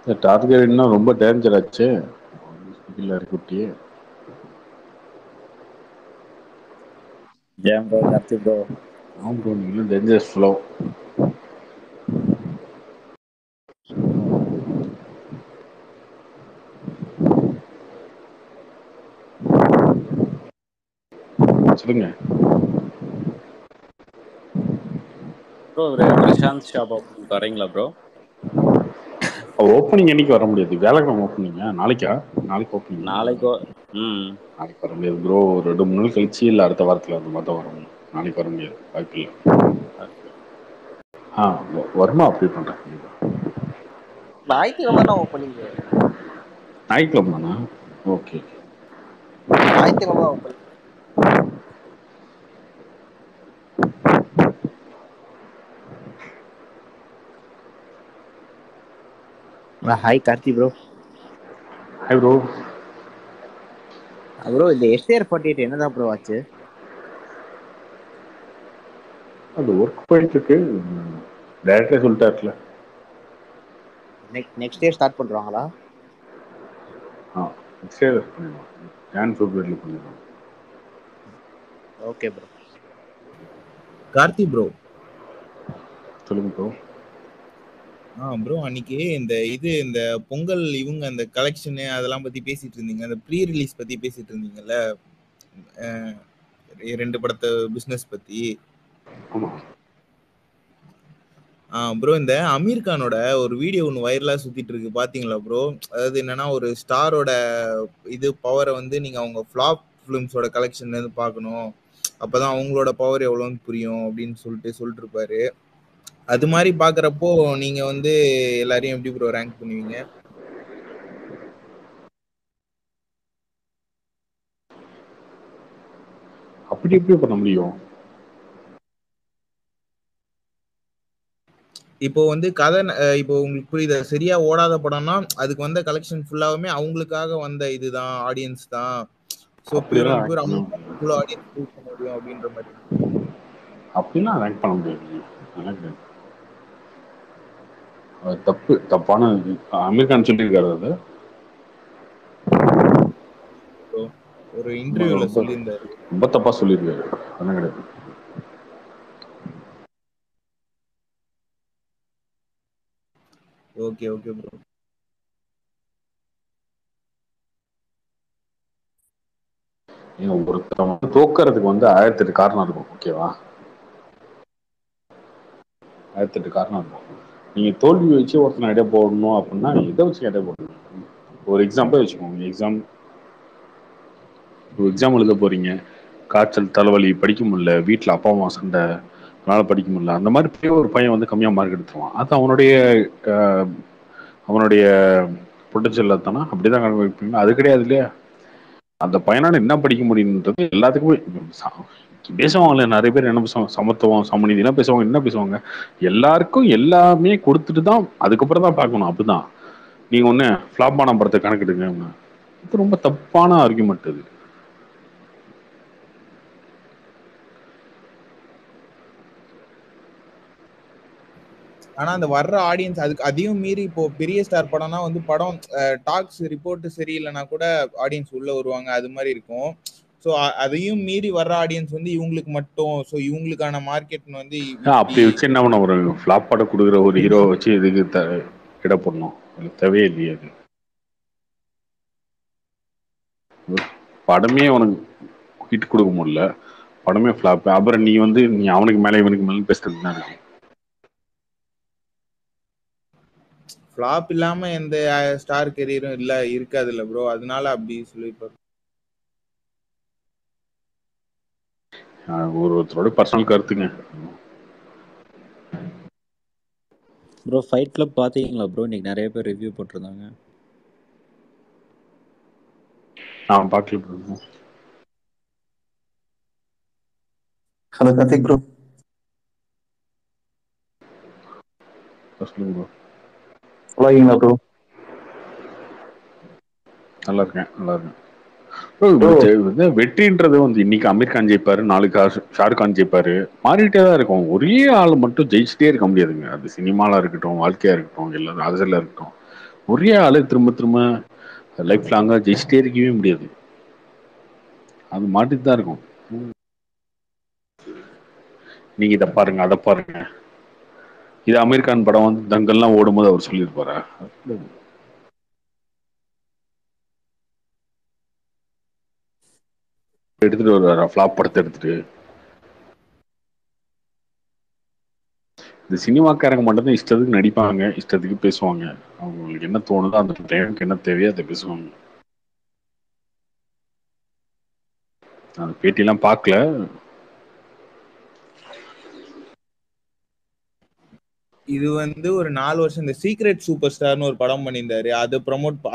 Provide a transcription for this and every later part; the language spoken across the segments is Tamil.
இந்த டார்கெட்னா ரொம்ப டேஞ்சர் ஆச்சு. இல்ல குட்டி. ஏன் ப்ரோ கார்த்தி ப்ரோ? ஆமாம் ப்ரோ, நீங்களும் டேஞ்சரஸ் ஃப்ளோ. சொல்லுங்க ப்ரோ ஒரு பிரசாந்த் ஷாப் ஓப்பனிங் வரீங்களா ப்ரோ? ஓப்பனிங் என்னைக்கு வர முடியாது? வியாழக்கிழமை ஓப்பனிங்க. நாளைக்கா? நாளைக்கு ஓப்பனிங். நாளைக்கோ? ம். நாளைக்கு வர முடியாது ப்ரோ. ஒரு 2 3 நாள் கழிச்சு இல்லை அடுத்த வாரத்தில் அந்த மாதிரி தான் வரும். நாளைக்கு வர முடியாது, வாய்ப்பு இல்லை. ஓகே. வருமா அப்டேட் பண்ணுறேன். ஞாயிற்றுக்கிழமை தான் ஓப்பனிங். ஞாயிற்றுக்கிழமை தானா? ஓகே. ஞாயிற்றுக்கிழமை தான் opening. Hi Karthi bro. Hi bro. Bro இந்த SR48 என்னதான் ப்ரோ ஆச்சு? அது ஒர்க் போயிட்டு இருக்கு. டேரக்டரே சொல்லிட்டாருல. நெக்ஸ்ட் இயர் ஸ்டார்ட் பண்றாங்களா? நெக்ஸ்ட் இயர் பண்ணிடுவோம். ஜான் ஃபெப்ரவரியில் பண்ணிடுவோம். Okay bro. கார்த்தி ப்ரோ, சொல்லுங்க ப்ரோ. ப்ரோ அன்னைக்கு இந்த பொங்கல் இவங்க அந்த கலெக்ஷனு அதெல்லாம் பத்தி பேசிட்டு இருந்தீங்க. அந்த ப்ரீ ரிலீஸ் பத்தி பேசிட்டு இருந்தீங்கல்ல, 2 படத்தை பிசினஸ் பத்தி. ஆமா ப்ரோ, இந்த அமீர் கானோட ஒரு வீடியோ ஒன்று வைரலா சுத்திட்டு இருக்கு, பாத்தீங்களா ப்ரோ? அதாவது என்னன்னா, ஒரு ஸ்டாரோட பவரை வந்து நீங்க அவங்க ஃபிளாப் ஃபிலிம்ஸோட கலெக்ஷன்ல இருந்து பார்க்கணும், அப்பதான் அவங்களோட பவர் எவ்வளோன்னு புரியும் அப்படின்னு சொல்லிட்டு இருப்பாரு. அது மாதிரி பாக்குறப்போ நீங்க வந்து எல்லாரையும் எப்படி ப்ரோ ரேங்க் பண்ணுவீங்க? அப்படி எப்படி பண்ண முடியும்? இப்போ வந்து கதை இப்போ உங்களுக்கு புரியுதா? சரியா ஓடாத படம்னா அதுக்கு வந்த கலெக்ஷன் ஃபுல்லாவுமே அவங்களுக்காக வந்த இதுதான், ஆடியன்ஸ் தான். ஸோ பியூர் அப்படியெல்லாம் அண்ட் ரேங்க் பியூர் பண்ண அவங்க முடியாது. இவ்வளோ ஆடியன்ஸ் ரீச் பண்ண முடியும் அப்படின்ற மாதிரி. அப்படிலாம் ரேங்க் பண்ண முடியாது. எனக்கு அது தப்பான அமீர் கான் சொல்லியிருக்காரு. அது ஒரு இன்டர்வியூல ரொம்ப சொல்லியிருந்தாரு. ரொம்ப தப்பா சொல்லியிருக்காரு. அதெல்லாம் கிடையாது. Okay okay bro. ஒருத்தவங்க தோக்கறதுக்கு வந்து 1008 காரணம் இருக்கும். ஓகேவா? 1008 காரணம் இருக்கும். நீங்க தோல்வி வச்சு ஒருத்தனை இடைய போடணும் அப்படின்னா எதை வச்சு இடைய போடணும்? ஒரு எக்ஸாம்பிள் வச்சுக்கோங்க. ஒரு எக்ஸாம் எழுத போறீங்க. காய்ச்சல், தலைவலி, படிக்க முடியல, வீட்டில் அப்பா அம்மா சண்டை, அதனால படிக்க முடியல. அந்த மாதிரி போய் ஒரு பையன் வந்து கம்மியாக மார்க் எடுத்துருவான். அது அவனுடைய பொட்டன்ஷியல் தானே. அப்படிதான் கணக்கு. அது கிடையாது இல்லையா? அந்த பையனால என்ன படிக்க முடியுன்றது எல்லாத்துக்குமே பேசுவாங்கல்ல. நிறைய பேர் என்ன பேசுவாங்க? சமத்துவம், சமநீதி எல்லாம் பேசுவாங்க. என்ன பேசுவாங்க? எல்லாருக்கும் எல்லாமே கொடுத்துட்டு தான் அதுக்கப்புறம் தான் பார்க்கணும். அப்படிதான். நீங்க ஒண்ணு ஃபிளாப் ஆன படத்தை கணக்கெடுங்க. இது ரொம்ப தப்பான ஆர்குமெண்ட். அது ஆனா அந்த வர்ற ஆடியன்ஸ் அதுக்கு அதையும் மீறி இப்போ பெரிய ஸ்டார் படம்னா வந்து படம் டாக்ஸ் ரிப்போர்ட் சரியில்லைன்னா கூட ஆடியன்ஸ் உள்ள வருவாங்க, அது மாதிரி இருக்கும். ஸோ அதையும் மீறி வர்ற ஆடியன்ஸ் வந்து இவங்களுக்கு மட்டும், ஸோ இவங்களுக்கான மார்க்கெட் வந்து இப்படி அப்படி வச்சு என்ன பண்ண? ஒரு ஃபிளாப் படம் கொடுக்குற ஒரு ஹீரோ வச்சு இதுக்கு இட போடணும்? தேவையே இல்லையே. அது படமே உனக்கு ஹிட் கொடுக்க முடியல, படமே ஃபிளாப். அப்புறம் நீ அவனுக்கு மேலே இவனுக்கு மேலே பேசுறது தான் இருக்கு. ஃபிளாப் இல்லாம எந்த ஸ்டார் கெரியரும் இல்ல இருக்காது இல்ல ப்ரோ, அதனால அப்படி சொல்லிருப்பாரு. ஒருத்தரோட பர்சனல் கருத்துங்க. ப்ரோ ஃபைட் கிளப் பார்த்தீங்களா ப்ரோ? இன்னைக்கு நிறைய பேர் ரிவ்யூ போட்டிருந்தாங்க. நான் பார்க்கல. Hello Karthik bro. சொல்லுங்க ப்ரோ. நல்லா இருக்கீங்களா ப்ரோ? நல்லா இருக்கேன். வெற்றின்றது வந்து இன்னைக்கு அமீர் கான் ஜெயிப்பாரு, நாளைக்கு ஷாருக் கான் ஜெயிப்பாரு, மாறிட்டே தான் இருக்கும். ஒரே ஆள் மட்டும் ஜெயிச்சுட்டே இருக்க முடியாதுங்க. அது சினிமாலா இருக்கட்டும், வாழ்க்கையா இருக்கட்டும், எல்லாரும் அரசியலா இருக்கட்டும். ஒரே ஆளு திரும்ப திரும்ப லைஃப் லாங்கா ஜெயிச்சிட்டே இருக்கவே முடியாது. அது மாட்டிட்டு தான் இருக்கும். நீங்க இதை பாருங்க அதை பாருங்க. இது அமீர் கான் படம் வந்து தங்கல்லாம் ஓடும்போது அவர் சொல்லியிருப்பாரா? எடுத்துட்டு வருவாரா ஃபிளாப் படத்தை எடுத்துட்டு? இந்த சினிமாக்காரங்க மட்டும்தான் இஷ்டத்துக்கு நடிப்பாங்க, இஷ்டத்துக்கு பேசுவாங்க. அவங்களுக்கு என்ன தோணுதோ அந்த டைமுக்கு என்ன தேவையோ அதை பேசுவாங்க. அந்த பேட்டியெல்லாம் பார்க்கல. இது வந்து ஒரு 4 வருஷம் இந்த சீக்ரெட் சூப்பர் ஸ்டார்னு ஒரு படம் பண்ணியிருந்தாரு. அது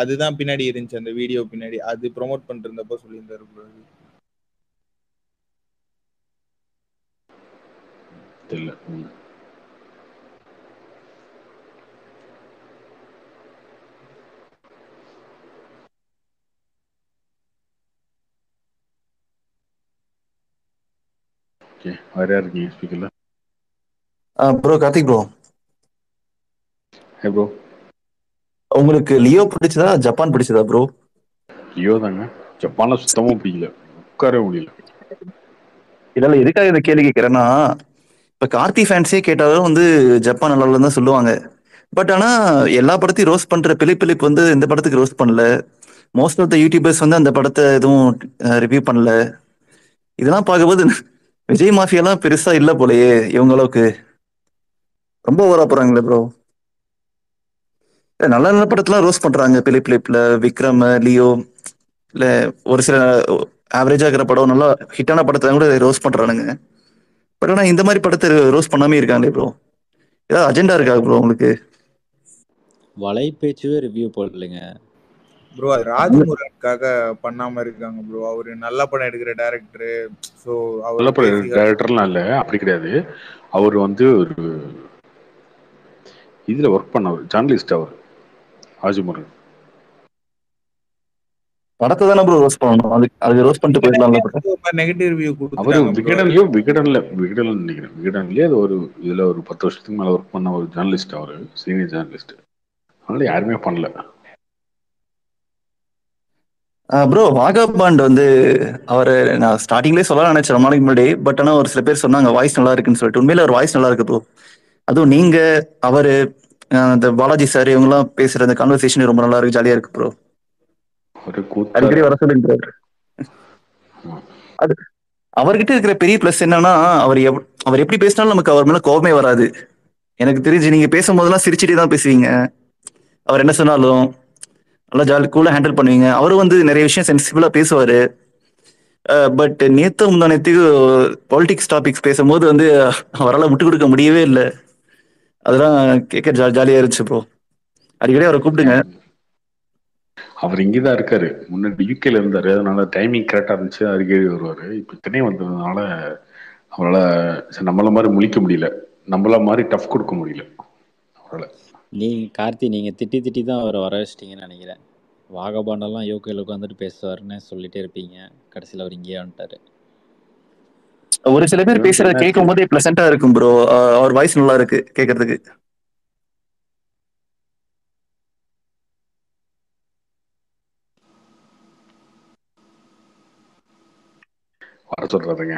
அதுதான் பின்னாடி இருந்துச்சு, அந்த வீடியோ பின்னாடி அது ப்ரொமோட் பண்ணிட்டு இருந்தப்போ சொல்லியிருந்தாரு bro. தெரியல. ஓகே, வேற யார் இருக்கீங்க ஸ்பீக்கர்ல? Bro Karthik bro, hey bro. உங்களுக்கு லியோ பிடிச்சதா ஜப்பான் பிடிச்சதா ப்ரோ? லியோ தாங்க. ஜப்பான்ல சுத்தமாக பிடிக்கல, உட்காரவே முடியல. இதெல்லாம் எதுக்காக இந்த கேள்வி கேட்கறேன்னா, இப்ப கார்த்தி ஃபேன்ஸே கேட்டாலும் வந்து ஜப்பான் நல்லா இல்லைன்னு தான் சொல்லுவாங்க. பட் ஆனா எல்லா படத்தையும் ரோஸ்ட் பண்ற பிலிப் வந்து இந்த படத்துக்கு ரோஸ்ட் பண்ணல. மோஸ்ட் ஆஃப் த யூடியூபர்ஸ் வந்து அந்த படத்தை எதுவும் ரிவ்யூ பண்ணல. இதெல்லாம் பார்க்கும்போது விஜய் மாஃபியாலாம் பெருசா இல்ல போலயே இவங்க அளவுக்கு. ரொம்ப ஓவரா போறாங்களே ப்ரோ. நல்ல நல்ல படத்தெல்லாம் ரோஸ்ட் பண்றாங்க, பிலிப்ல விக்ரம், லியோ, இல்ல ஒரு சில ஆவரேஜா இருக்கிற படம் நல்லா ஹிட்டான படத்தை கூட ரோஸ்ட் பண்றானுங்க. பட் ஆனா இந்த மாதிரி படத்தை ரோஸ்ட் பண்ணாமே இருக்காங்களே ப்ரோ. ஏதாவது அஜெண்டா இருக்கா ப்ரோ உங்களுக்கு? வலை பேச்சுவே ரிவ்யூ போடலைங்க ப்ரோ. அது ராஜமுருகனுக்காக பண்ணாம இருக்காங்க ப்ரோ. அவரு நல்ல படம் எடுக்கிற டைரக்டர். ஸோ அவர் நல்ல பேசிக்க டைரக்டர்லாம் இல்லை, அப்படி கிடையாது. அவர் வந்து ஒரு இதில் ஒர்க் பண்ணவர், ஜேர்னலிஸ்ட் அவர், ராஜமுருகன். படத்தை தானே ப்ரோ ரோஸ்ட் பண்ணணும், அது ரோஸ்ட் பண்ணிட்டு போயிடலாம்ல. நெகட்டிவ் ரிவ்யூ அவரு கொடுத்துட்டாங்க ப்ரோ. விகடன்ல நினைக்கிறேன். விகடன்லயே அது ஒரு இதுல ஒரு 10 வருஷத்துக்கு மேல ஒர்க் பண்ண ஒரு ஜேர்னலிஸ்ட், அவரு சீனியர் ஜேர்னலிஸ்ட். அதனால யாருமே பண்ணல. ப்ரோ வாகாபாண்ட் வந்து அவர் நான் ஸ்டார்டிங்லேயே சொல்ல நினைச்சேன் ரொம்ப நாளைக்கு முன்னாடி. பட் ஆனால் ஒரு சில பேர் சொன்னாங்க வாய்ஸ் நல்லா இருக்குன்னு சொல்லிட்டு. உண்மையில ஒரு வாய்ஸ் நல்லா இருக்கு ப்ரோ. அதுவும் நீங்க, அவரு, இந்த பாலாஜி சார் இவங்கெல்லாம் பேசுற அந்த கான்வர்சேஷன் ரொம்ப நல்லா இருக்கு, ஜாலியா இருக்கு ப்ரோ. ஒரு கூத்தாரு. அடிக்கடி வர சொல்லுங்க. அது அவர்கிட்ட இருக்கிற பெரிய பிளஸ் என்னன்னா, அவர் எப்படி பேசினாலும் நமக்கு அவர் மேல கோபமே வராது. எனக்கு தெரிஞ்சு நீங்க பேசும்போதெல்லாம் சிரிச்சுட்டே தான் பேசுவீங்க. அவர் என்ன சொன்னாலும் நல்லா ஜாலி கூலா ஹேண்டில் பண்ணுவீங்க. அவரும் வந்து நிறைய விஷயம் சென்சிபிளா பேசுவாரு. பட் நேத்து முந்தானத்துக்கு பாலிடிக்ஸ் டாபிக்ஸ் பேசும்போது வந்து அவரால் விட்டு கொடுக்க முடியவே இல்லை. அதெல்லாம் கேட்க ஜாலியா இருந்துச்சு ப்ரோ. அடிக்கடி அவரை கூப்பிடுங்க. அவர் இங்கதான் இருக்காரு, முன்னாடி யூகேல இருந்தாரு. அதனால டைமிங் கரெக்டா இருந்துச்சு, அடிக்கடி வருவாரு. இப்ப சென்னை வந்ததுனால அவரால் நம்மள மாதிரி முழிக்க முடியல, நம்மள மாதிரி டஃப் கொடுக்க முடியல அவரால். கார்த்தி நீங்கள் திட்டி திட்டி தான் அவரை வர வச்சிட்டீங்கன்னு நினைக்கிறேன். வாகபாண்டெல்லாம் யோகையில் உட்காந்துட்டு பேசுவாருன்னு சொல்லிட்டே இருப்பீங்க, கடைசியில் அவர் இங்கேயே வந்துட்டாரு. ஒரு சில பேர் பேசுறத கேட்கும் போதே பிளசண்டா இருக்கும் ப்ரோ. அவர் வாய்ஸ் நல்லா இருக்கு கேட்கறதுக்கு. வர சொல்றாருங்க.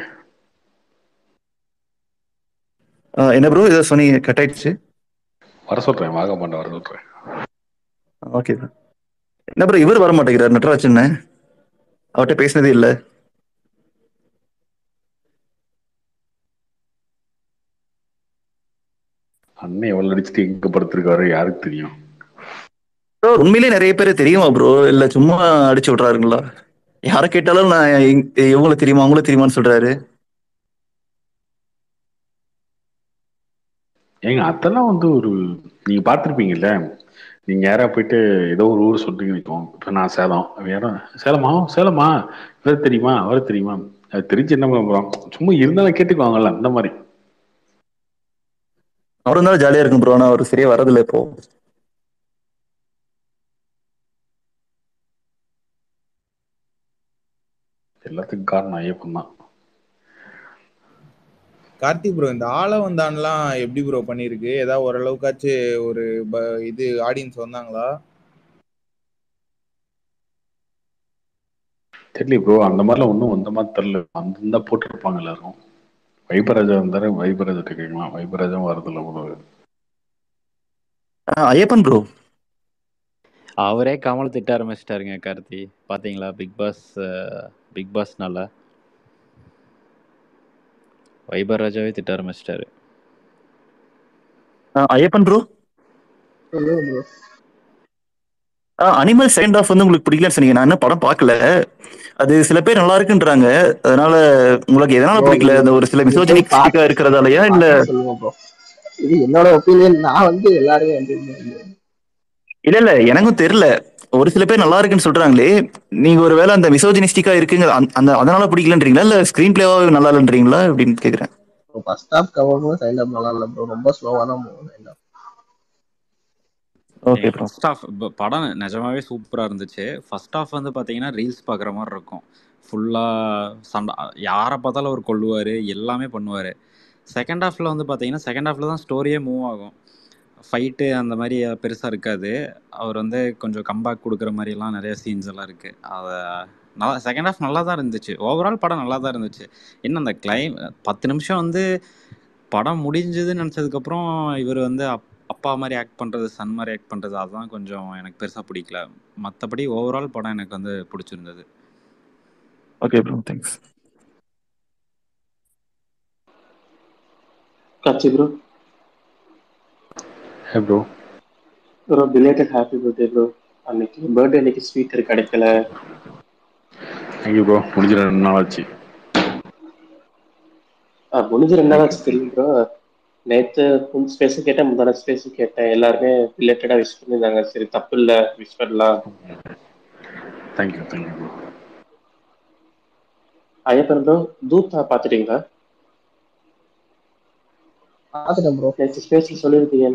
என்ன ப்ரோ இதை சொன்னீங்க, கட் ஆயிடுச்சு. வர சொல்றேன், வாகபாண்ட வர சொல்றேன். Okay bro. என்ன ப்ரோ இவர் வர மாட்டேங்கிறார், நட்ராஜன்? அவர்கிட்ட பேசினதே இல்லை. அண்ணன் எவ்வளவு நடிச்சுட்டு எங்க படுத்திருக்காரு யாருக்கு தெரியும். ப்ரோ உண்மையிலேயே நிறைய பேர் தெரியுமா ப்ரோ, இல்ல சும்மா அடிச்சு விட்றாருங்களா? யாரை கேட்டாலும் நான் இவங்களுக்கு தெரியுமா அவங்களுக்கு தெரியுமான்னு சொல்றாரு. ஏங்க அதெல்லாம் வந்து ஒரு, நீங்க பார்த்துருப்பீங்கல்ல. நீங்க யாரா போயிட்டு ஏதோ ஒரு ஊர் சொல்றீங்கன்னு வைப்போம். இப்ப நான் சேலம், வேற சேலமா, சேலமா, இவர் தெரியுமா, அவர் தெரியுமா, அது தெரிஞ்சு என்ன பண்ண போறோம், சும்மா இருந்தாலும் கேட்டுக்குவாங்கல்ல, அந்த மாதிரி. அவரும் இருந்தாலும் ஜாலியா இருக்கும் ப்ரோ. ஆனா அவர் சரியா வரதில்லை இப்போ. எல்லாத்துக்கும் காரணம் ஐயப்பன் தான். கார்த்திக் ப்ரோ, இந்த ஆள வந்தான்லாம் எப்படி ப்ரோ பண்ணிருக்கு? ஏதாவது ஓரளவுக்காச்சு ஒரு இது ஆடியன்ஸ் வந்தாங்களா? தெரியல ப்ரோ, அந்த மாதிரிலாம் ஒன்றும் அந்த மாதிரி தெரில. அந்த போட்டுருப்பாங்க எல்லாரும். வைபராஜா இருந்தாரு, வைபராஜா கேட்கலாம். வைபராஜா வரதில்ல ப்ரோ. ஐயப்பன் ப்ரோ. அவரே கமல் திட்ட ஆரம்பிச்சிட்டாருங்க கார்த்தி. பாத்தீங்களா பிக் பாஸ்னால வைபர் ராஜாவே திட்ட ஆரம்பிச்சிட்டாரு. ஐயப்பன் ப்ரோ, சொல்லுங்க ப்ரோ. அனிமல் செகண்ட் ஹாஃப் வந்து உங்களுக்கு பிடிக்கலன்னு சொன்னீங்க. நான் என்ன படம் பார்க்கல. அது சில பேர் நல்லா இருக்குன்றாங்க. அதனால உங்களுக்கு எதனால ப்ரோ பிடிக்கல? நீங்க அந்த ஒரு சில நீங்க போய் மிசோஜினிஸ்டிக்கா இருக்கிறதாலயா இல்ல? பார்த்து சொல்லுங்க ப்ரோ. இது என்னோட ஒப்பீனியன். நான் வந்து எல்லாருமே வந்து இல்ல எனக்கும் தெரியல. ஒரு சில பேர் நல்லா இருக்குன்னு சொல்றாங்களே. நீங்க ஒருவேளை அந்த மிசோஜினிஸ்டிக்கா இருக்குங்க அந்த அதனால பிடிக்கலன்றீங்களா இல்ல ஸ்கிரீன் பிளேவா நல்லா இல்லன்றீங்களா அப்படின்னு கேக்குறேன். First half cover second half நல்லா இல்ல ப்ரோ. ரொம்ப ஸ்லோவா தான் போகும் second half. Okay bro. First half படம் நிஜமாவே சூப்பராக இருந்துச்சு. ஃபர்ஸ்ட் ஹாஃப் வந்து பார்த்தீங்கன்னா ரீல்ஸ் பார்க்குற மாதிரி இருக்கும். ஃபுல்லாக சண்டை, யாரை பார்த்தாலும் அவர் கொள்ளுவார், எல்லாமே பண்ணுவார். செகண்ட் ஹாஃபில் வந்து பார்த்தீங்கன்னா செகண்ட் ஹாஃபில் தான் ஸ்டோரியே மூவ் ஆகும். ஃபைட்டு அந்த மாதிரி பெருசாக இருக்காது. அவர் வந்து கொஞ்சம் கம்பேக் கொடுக்குற மாதிரிலாம் நிறைய சீன்ஸ் எல்லாம் இருக்குது. அதை நல்லா செகண்ட் ஹாஃப் நல்லா தான் இருந்துச்சு. ஓவரால் படம் நல்லா தான் இருந்துச்சு. என்ன அந்த 10 நிமிஷம் வந்து படம் முடிஞ்சதுன்னு நினச்சதுக்கப்புறம் இவர் வந்து அப்பா மாதிரி ஆக்ட் பண்ணுறது, சன் மாதிரி ஆக்ட் பண்ணுறது, அதுதான் கொஞ்சம் எனக்கு பெருசாக பிடிக்கல. மற்றபடி ஓவரால் படம் எனக்கு வந்து பிடிச்சிருந்தது. Okay bro, thanks. காட்சி bro. Hey bro. Bro belated happy birthday bro. அன்னைக்கு ஸ்வீட் கிடைக்கல. Thank you bro. முடிஞ்ச 2 நாள் ஆச்சு. முடிஞ்ச 2 நாள் ஆச்சு தெரியும் ப்ரோ. நேற்று ஸ்பேஸும் கேட்டேன், முந்தான ஸ்பேஸும் கேட்டேன். எல்லாருமே ரிலேட்டடாக விஷ் பண்ணியிருந்தாங்க. சரி தப்பு இல்லை, விஷ் பண்ணலாம். Thank you bro. ஐயப்பன் ப்ரோ, தூத்தா பார்த்துட்டீங்களா? பார்த்துட்டேன் ப்ரோ. நேற்று ஸ்பேஸில் சொல்லியிருக்கீங்க,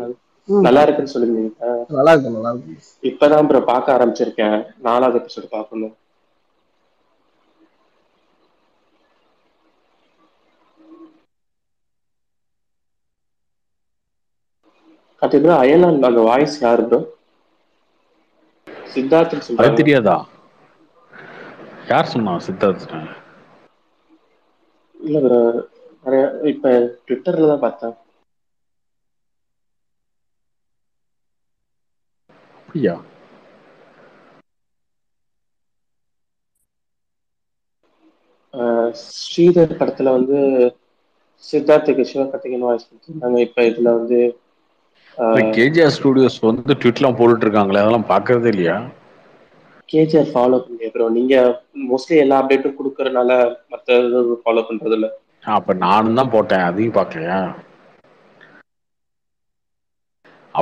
நல்லா இருக்குன்னு சொல்லியிருந்தீங்க. நல்லா இருக்கு. இப்பதான் ப்ரோ பார்க்க ஆரம்பிச்சிருக்கேன். 4வது எபிசோடு பார்க்கணும். அது ப்ரோ அயலான் அந்த வாய்ஸ் யாரு ப்ரோ? சித்தார்த்னு அது சொல்றாங்க. தெரியாதா? யார் சொன்னா சித்தார்த்? இல்ல ப்ரோ, இப்ப ட்விட்டர்ல தான் பார்த்தேன். அப்படியா? ஸ்ரீதர் படத்துல வந்து சித்தார்த்துக்கு சிவகார்த்திகேயன் வாய்ஸ் கொடுத்துருந்தாங்க. இப்ப இதுல வந்து கேஜிஆர் ஸ்டுடியோஸ் வந்து ட்விட்லாம் போட்டுட்டு இருக்காங்களே, அதெல்லாம் பார்க்கறதே இல்லையா? கேஜிஆர் ஃபாலோ பண்ணி ப்ரோ. நீங்க மோஸ்ட்லி எல்லா அப்டேட்டும் கொடுக்கறதுனால மற்ற ஃபாலோ பண்றது இல்ல. அப்ப நானும் தான் போட்டேன், அதையும் பார்க்கலையா?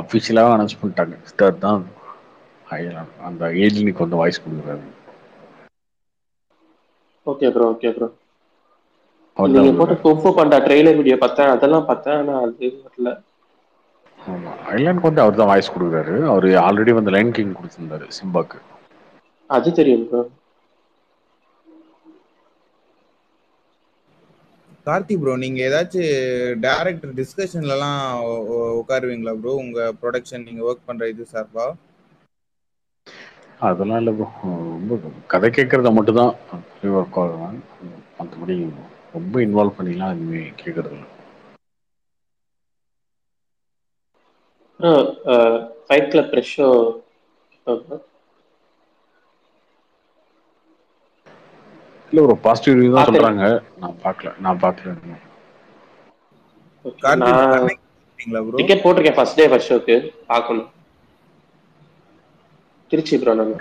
அஃபிஷியலாக அனௌன்ஸ் பண்ணிட்டாங்க, சித்தார்த் தான் அந்த ஏஜினுக்கு வந்து வாய்ஸ் கொடுக்குறாரு. Okay bro. நீங்க போட்ட கும்பு பண்ற ட்ரெய்லர் வீடியோ பார்த்தேன், அதெல்லாம் பார்த்தேன். ஆனா அது வரல. ஆமா, ஐலாண்டுக்கு வந்து அவர் தான் வாய்ஸ் கொடுக்குறாரு. அவர் ஆல்ரெடி வந்து லைன் கிங் கொடுத்துருந்தாரு சிம்பாக்கு. அது தெரியும் ப்ரோ. கார்த்தி ப்ரோ, நீங்க ஏதாச்சும் டைரக்டர் டிஸ்கஷன்லலாம் உட்காருவீங்களா ப்ரோ? உங்க ப்ரொடக்ஷன் நீங்க ஒர்க் பண்ற இது சார்பா? அதெல்லாம் இல்லை ப்ரோ. ரொம்ப கதை கேட்கறத மட்டும் தான் ஒர்க் ஆகுவேன். மற்றபடி ரொம்ப இன்வால்வ் பண்ணிக்கலாம் எதுவுமே கேட்கறது இல்லை. ஃபைட் கிளப் ஃப்ரெஷ் ஷோ இல்லை, ஒரு பாசிட்டிவ் ரிவ்யூ தான் சொல்றாங்க. நான் பார்க்கல. டிக்கெட் போட்டிருக்கேன் ஃபர்ஸ்ட் டே ஃபர்ஸ்ட் ஷோக்கு, பார்க்கணும். திருச்சி ப்ரோ. நம்ம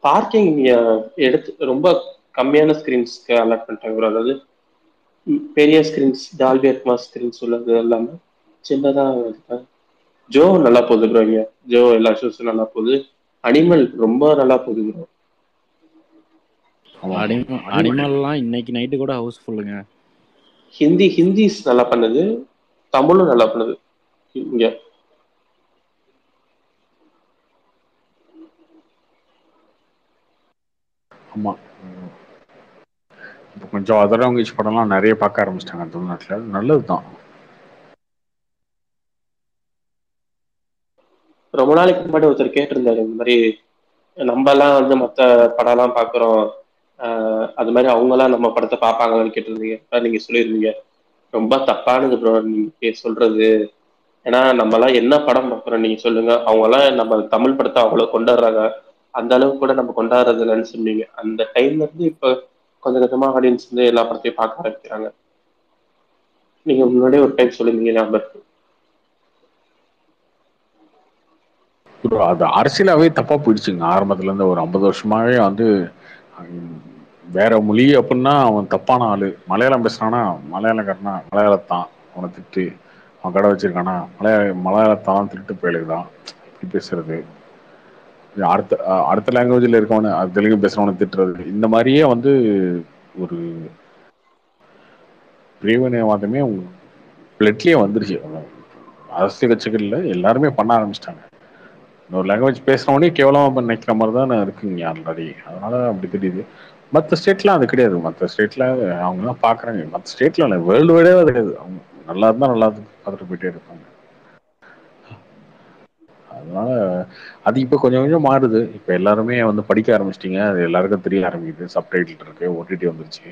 பார்க்கிங் எடுத்து ரொம்ப கம்மியான ஸ்கிரீன்ஸ்க்கு அலாட் பண்ணிட்டாங்க ப்ரோ. அதாவது பெரிய ஸ்கிரீன்ஸ், டால்பி அட்மாஸ் ஸ்கிரீன்ஸ் உள்ளது எல்லாமே சின்னதா இருக்கேன். ஜோ நல்லா போகுது ப்ரோ. இங்க ஜோ எல்லா ஷோஸும் நல்லா போகுது. அனிமல் ரொம்ப நல்லா போகுது ப்ரோ. அனிமல்லாம் இன்னைக்கு நைட்டு கூட ஹவுஸ்ஃபுல்லுங்க. ஹிந்திஸ் நல்லா பண்ணுது, தமிழும் நல்லா பண்ணுது இங்க. ஆமா, இப்போ கொஞ்சம் அதர் லாங்குவேஜ் படம்லாம் நிறைய பார்க்க ஆரம்பிச்சிட்டாங்க தமிழ்நாட்டில். நல்லது தான். ரொம்ப நாளைக்கு முன்னாடி ஒருத்தர் கேட்டிருந்தாரு, இந்த மாதிரி நம்ம எல்லாம் வந்து மத்த படம் எல்லாம் பாக்குறோம். அது மாதிரி அவங்க எல்லாம் நம்ம படத்தை பார்ப்பாங்களான்னு கேட்டிருந்தீங்க. நீங்க சொல்லியிருந்தீங்க ரொம்ப தப்பானது ப்ரோ நீங்க சொல்றது. ஏன்னா நம்ம எல்லாம் என்ன படம் பார்க்குறோம் நீங்க சொல்லுங்க. அவங்க எல்லாம் நம்ம தமிழ் படத்தை அவ்வளவு கொண்டாடுறாங்க, அந்த அளவுக்கு கூட நம்ம கொண்டாடுறது இல்லைன்னு சொன்னீங்க. அந்த டைம்ல இருந்து இப்ப கொஞ்சம் கொஞ்சமா ஆடியன்ஸ் வந்து எல்லா படத்தையும் பார்க்க ஆரம்பிக்கிறாங்க. நீங்க முன்னாடியே ஒரு டைம் சொல்லியிருந்தீங்க ஞாபகம் இருக்கு. ப்ரோ அது அரசியலாவே தப்பா போயிடுச்சுங்க. ஆரம்பத்துல இருந்து ஒரு 50 வருஷமாவே வந்து வேற மொழி அப்படின்னா அவன் தப்பான ஆளு. மலையாளம் பேசுறானா மலையாளக்காரனா மலையாளத்தான், அவனை திட்டு. அவன் கடை வச்சிருக்கானா மலையாளத்தான் திருட்டு பயலுதான் இப்படி பேசுறது. அடுத்த அடுத்த லாங்குவேஜ்ல இருக்கவனு தெலுங்கு பேசுறவனை திட்டுறது. இந்த மாதிரியே வந்து ஒரு பிரிவினைவாதமே பிளட்லயே வந்துருச்சு. அரசியல் கட்சிகள்ல எல்லாருமே பண்ண ஆரம்பிச்சிட்டாங்க. இன்னொரு லாங்குவேஜ் பேசுறவனே கேவலமா நினைக்கிற மாதிரி தான் இருக்குங்க ஆல்ரெடி. அதனால அப்படி தெரியுது. மற்ற ஸ்டேட்லாம் அது கிடையாது. மற்ற ஸ்டேட்ல அவங்க தான் பாக்குறாங்க. மற்ற ஸ்டேட்ல இல்லை, வேர்ல்டு வைடே அது கிடையாது. அவங்க நல்லா இருந்தா நல்லா பார்த்துட்டு போயிட்டே இருப்பாங்க. அதனால அது இப்போ கொஞ்சம் கொஞ்சம் மாறுது. இப்போ எல்லாருமே வந்து படிக்க ஆரம்பிச்சிட்டிங்க. அது எல்லாருக்கும் தெரிய ஆரம்பிக்குது. சப்டைட்டில் இருக்கு, ஓடிடி வந்துருச்சு.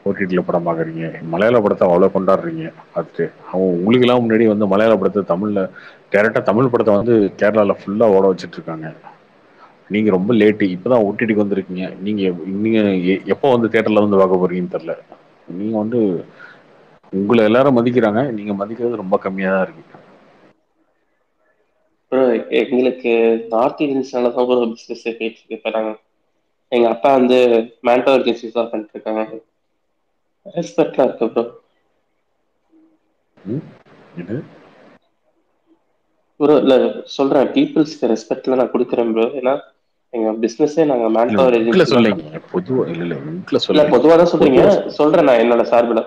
ஓடிடியில் படம் பார்க்குறீங்க. மலையாள படத்தை அவ்வளோ கொண்டாடுறீங்க பார்த்துட்டு. அவங்க உங்களுக்கெல்லாம் முன்னாடி வந்து மலையாள படத்தை தமிழில் டேரெக்டாக தமிழ் படத்தை வந்து கேரளாவில் ஃபுல்லாக ஓட வச்சுட்டு இருக்காங்க. நீங்க ரொம்ப லேட்டு, இப்பதான் ஓடிடிக்கு வந்திருக்கீங்க. நீங்க எப்போ வந்து தியேட்டர்ல வந்து பார்க்க போறீங்கன்னு தெரியல. நீங்க வந்து உங்களை எல்லாரும் மதிக்கிறாங்க, நீங்க மதிக்கிறது ரொம்ப கம்மியா தான் இருக்கு. எங்களுக்கு நார்த் இந்தியன்ஸ்னால தான் ஒரு பிசினஸ் போயிட்டு இருக்கு. இப்ப நாங்க எங்க அப்பா வந்து மேன் பவர் ஏஜென்சிஸ் தான் பண்ணிட்டு இருக்காங்க. ரெஸ்பெக்ட்லாம் இருக்கு ப்ரோ. இது ப்ரோ இல்ல சொல்றேன், பீப்புள்ஸ்க்கு ரெஸ்பெக்ட்ல நான் கொடுக்குறேன் ப்ரோ. ஏன்னா எங்க பிசினஸே நாங்க மேன் பவர் உங்களை ஏஜென்சி தான் சொல்லிங்க பொதுவா. இல்ல உங்களை இல்ல சொல்லுங்க, பொதுவாக தான் சொல்றீங்க. பொதுவா சொல்லுங்க. சொல்றேன் நான் என்னோட சார்பில்.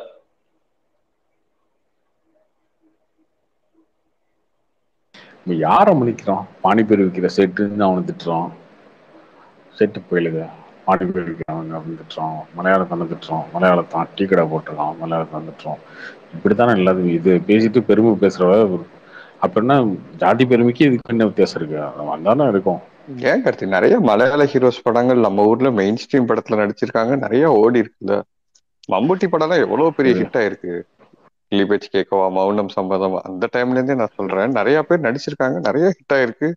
நம்ம யாரை மதிக்கிறோம்? பானிபேர் விற்கிற செட்டுன்னு அவனை திட்டுறோம். செட்டு போயிலுங்க பானிபேர் விற்கிறவங்க அப்படின்னு திட்டுறோம். மலையாளத்தை திட்டுறோம். மலையாளத்தான் டீ கடை போட்டுருக்கோம். மலையாளத்தை திட்டுறோம். இப்படித்தானே எல்லாத்தையும் இது பேசிட்டு பெருமை பேசுறவ. அப்படின்னா ஜாதி பெருமைக்கு இதுக்கு என்ன வித்தியாசம் இருக்கு? அதானே இருக்கும். ஏன் கார்த்தி, நிறைய மலையாள ஹீரோஸ் படங்கள் நம்ம ஊர்ல மெயின் ஸ்ட்ரீம் படத்துல நடிச்சிருக்காங்க, நிறைய ஓடி இருக்குல்ல. மம்புட்டி படம்லாம் எவ்வளவு பெரிய ஹிட் ஆயிருக்கு. கிளி பேச்சு கேட்கவா, மௌனம் சம்மதம், அந்த டைம்ல இருந்தே நான் சொல்றேன் நிறைய பேர் நடிச்சிருக்காங்க, நிறைய ஹிட் ஆயிருக்கு.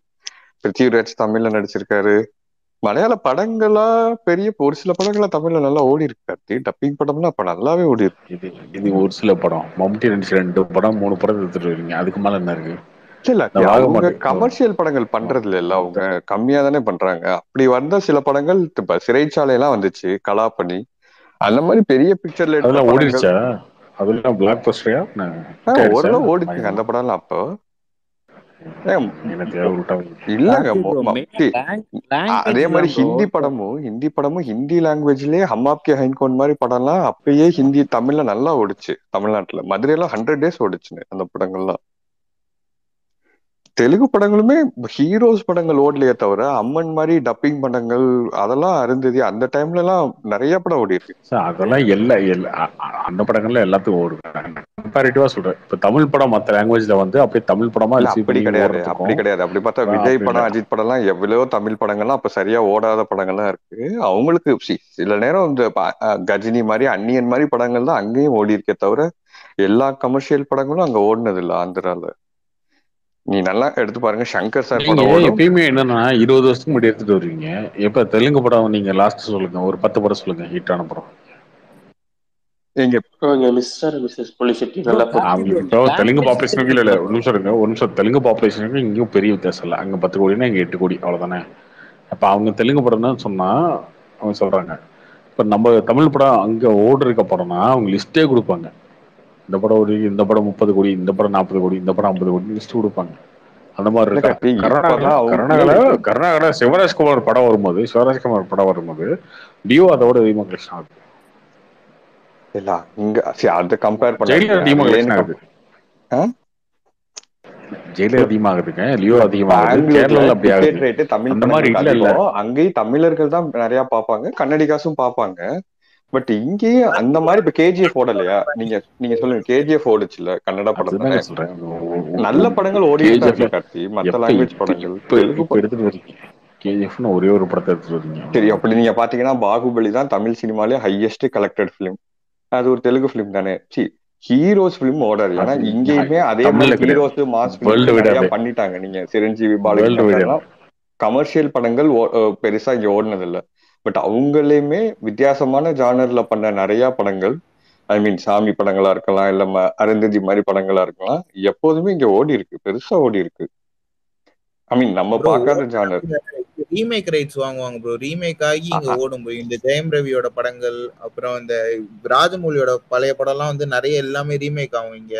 பிருத்திவிராஜ் தமிழ்ல நடிச்சிருக்காரு. மலையாள படங்களா பெரிய ஒரு சில படங்களா தமிழ்ல நல்லா ஓடி இருக்கு கார்த்தி. டப்பிங் படம்லாம் அப்ப நல்லாவே ஓடி இருக்கு. இது ஒரு சில படம். மம்முட்டி நடிச்ச 2 படம் 3 படம் எடுத்துட்டு வரீங்க. அதுக்கு மேல என்ன இருக்கு? இல்ல அவங்க கமர்ஷியல் படங்கள் பண்றதுல இல்ல, அவங்க கம்மியா தானே பண்றாங்க. அப்படி வந்த சில படங்கள் இப்ப சிறைச்சாலை எல்லாம் வந்துச்சு, கலாபணி, அந்த மாதிரி பெரிய பிக்சர்ல எடுத்த ஓடிடுச்சா? அதெல்லாம் பிளாக் பஸ்டரா? ஓரளவு ஓடிச்சுங்க அந்த படம் எல்லாம். அப்போ இல்லங்க, அதே மாதிரி ஹிந்தி படமும் ஹிந்தி லாங்குவேஜ்லயே ஹம் ஆப்கே ஹைன்கோன் மாதிரி படம்லாம் அப்பயே ஹிந்தி தமிழ்ல நல்லா ஓடிச்சு. தமிழ்நாட்டுல மதுரையெல்லாம் 100 days ஓடிச்சுங்க அந்த படங்கள்லாம். தெலுங்கு படங்களுமே ஹீரோஸ் படங்கள் ஓடலையே தவிர அம்மன் மாதிரி டப்பிங் படங்கள் அதெல்லாம் அருந்ததி. அந்த டைம்ல எல்லாம் நிறைய படம் ஓடி இருக்கு. அதெல்லாம் அந்த படங்கள்ல எல்லாத்துக்கும் ஓடுவேன். கம்பேரிட்டிவா சொல்றேன். இப்ப தமிழ் படம் மத்த லாங்குவேஜ்ல வந்து அப்படியே தமிழ் படமா அப்படி கிடையாது. அப்படி பார்த்தா விஜய் படம், அஜித் படம் எல்லாம் எவ்வளவோ தமிழ் படங்கள்லாம் அப்ப சரியா ஓடாத படங்கள்லாம் இருக்கு. அவங்களுக்கு சில நேரம் இந்த கஜினி மாதிரி அந்நியன் மாதிரி படங்கள் தான் அங்கேயும் ஓடி இருக்கே தவிர எல்லா கமர்ஷியல் படங்களும் அங்க ஓடினது இல்லை ஆந்திரால. நீ நல்லா எடுத்து பாருங்க, சங்கர் சார் படம் எப்பயுமே என்னன்னா 20 வருஷத்துக்கு முன்னாடி எடுத்துட்டு வருவீங்க. எப்ப தெலுங்கு படம் நீங்க லாஸ்ட் சொல்லுங்க, ஒரு 10 படம் சொல்லுங்க ஹிட்டான படம். தெலுங்கு பாப்புலேஷனுக்கு இல்ல ஒரு நிமிஷம் தெலுங்கு பாப்புலேஷனுக்கு இங்கேயும் பெரிய வித்தியாசம் இல்லை. அங்க 10 கோடினா இங்க 8 கோடி, அவ்வளவுதானே. அப்ப அவங்க தெலுங்கு படம் தான் சொன்னா அவங்க சொல்றாங்க. இப்ப நம்ம தமிழ் படம் அங்க ஓடுற படம்னா அவங்க லிஸ்டே கொடுப்பாங்க. இந்த படம் ஒரு இந்த படம் 30 கோடி, இந்த படம் 40 கோடி, இந்த படம் 50 கோடி லிஸ்ட் கொடுப்பாங்க. அந்த மாதிரி இருக்கா? கர்நாடகா சிவராஜ்குமார் படம் வரும்போது டியோ அதோட அதிகமா கலெக்ஷன் ஆகுது. இல்ல இங்க அத கம்பேர் பண்ண அதிகமா கலெக்ஷன் ஆகுது. ஜெயிலர் அதிகமாகுதுங்க, லியோ அதிகமாகுது. கேரளால அப்படி ஆகுது. அந்த மாதிரி இல்ல. அங்கேயும் தமிழர்கள் தான் நிறைய பாப்பாங்க, கன்னடிகாசும் பாப்பாங்க. பட் இங்கேயும் அந்த மாதிரி இப்ப கேஜிஎஃப் ஓடலையா? நீங்க சொல்லுங்க, கேஜிஎஃப் ஓடுச்சுல கன்னட படத்துல. நல்ல படங்கள் ஓடி கார்த்தி. மத்த லாங்குவேஜ் படங்கள் எடுத்துட்டு வரீங்க. கேஜிஎஃப்னு ஒரே ஒரு படத்தை எடுத்துட்டு வரீங்க சரி, அவ்வளவுதான். அப்படி நீங்க பாத்தீங்கன்னா பாகுபலி தான் தமிழ் சினிமாலே ஹையஸ்ட் கலெக்டட் ஃபிலிம். அது ஒரு தெலுங்கு ஃபிலிம் தானே. சி, ஹீரோஸ் ஃபிலிம் ஓடாது. ஏன்னா அது இங்கேயுமே அதே தமிழ்ல மாதிரி கிடையாது, ஹீரோஸ் மாஸ் வேர்ல்டு ஃபிலிம்ஸ் நிறைய வைடாவே, பண்ணிட்டாங்க. நீங்க சிரஞ்சீவி, பாலாஜி வேர்ல்டு வைடாவே. சங்கர்லாம் கமர்ஷியல் படங்கள் பெருசா இங்க ஓடுனது இல்ல. பட் அவங்களையுமே வித்தியாசமான ஜானர்ல பண்ண நிறைய படங்கள், ஐ மீன் சாமி படங்களா இருக்கலாம், இல்ல அருந்ததி மாதிரி படங்களா இருக்கலாம், எப்போதுமே இங்க ஓடி இருக்கு, பெருசா ஓடி இருக்கு. ஐ மீன் நம்ம ப்ரோ பார்க்காத ஜானர். ரீமேக் ரைட்ஸ் வாங்குவாங்க ப்ரோ. ரீமேக் ஆகி இங்க ஓடும் ப்ரோ. இந்த ஜெயம் ரவியோட படங்கள், அப்புறம் இந்த ராஜமௌலியோட பழைய படம்லாம் வந்து நிறைய எல்லாமே ரீமேக் ஆகும் இங்க.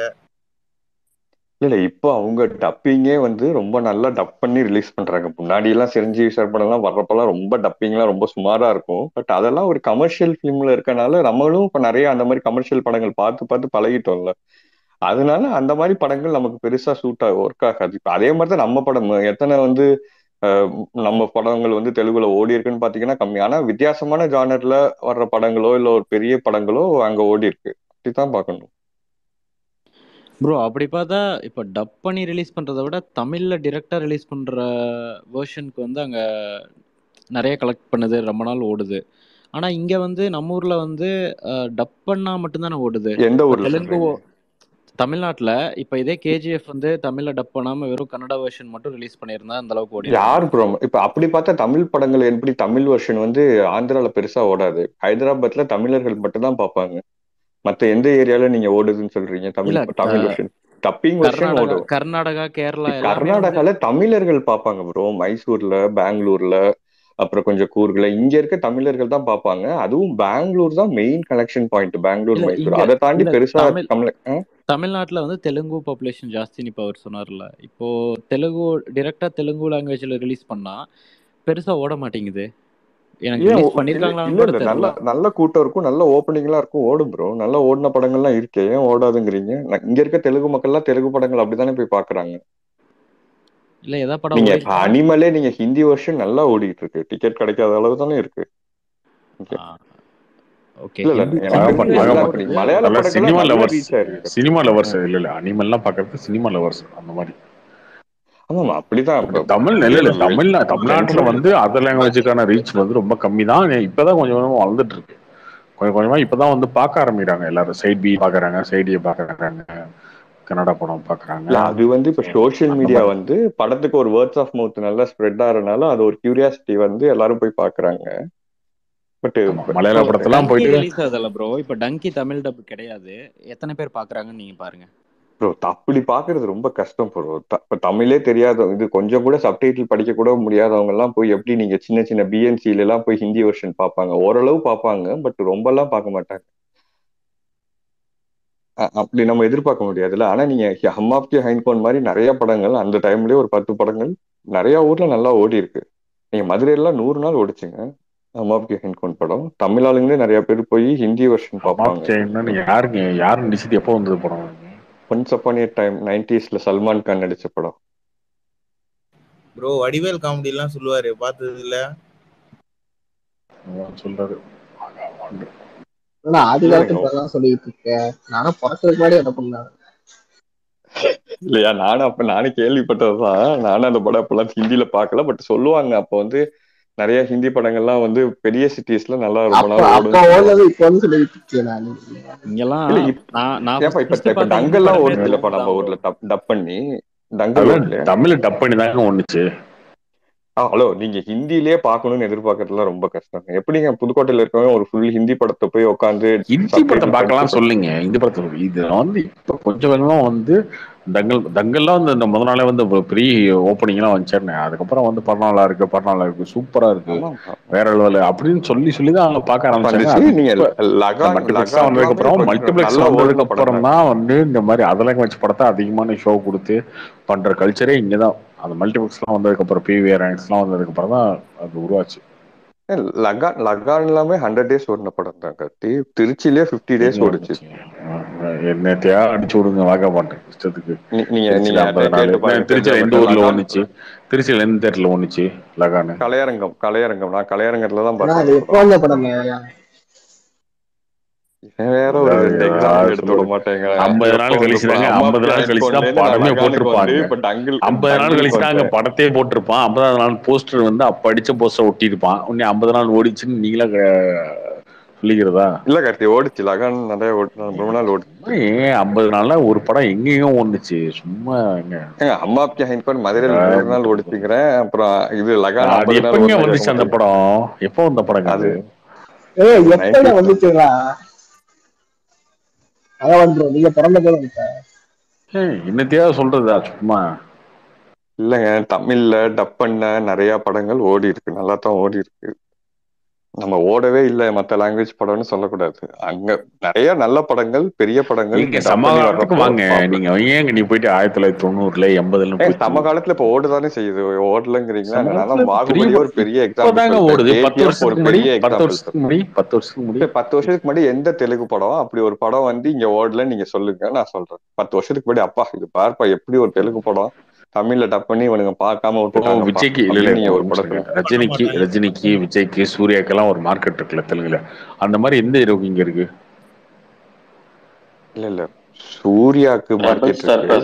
இல்ல இப்போ அவங்க டப்பிங்கே வந்து ரொம்ப நல்லா டப் பண்ணி ரிலீஸ் பண்றாங்க. முன்னாடி எல்லாம் சிரஞ்சீவி சார் படம் எல்லாம் வர்றப்பெல்லாம் ரொம்ப டப்பிங்லாம் ரொம்ப சுமாரா இருக்கும். பட் அதெல்லாம் ஒரு கமர்ஷியல் ஃபிலிம்ல இருக்கனால நம்மளும் இப்ப நிறைய அந்த மாதிரி கமர்ஷியல் படங்கள் பார்த்து பார்த்து பழகிட்டோம்ல. அதனால அந்த மாதிரி படங்கள் நமக்கு பெருசா ஒர்க் ஆகாது. இப்ப அதே மாதிரி தான் நம்ம படம் எத்தனை வந்து நம்ம படங்கள் வந்து தெலுங்குல ஓடி இருக்குன்னு பாத்தீங்கன்னா கம்மி. ஆனா வித்தியாசமான ஜானர்ல வர்ற படங்களோ இல்ல ஒரு பெரிய படங்களோ அங்க ஓடி இருக்கு. அப்படித்தான் பார்க்கணும் ப்ரோ. அப்படி பார்த்தா இப்போ டப் பண்ணி ரிலீஸ் பண்ணுறதை விட தமிழில் டிரெக்டாக ரிலீஸ் பண்ணுற வேர்ஷனுக்கு வந்து அங்கே நிறைய கலெக்ட் பண்ணுது, ரொம்ப நாள் ஓடுது. ஆனால் இங்கே வந்து நம்ம ஊரில் வந்து டப் பண்ணால் மட்டும்தானே ஓடுது. எந்த இப்போ ஊர்ல தெலுங்கு சொல்றீங்க? தமிழ்நாட்டில் இப்போ இதே கேஜிஎஃப் வந்து தமிழில் டப் பண்ணாமல் வெறும் கன்னடா வெர்ஷன் மட்டும் ரிலீஸ் பண்ணியிருந்தா அந்த அளவுக்கு ஓடி யார் ப்ரோ இப்ப அப்படி பார்த்தா தமிழ் படங்கள் எப்படி தமிழ் வெர்ஷன் வந்து ஆந்திரால பெருசா ஓடாது. ஹைதராபாத்ல தமிழர்கள் மட்டும் தான் பார்ப்பாங்க. மத்த எந்த ஏரியால நீங்க ஓடுதுன்னு சொல்றீங்க? இல்ல தமிழ் வெர்ஷன் டப்பிங் வெர்ஷன் ஓடும். கர்நாடகா, கேரளா எல்லாமே வந்து கர்நாடகால தமிழர்கள் பார்ப்பாங்க ப்ரோ. மைசூர்ல, பெங்களூர்ல, அப்புறம் கொஞ்சம் கூர்ல இங்க இருக்க தமிழர்கள் தான் பார்ப்பாங்க. அதுவும் பெங்களூர் தான் மெயின் கனெக்ஷன் பாயிண்ட். பெங்களூர், இல்ல மைசூர். இங்க அதை தாண்டி இல்ல பெருசா தமிழ்நாட்டில் வந்து தெலுங்கு பாப்புலேஷன் ஜாஸ்தின்னு இப்போ அவர் சொன்னார்ல. இப்போ தெலுங்கு டிரெக்டாக தெலுங்கு லாங்குவேஜில் ரிலீஸ் பண்ணா பெருசா ஓட மாட்டேங்குது. எனக்கு ஏன் ரிலீஸ் பண்ணிருக்காங்களான்னு இல்ல கூட இல்ல நல்ல தெரியல. நல்ல கூட்டம் இருக்கும், நல்ல ஓப்பனிங்லாம் இருக்கும், ஓடும் ப்ரோ. நல்ல ஓடின படங்கள்லாம் இருக்கே, ஏன் ஓடாதுங்கிறீங்க? இங்க இருக்க தெலுங்கு மக்கள்லாம் தெலுங்கு படங்கள் அப்படித்தானே போய் பாக்குறாங்க. இல்ல ஏதா படம் நீங்க ஓடி இப்ப அனிமலே நீங்க ஹிந்தி வெர்ஷன் நல்லா ஓடிட்டு இருக்கு. டிக்கெட் கிடைக்காத அளவு தானே இருக்கு. ஓகே. இல்ல இல்ல எனக்கு மலையாள படங்கள் ரீச் ஆயிருக்கு. சினிமா லவர்ஸ் இல்ல இல்ல அனிமல்லாம் பாக்குறது சினிமா லவர்ஸ் அந்த மாதிரி. ஆமா அப்படிதான். தமிழ்நாட்டுல வந்து அதர் லாங்குவேஜுக்கான ரீச் வந்து ரொம்ப கம்மி தான். இப்பதான் கொஞ்சம் கொஞ்சமா வளர்ந்துட்டு இருக்கு. கொஞ்சம் கொஞ்சமா இப்பதான் வந்து பார்க்க ஆரம்பிக்கிறாங்க எல்லாரும். சைட் பி பாக்குறாங்க, சைட் ஏ பாக்குறாங்க, கன்னடா படம் பாக்குறாங்க. அது வந்து இப்ப சோசியல் மீடியா வந்து படத்துக்கு ஒரு வேர்ட்ஸ் ஆஃப் மவுத் நல்லா ஸ்ப்ரெட் ஆகிறதுனால அது ஒரு கியூரியாசிட்டி வந்து எல்லாரும் போய் பாக்குறாங்க. பட் மலையாள படத்தெல்லாம் போயிட்டு ரிலீஸ் ஆகுதுல்ல ப்ரோ. இப்ப டங்கி தமிழ் டப் கிடையாது, எத்தனை பேர் பாக்குறாங்கன்னு நீங்க பாருங்க ப்ரோ. அப்படி பாக்குறது ரொம்ப கஷ்டம் ப்ரோ. இப்ப தமிழே தெரியாத, இது கொஞ்சம் கூட சப்டைட்டில் படிக்க கூட முடியாதவங்க எல்லாம் போய் எப்படி நீங்க சின்ன சின்ன பிஎன்சில எல்லாம் போய் ஹிந்தி வெர்ஷன் பார்ப்பாங்க? ஓரளவு பார்ப்பாங்க, பட் ரொம்ப எல்லாம் பார்க்க மாட்டாங்க. அப்படி நம்ம எதிர்பார்க்க முடியாதுல்ல. ஆனா நீங்க ஹம் ஆஃப் தி ஹைன்கோன் மாதிரி நிறைய படங்கள் அந்த டைம்லயே ஒரு 10 படங்கள் நிறைய ஊர்ல நல்லா ஓடி இருக்கு. நீங்க மதுரையில 100 நாள் ஓடிச்சுங்க ஹம் ஆஃப் தி ஹைன்கோன் படம். தமிழ் ஆளுங்களே நிறைய பேர் போய் ஹிந்தி வெர்ஷன் பார்ப்பாங்க. யாரும் நிச்சயத்து எப்போ வந்தது படம்? Once upon a time 90s Salman Khan நடிச்ச படம் ப்ரோ. வடிவேல் காமெடி எல்லாம் சொல்லுவாரு, பார்த்தது இல்ல? சொல்றாரு ஆதி காலத்துல சொல்லிட்டு இருக்கேன். நானும் பிறக்கிறதுக்கு முன்னாடி என்ன பண்ணாரு இல்லையா? நானும் கேள்விப்பட்டதுதான். நானும் அந்த படம் அப்பெல்லாம் ஹிந்தியில பாக்கல, பட் சொல்லுவாங்க அப்ப வந்து நிறைய ஹிந்தி படங்கள்லாம் வந்து பெரிய சிட்டிஸ்ல நல்லா ரொம்ப நாள் டங்கெல்லாம் ஓடுது இல்லப்பா நம்ம ஊர்ல டப் பண்ணி. தமிழ் டப் பண்ணி தாங்க ஒண்ணுச்சு. ஹலோ, நீங்க ஹிந்திலேயே பாக்கணும்னு எதிர்பார்க்கறதுலாம் ரொம்ப கஷ்டம். எப்படிங்க புதுக்கோட்டையில இருக்கவங்க ஒரு ஃபுல் ஹிந்தி படத்தை போய் உட்காந்து ஹிந்தி படத்தை பார்க்கலாம் சொல்லுங்க. ஹிந்தி படத்தை இது வந்து இப்ப கொஞ்சம் கொஞ்சமா வந்து தங்கல்லாம் வந்து இந்த முதல் நாளே வந்து ப்ரீ ஓப்பனிங் எல்லாம் வந்துச்சேன். அதுக்கப்புறம் வந்து பரநாளா இருக்கு, சூப்பரா இருக்கு, வேற லெவல் அப்படின்னு சொல்லிதான் அவங்க பார்க்க ஆரம்பிச்சாங்க. நீங்க வந்ததுக்கு அப்புறம் மல்டிபிளெக்ஸ் வந்ததுக்கு அப்புறம் தான் வந்து இந்த மாதிரி அதெல்லாம் வச்சு படத்தை அதிகமான ஷோ கொடுத்து பண்ற கல்ச்சரே இங்கதான். அந்த மல்டிபிளெக்ஸ் எல்லாம் வந்ததுக்கு அப்புறம் PVR எல்லாம் வந்ததுக்கு அப்புறம் தான் அது உருவாச்சு. லகான் எல்லாமே 100 days ஓடின படம் தான் கத்தி. திருச்சியிலே 50 days ஓடிச்சு. என்னத்தையா அடிச்சு விடுங்க வாங்க மாட்டேன் இஷ்டத்துக்கு. திருச்சியில எந்த ஊர்ல ஒண்ணுச்சு? திருச்சியில எந்த தேட்டர்ல ஒண்ணுச்சு லகான்? கலையரங்கம். நான் கலையரங்கத்துல தான் பார்த்தேன். இவன் வேற ஒரு 2 எக்ஸாம்பிள் எடுத்து விட மாட்டேங்க. 50 நாள் எப்போ கழிச்சு தாங்க, அம்மா 50 நாள் கழிச்சு தான் ஹெட்போன்ல படமே லகானுக்கு வந்து போட்டிருப்பாங்க. இப்ப டங்கிள் 50 நாள் டங்கிளுக்கு கழிச்சு தாங்க வந்து படத்தையே போட்டிருப்பான். 50வது நாள் போஸ்டர் வந்து அப்ப அடிச்ச போஸ்டர் ஒட்டியிருப்பான். உடனே 50 நாள் ஓடிச்சுன்னு நீங்களா சொல்லிக்கிறதா? இல்ல கார்த்தி, ஓடிச்சு. லகான் நிறைய ரொம்ப நாள் ஓடிச்சு. ஏன் 50 நாள்ல ஒரு படம் எங்கேயும் ஓடுச்சு? சும்மா அம்மா அப்பா ஹெட்போன் மதுரையில் 100 நாள் ஓடிச்சுக்கிறேன். அப்புறம் இது லகான் அது 50 நாள் எப்பங்க ஓடுனா வந்துச்சு அந்த படம்? எப்போ வந்த படம் அது? எப்ப வந்துச்சுங்களா? அதான் வந்துடும், நீங்க பிறந்த போது வந்துட்டா இன்னத்தையாவது சொல்றதா சும்மா? இல்லைங்க, தமிழ்ல டப் பண்ண நிறைய படங்கள் ஓடி இருக்கு, நல்லா தான் ஓடி இருக்கு. நம்ம ஓடவே இல்லை மற்ற லாங்குவேஜ் படம்னு சொல்லக்கூடாது. அங்க நிறைய நல்ல படங்கள், பெரிய படங்கள் நீங்க டப் பண்ணி சமகாலத்துக்கு வர்றப்போ வாங்க. நீங்க ஏங்க நீ போயிட்டு 1990 80 சம காலத்துல இப்ப ஓடுதானே செய்யுது, ஓடலங்கிறீங்களா? நான் பாகுபலி ஒரு பெரிய இப்பதாங்க எக்ஸாம்பிள், ஓடுது. 10 கேஜிஎஃப் ஒரு வருஷத்துக்கு முன்னாடி, பெரிய 10 எக்ஸாம்பிள். வருஷத்துக்கு முன்னாடி 10 வருஷத்துக்கு முன்னாடி எந்த தெலுங்கு படம் அப்படி ஒரு படம் வந்து இங்க ஓடலன்னு நீங்க சொல்லுங்க, நான் சொல்றேன். 10 வருஷத்துக்கு முன்னாடி அப்பா இது பார்ப்பா எப்படி ஒரு தெலுங்கு படம் தமிழ்ல டப் பண்ணி இவனுங்க பார்க்காம விட்டுட்டாங்க விஜய்க்கு அப்படின்னு நீங்க ஒரு படத்துல ரஜினிக்கு, விஜய்க்கு, சூர்யாக்கெல்லாம் ஒரு மார்க்கெட் இருக்குல்ல தெலுங்குல. அந்த மாதிரி எந்த ஹீரோக்கு இங்க இருக்கு? இல்ல சூர்யாக்கு மார்க்கெட் இருக்கு.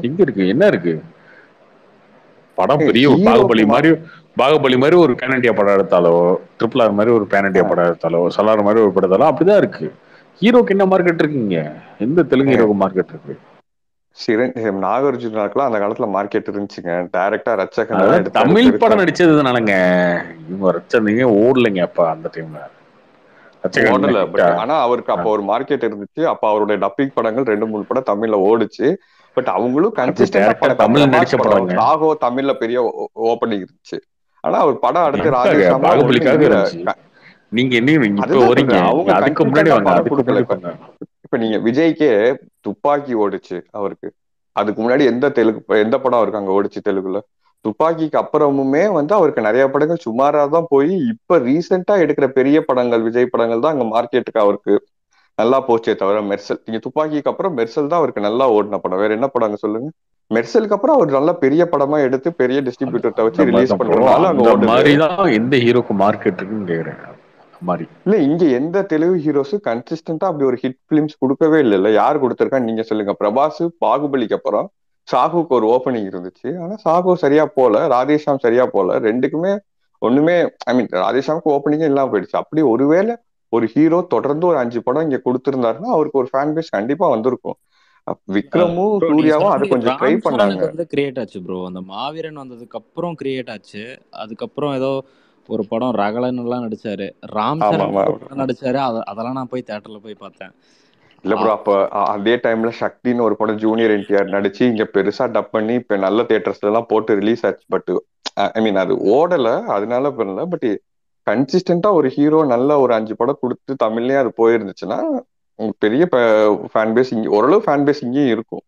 எங்க இருக்கு? என்ன இருக்கு? படம் பெரிய ஒரு பாகுபலி மாதிரி ஒரு பேன் இண்டியா படம் எடுத்தாலோ, ட்ரிபிள் ஆர் மாதிரி ஒரு பேன் இண்டியா படம் எடுத்தாலோ, சலார் மாதிரி ஒரு படம் எடுத்தாலோ அப்படிதான் இருக்கு. ஹீரோக்கு என்ன மார்க்கெட் இருக்குங்க? எந்த தெலுங்கு ஹீரோக்கு மார்க்கெட் இருக்கு? நாகார்ஜுனாக்கெல்லாம் அந்த காலத்துல மார்க்கெட் இருந்துச்சுங்க. டைரக்டா ரச்சகன் தமிழ் படம் நடிச்சதுனாலங்க இவங்க ரச்சனீங்க ஓடலைங்க அப்ப அந்த டைம்ல. ஓடல, பட் ஆனா அவருக்கு அப்ப ஒரு மார்க்கெட் இருந்துச்சு. அப்ப அவருடைய டப்பிங் படங்கள் 2-3 படம் தமிழ்ல ஓடுச்சு. பட் அவங்களும் கன்சிஸ்டன்டா தமிழ் நடிச்ச படம். சாகோ தமிழ்ல பெரிய ஓப்பனிங் இருந்துச்சு. ஆனா அவர் படம் அடுத்து ராஜேஷ் பாகுபலிக்காக இருந்துச்சு. நீங்க என்ன இப்ப வரீங்க? அவங்க அதுக்கு முன்னாடி படம் கொடுக்கல. இப்ப நீங்க விஜய்க்கே துப்பாக்கி ஓடுச்சு அவருக்கு. அதுக்கு முன்னாடி எந்த படம் அவருக்கு அங்க ஓடிச்சு தெலுங்குல? துப்பாக்கிக்கு அப்புறமுமே வந்து அவருக்கு நிறைய படங்கள் சுமாரா தான் போய் இப்ப ரீசெண்டா எடுக்கிற பெரிய படங்கள், விஜய் படங்கள் தான் அங்க மார்க்கெட்டுக்கு அவருக்கு நல்லா போச்சே தவிர மெர்சல். நீங்க துப்பாக்கிக்கு அப்புறம் மெர்சல் தான் அவருக்கு நல்லா ஓடின படம். வேற என்ன படங்க சொல்லுங்க? மெர்சலுக்கு அப்புறம் அவர் நல்ல பெரிய படமா எடுத்து பெரிய டிஸ்ட்ரிபியூட்டர் வச்சு ரிலீஸ் பண்றதுனால அங்க ஓடுது. எந்த ஹீரோக்கு மார்க்கெட் இருக்குன்னு கேக்குறேன். இல்ல இங்க எந்த தெலுங்கு ஹீரோஸும் கன்சிஸ்டன்டா அப்படி ஒரு ஹிட் பிலிம்ஸ் கொடுக்கவே இல்ல. யார் கொடுத்திருக்கான்னு நீங்க சொல்லுங்க. பிரபாஸ் பாகுபலிக்கு அப்புறம் சாகுக்கு ஒரு ஓப்பனிங் இருந்துச்சு. ஆனா சாகு சரியா போல, ராதேஷாம் சரியா போல. ரெண்டுக்குமே ஒண்ணுமே, ஐ மீன் ராதேஷாமுக்கு ஓப்பனிங்கே இல்லாம போயிடுச்சு. அப்படி ஒருவேளை ஒரு ஹீரோ தொடர்ந்து ஒரு 5 படம் இங்க கொடுத்திருந்தாருன்னா அவருக்கு ஒரு ஃபேன் பேஸ் கண்டிப்பா வந்திருக்கும். விக்ரமும் சூர்யாவும் அது கொஞ்சம் ட்ரை பண்ணாங்க. வந்து கிரியேட் ஆச்சு ப்ரோ. அந்த மாவீரன் வந்ததுக்கு அப்புறம் கிரியேட் ஆச்சு. அதுக்கப்புறம் ஏதோ ஒரு படம் ரகலன் எல்லாம் நடிச்சாரு, ராம் சரண் நடிச்சாரு. அதெல்லாம் நான் போய் தியேட்டர்ல போய் பார்த்தேன். இல்ல ப்ரோ, அப்ப அதே டைம்ல சக்தின்னு ஒரு படம் ஜூனியர் என்டிஆர் நடிச்சு இங்க பெருசா டப் பண்ணி இப்ப நல்ல தியேட்டர்ஸ்ல எல்லாம் போட்டு ரிலீஸ் ஆச்சு. பட் ஐ மீன் அது ஓடல, அதனால பண்ணல. பட் கன்சிஸ்டன்டா ஒரு ஹீரோ நல்ல ஒரு 5 படம் கொடுத்து தமிழ்லயே அது போயிருந்துச்சுன்னா பெரிய ஃபேன் பேஸ் இங்க, ஓரளவு ஃபேன் பேஸ் இங்கேயும் இருக்கும்.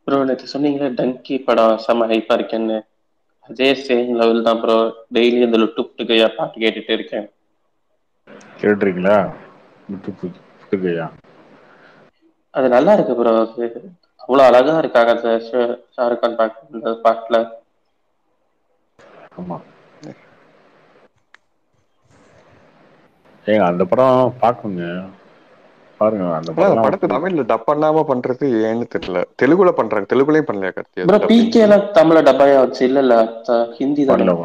ப்ரோ நேற்று சொன்னீங்களே டங்கி படம் செம்ம ஹைப்பா இருக்கேன்னு, அதே சேம் லெவல் தான் ப்ரோ. டெய்லி இந்த லுட்டு புட்டுக்கையா பாட்டு கேட்டுட்டு இருக்கேன். கேட்டுறீங்களா? லுட்டு புட்டுக்கையா அது நல்லா இருக்கு ப்ரோ. அவ்வளவு அழகா இருக்காங்க அந்த ஷாருக் கான் அந்த பாட்டுல. ஆமா ஏங்க அந்த படம் பாக்குங்க, பாருங்க. அந்த படத்தை தமிழ்ல டப் பண்ணாம பண்றது ஏன்னு தெரியல. தெலுங்குல பண்றாங்க, தெலுங்குலயும் பண்ணலையா கார்த்தி? ப்ரோ பிகே எல்லாம் தமிழ்ல டப்பாயா வச்சு இல்ல ஹிந்தி தானே?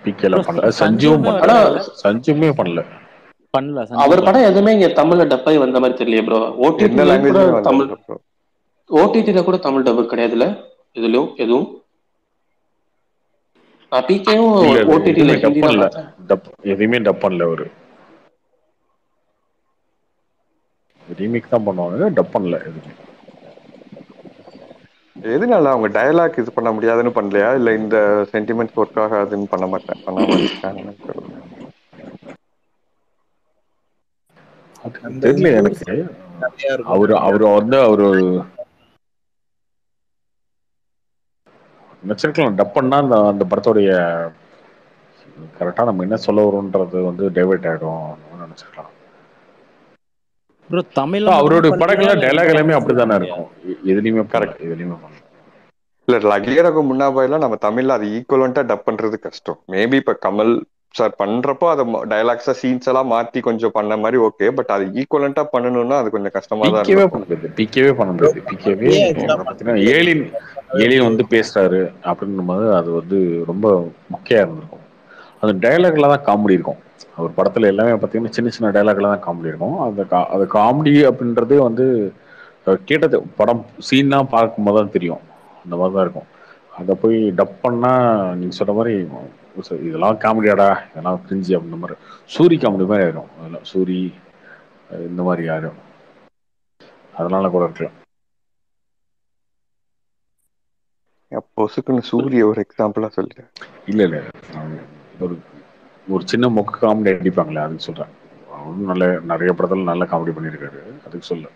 பிகேல பண்ணல, சஞ்சுமே பண்ணல. அவர் படம் எதுவுமே இங்க தமிழ்ல டப்பாய் வந்த மாதிரி தெரியல ப்ரோ. ஓடிடில கூட தமிழ், ஓடிடில கூட தமிழ் டப் கிடையாதுல்ல இதுலயும் எதுவும். பிகேவும் ஓடிடில ஹிந்தி தான் பார்த்தேன். எதுவுமே டப் பண்ணல. ஒரு ரீமேக் தான் பண்ணுவாங்க, டப் பண்ணல எதுவுமே. எதுனால அவங்க டயலாக் இது பண்ண முடியாதுன்னு பண்ணலையா, இல்ல இந்த சென்டிமெண்ட்ஸ் ஒர்க் ஆகாதுன்னு பண்ணாம வச்சுட்டாங்க? தெரியல எனக்கு. அவரு வந்து நினைச்சிருக்கலாம் டப் பண்ணா அந்த படத்தோடைய கரெக்டா நம்ம என்ன சொல்ல வரோன்றது வந்து டைவர்ட் ஆயிடும் நினைச்சிருக்கலாம். ப்ரோ தமிழ்ல அவருடைய படங்கள்ல டயலாக் எல்லாமே அப்படித்தானே இருக்கும். எதுலயுமே கரெக்ட், எதுலயுமே பண்ணல. இல்ல லகியரகு முன்னாபாய்லாம் நம்ம தமிழ்ல அது ஈக்குவலண்டா டப் பண்றது கஷ்டம். மேபி இப்ப கமல் சார் பண்றப்போ அதை டைலாக்ஸா சீன்ஸ் எல்லாம் மாத்தி கொஞ்சம் பண்ண மாதிரி ஓகே. பட் அது ஈக்குவலண்டா பண்ணணும்னா அது கொஞ்சம் கஷ்டமா தான் பிகேவே இருந்திருக்கும். பண்ண முடியாது, பிகேவே பண்ண முடியாது. பிகேவே அப்படியே எக்ஸ்ட்ரா பார்த்தீங்கன்னா பண்ணி ஏலியன் ஏலியன் வந்து பேசுறாரு அப்படின்னும் போது அது வந்து ரொம்ப மொக்கையா இருந்திருக்கும். அந்த டைலாக்ல தான் காமெடி இருக்கும். ஒரு படத்துல எல்லாமே பார்த்தீங்கன்னா சின்ன சின்ன டைலாக்ல தான் காமெடி இருக்கும். அது காமெடி அப்படின்றதே வந்து கேட்டது படம் சீன்லாம் பார்க்கும்போது தான் தெரியும். அந்த மாதிரி தான் இருக்கும். அதை போய் டப் பண்ணா நீங்க சொன்ன மாதிரி இதெல்லாம் காமெடியாடா, இதெல்லாம் கிரிஞ்சி அப்படின்ற மாதிரி சூரி காமெடி மாதிரி ஆயிடும். அதெல்லாம் சூரி இந்த மாதிரி யாரும் அதனால கூட இருக்கலாம். பொசுக்குன்னு சூரிய ஒரு எக்ஸாம்பிளா சொல்லிட்டு இல்ல இல்ல நான் ஒரு ஒரு சின்ன மொக்க காமெடி அடிப்பாங்களே அதுக்கு சொல்றேன். அவரும் நல்ல நிறைய படத்துல நல்ல காமெடி பண்ணியிருக்காரு. அதுக்கு சொல்ல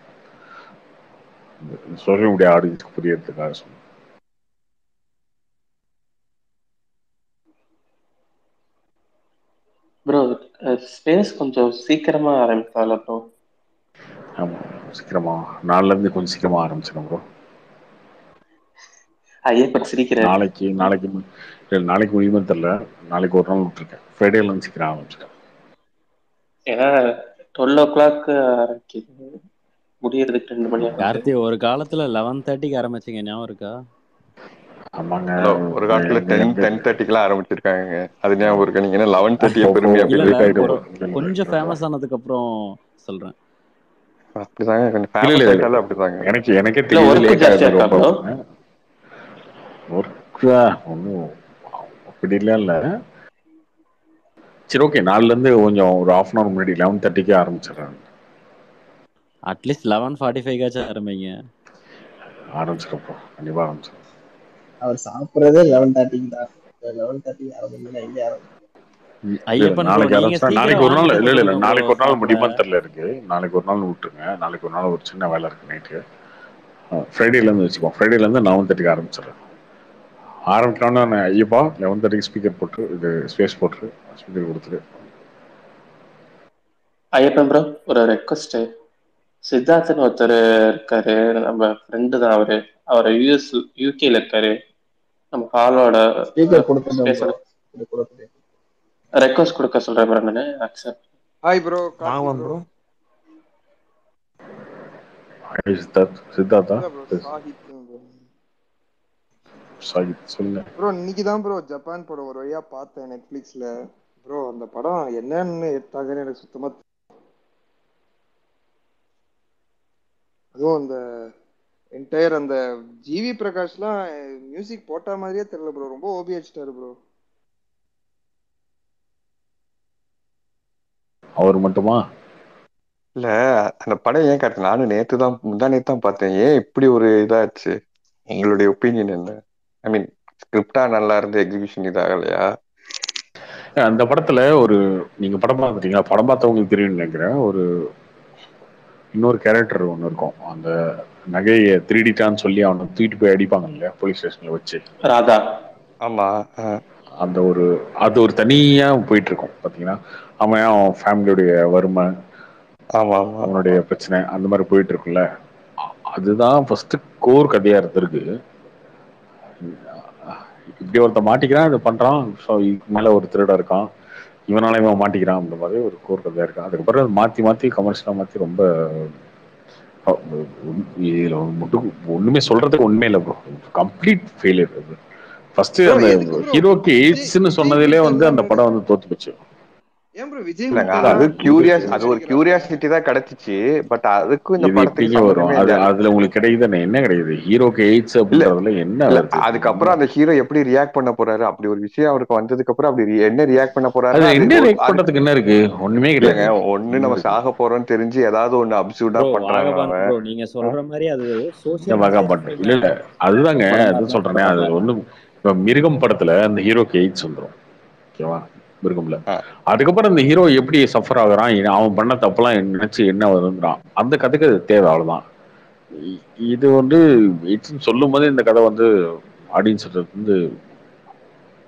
சொல்ல முடிய ஆடியன்ஸ்க்கு புரியறதுக்காக சொல்ல. ப்ரோ ஸ்பேஸ் கொஞ்சம் சீக்கிரமா ஆரம்பித்தால ப்ரோ. ஆமா, சீக்கிரமா நாலுல இருந்து கொஞ்சம் சீக்கிரமா ஆரம்பிச்சிடும் ப்ரோ. ஐயப்பன் சிரிக்கிறாரு. நாளைக்கு நாளைக்கு இல்ல, நாளைக்கு முடியுமே தெரியல. நாளைக்கு ஒரு நாள் விட்டுருக்கேன். ஃப்ரைடேல இருந்து சீக்கிரம் ஆரம்பிச்சிட்டேன். ஏன்னா 12 o'clock ஆரம்பிக்குது, முடியறதுக்கு 2 மணி ஆகுது. கார்த்தி ஒரு காலத்துல 11:30க்கு ஆரம்பிச்சீங்க, ஞாபகம் இருக்கா? ஆமாங்க. ஹலோ ஒரு காலத்துல எங்க 10:30க்கெல்லாம் ஆரம்பிச்சிருக்காங்க. அது ஞாபகம் இருக்கா? நீங்க என்ன 11:30 பெருமையா இல்ல இல்ல, பேசுறீங்க? ஒரு கொஞ்சம் ஃபேமஸ் ஆனதுக்கு அப்புறம் சொல்றேன். அப்படிதாங்க, கொஞ்சம் இல்ல ஃபேமஸ் இல்ல இல்ல, ஆயிட்டாலும் அப்படிதாங்க. எனக்கே இல்ல தெரியுது ஒர்க்கு லேட் ஜாஸ்தியா ஆகுது இருக்கா ரொம்ப. ப்ரோ? ஒர்க்கா ஒன்றும் அப்படிலாம் இல்லை. சரி ஓகே, நாலுல இருந்து கொஞ்சம் ஒரு ஹாஃப் அன் அவர் முன்னாடி 11:30க்கே ஆரம்பிச்சிடுறேன். அட்லீஸ்ட் 11:45காச்சும் ஆரம்பிங்க. ஆரம்பிச்சிருப்போம், கண்டிப்பா ஆரம்பிச்சிடும். அவர் சாப்பிட்றதே 11:30 தான். 11:30 ஆரம்பிங்கன்னா எங்க ஆரம்பிக்கும்? இல்ல இல்ல, ஐயப்பன் ப்ரோ, நாளைக்கு நீங்க ஆரம்பிச்சா நாளைக்கு சீக்கிரம் ஒரு நாள், இல்ல ஆரம்பிச்சு இல்ல இல்ல, கொடுங்க ப்ரோ நாளைக்கு ஒரு நாள் சாப்பிட. முடியுமான்னு தெரியல இருக்கு. நாளைக்கு ஒரு நாள் விட்டுருங்க. நாளைக்கு ஒரு நாள் ஒரு சின்ன வேலை இருக்கு நைட்டு. ஃப்ரைடேல இருந்து வச்சுப்போம். ஃப்ரைடேல இருந்து 11:30க்கு ஆரம்பிச்சிடுறேன். ஆரம்பிக்கலாம்னு நான் ஐயப்பா 11:30க்கு ஸ்பீக்கர் போட்டு இது ஸ்பேஸ் போட்டு ஸ்பீக்கர் கொடுத்துரு. ஐயப்பன் ப்ரோ ஒரு ரெக்வஸ்ட். சித்தார்த்னு ஒருத்தர் இருக்காரு, நம்ம ஃப்ரெண்டு தான் அவரு. அவர் யூகேல இருக்காரு. நம்ம ஹாலோட ஸ்பீக்கர் கொடுத்துட்டோம் ப்ரோ. ஸ்பேஸோட இது கொடுத்துட்டு ரெக்வஸ்ட் கொடுக்க சொல்றேன் ப்ரோ. நான் அக்செப்ட். ஹாய் ப்ரோ, கார்த்தி வாங்கலாம் ப்ரோ. ப்ரோ. சித்தார்த்தா இல்ல ப்ரோ, சாஹித் ப்ரோ. சாகித் சொல்லுங்க. ப்ரோ இன்னைக்கு தான் ப்ரோ ஜப்பான் படம் ஒரு வழியா பார்த்தேன் நெட்ஃபிளிக்ஸ்ல. ப்ரோ அந்த படம் என்னன்னு எடுத்தாங்கன்னு எனக்கு சுத்தமா அதுவும் அந்த என்டையர் அந்த ஜிவி பிரகாஷ்லாம் மியூசிக் போட்ட மாதிரியே தெரியல ப்ரோ. ரொம்ப ஓபி அடிச்சிட்டாரு ப்ரோ. அவர் மட்டுமா? இல்ல அந்த படம் ஏன் காட்டு, நானும் முந்தா நேத்து தான் பார்த்தேன். ஏன் இப்படி ஒரு இதாச்சு? உங்களுடைய ஒப்பீனியன் என்ன? ஐ மீன் ஸ்கிரிப்டா நல்லா இருந்து எக்ஸிகியூஷன் இதாகலையா? அந்த படத்துல ஒரு நீங்க படம் பார்த்துட்டீங்களா? படம் பார்த்தவங்களுக்கு தெரியும்னு நினைக்கிறேன். ஒரு இன்னொரு கேரக்டர் ஒன்று இருக்கும். அந்த நகையை திருடிட்டான்னு சொல்லி அவனை தூக்கிட்டு போய் அடிப்பாங்க இல்லையா போலீஸ் ஸ்டேஷன்ல வச்சு. ராதா. ஆமா. அந்த ஒரு அது ஒரு தனியா போயிட்டு இருக்கும் பாத்தீங்கன்னா. அவன் ஃபேமிலியுடைய வறுமை, ஆமா ஆமா. அவனுடைய பிரச்சனை அந்த மாதிரி போயிட்டு இருக்குல்ல. அதுதான் ஃபர்ஸ்ட் கோர் கதையா இருந்திருக்கு. இப்படி ஒருத்த மாட்டிக்கிறான், இது பண்றான். ஸோ இதுக்கு மேல ஒரு திருட இருக்கான், இவனால இவன் மாட்டிக்கிறான், அந்த மாதிரி ஒரு கோர் கதையா இருக்கு. அதுக்கப்புறம் அது மாத்தி மாத்தி கமர்ஷியலா மாத்தி ரொம்ப இதுல மட்டும் ஒண்ணுமே சொல்றதுக்கு உண்மை இல்லை ப்ரோ. கம்ப்ளீட் ஃபெயிலியர் அது. ஃபர்ஸ்ட் ப்ரோ அந்த எதுக்கு ப்ரோ ஹீரோக்கு விஜய் எய்ட்ஸ்ன்னு விஜய் சொன்னதிலே வந்து அந்த விட்டர்றான்னு படம் வந்து தோத்து போச்சு. ஏன் ப்ரோ விஜய் இல்லங்க அது விட்டர்றான்னு அது ஒரு நினைக்கிறாப்ல? கியூரியாசிட்டி தான் கிடைச்சிச்சு. பட் அதுக்கும் இந்த இது படத்துக்கு எப்படிங்க வரும்? சம்மந்தமே அது இல்ல. அதுல உங்களுக்கு கிடைக்குது என்ன கிடைக்குது? ஹீரோக்கு எய்ட்ஸ் இல்ல அப்படின்றதுல என்ன இல்ல வருது? அதுக்கப்புறம் அந்த ஹீரோ எப்படி ரியாக்ட் பண்ண போறாரு? அப்படி ஒரு விஷயம் அவருக்கு வந்ததுக்கு அப்புறம் அப்படி என்ன ரியாக்ட் பண்ண அது போறாருன்னா அது என்ன ஒரு ரியாக்ட் பண்றதுக்கு என்ன இருக்கு? ஒண்ணுமே இல்லங்க. கிடையாது. ஒண்ணு என்ன நம்ம இருக்கு? சாக போறோம்னு தெரிஞ்சு ஏதாவது ஒண்ணு அப்சூர்டா ப்ரோ பண்றாங்க வாகபான் அவன். ப்ரோ, நீங்க சொல்ற மாதிரி அது இந்த சோசியல் வகை மெசேஜ் பண்ணு இல்ல சொல்ற இல்ல, அதுதாங்க படமா அது இருந்தா சொல்றேனே. அது பரவாயில்ல. ஒண்ணும் இப்ப மிருகம் படத்துல அந்த ஹீரோக்கு எய்ட்ஸ் வந்துடும், ஓகேவா? மிருகம்ல அஹ் அதுக்கப்புறம் இந்த ஹீரோ எப்படி சஃபர் ஆகுறான், அவன் பண்ண தப்பெல்லாம் நினைச்சு என்ன வருங்கிறான், அந்த கதைக்கு அது தேவை, அவ்வளவுதான். இது வந்து எய்ட்ஸ்ன்னு சொல்லும் போதே இந்த கதை வந்து ஆடியன்ஸ் வந்து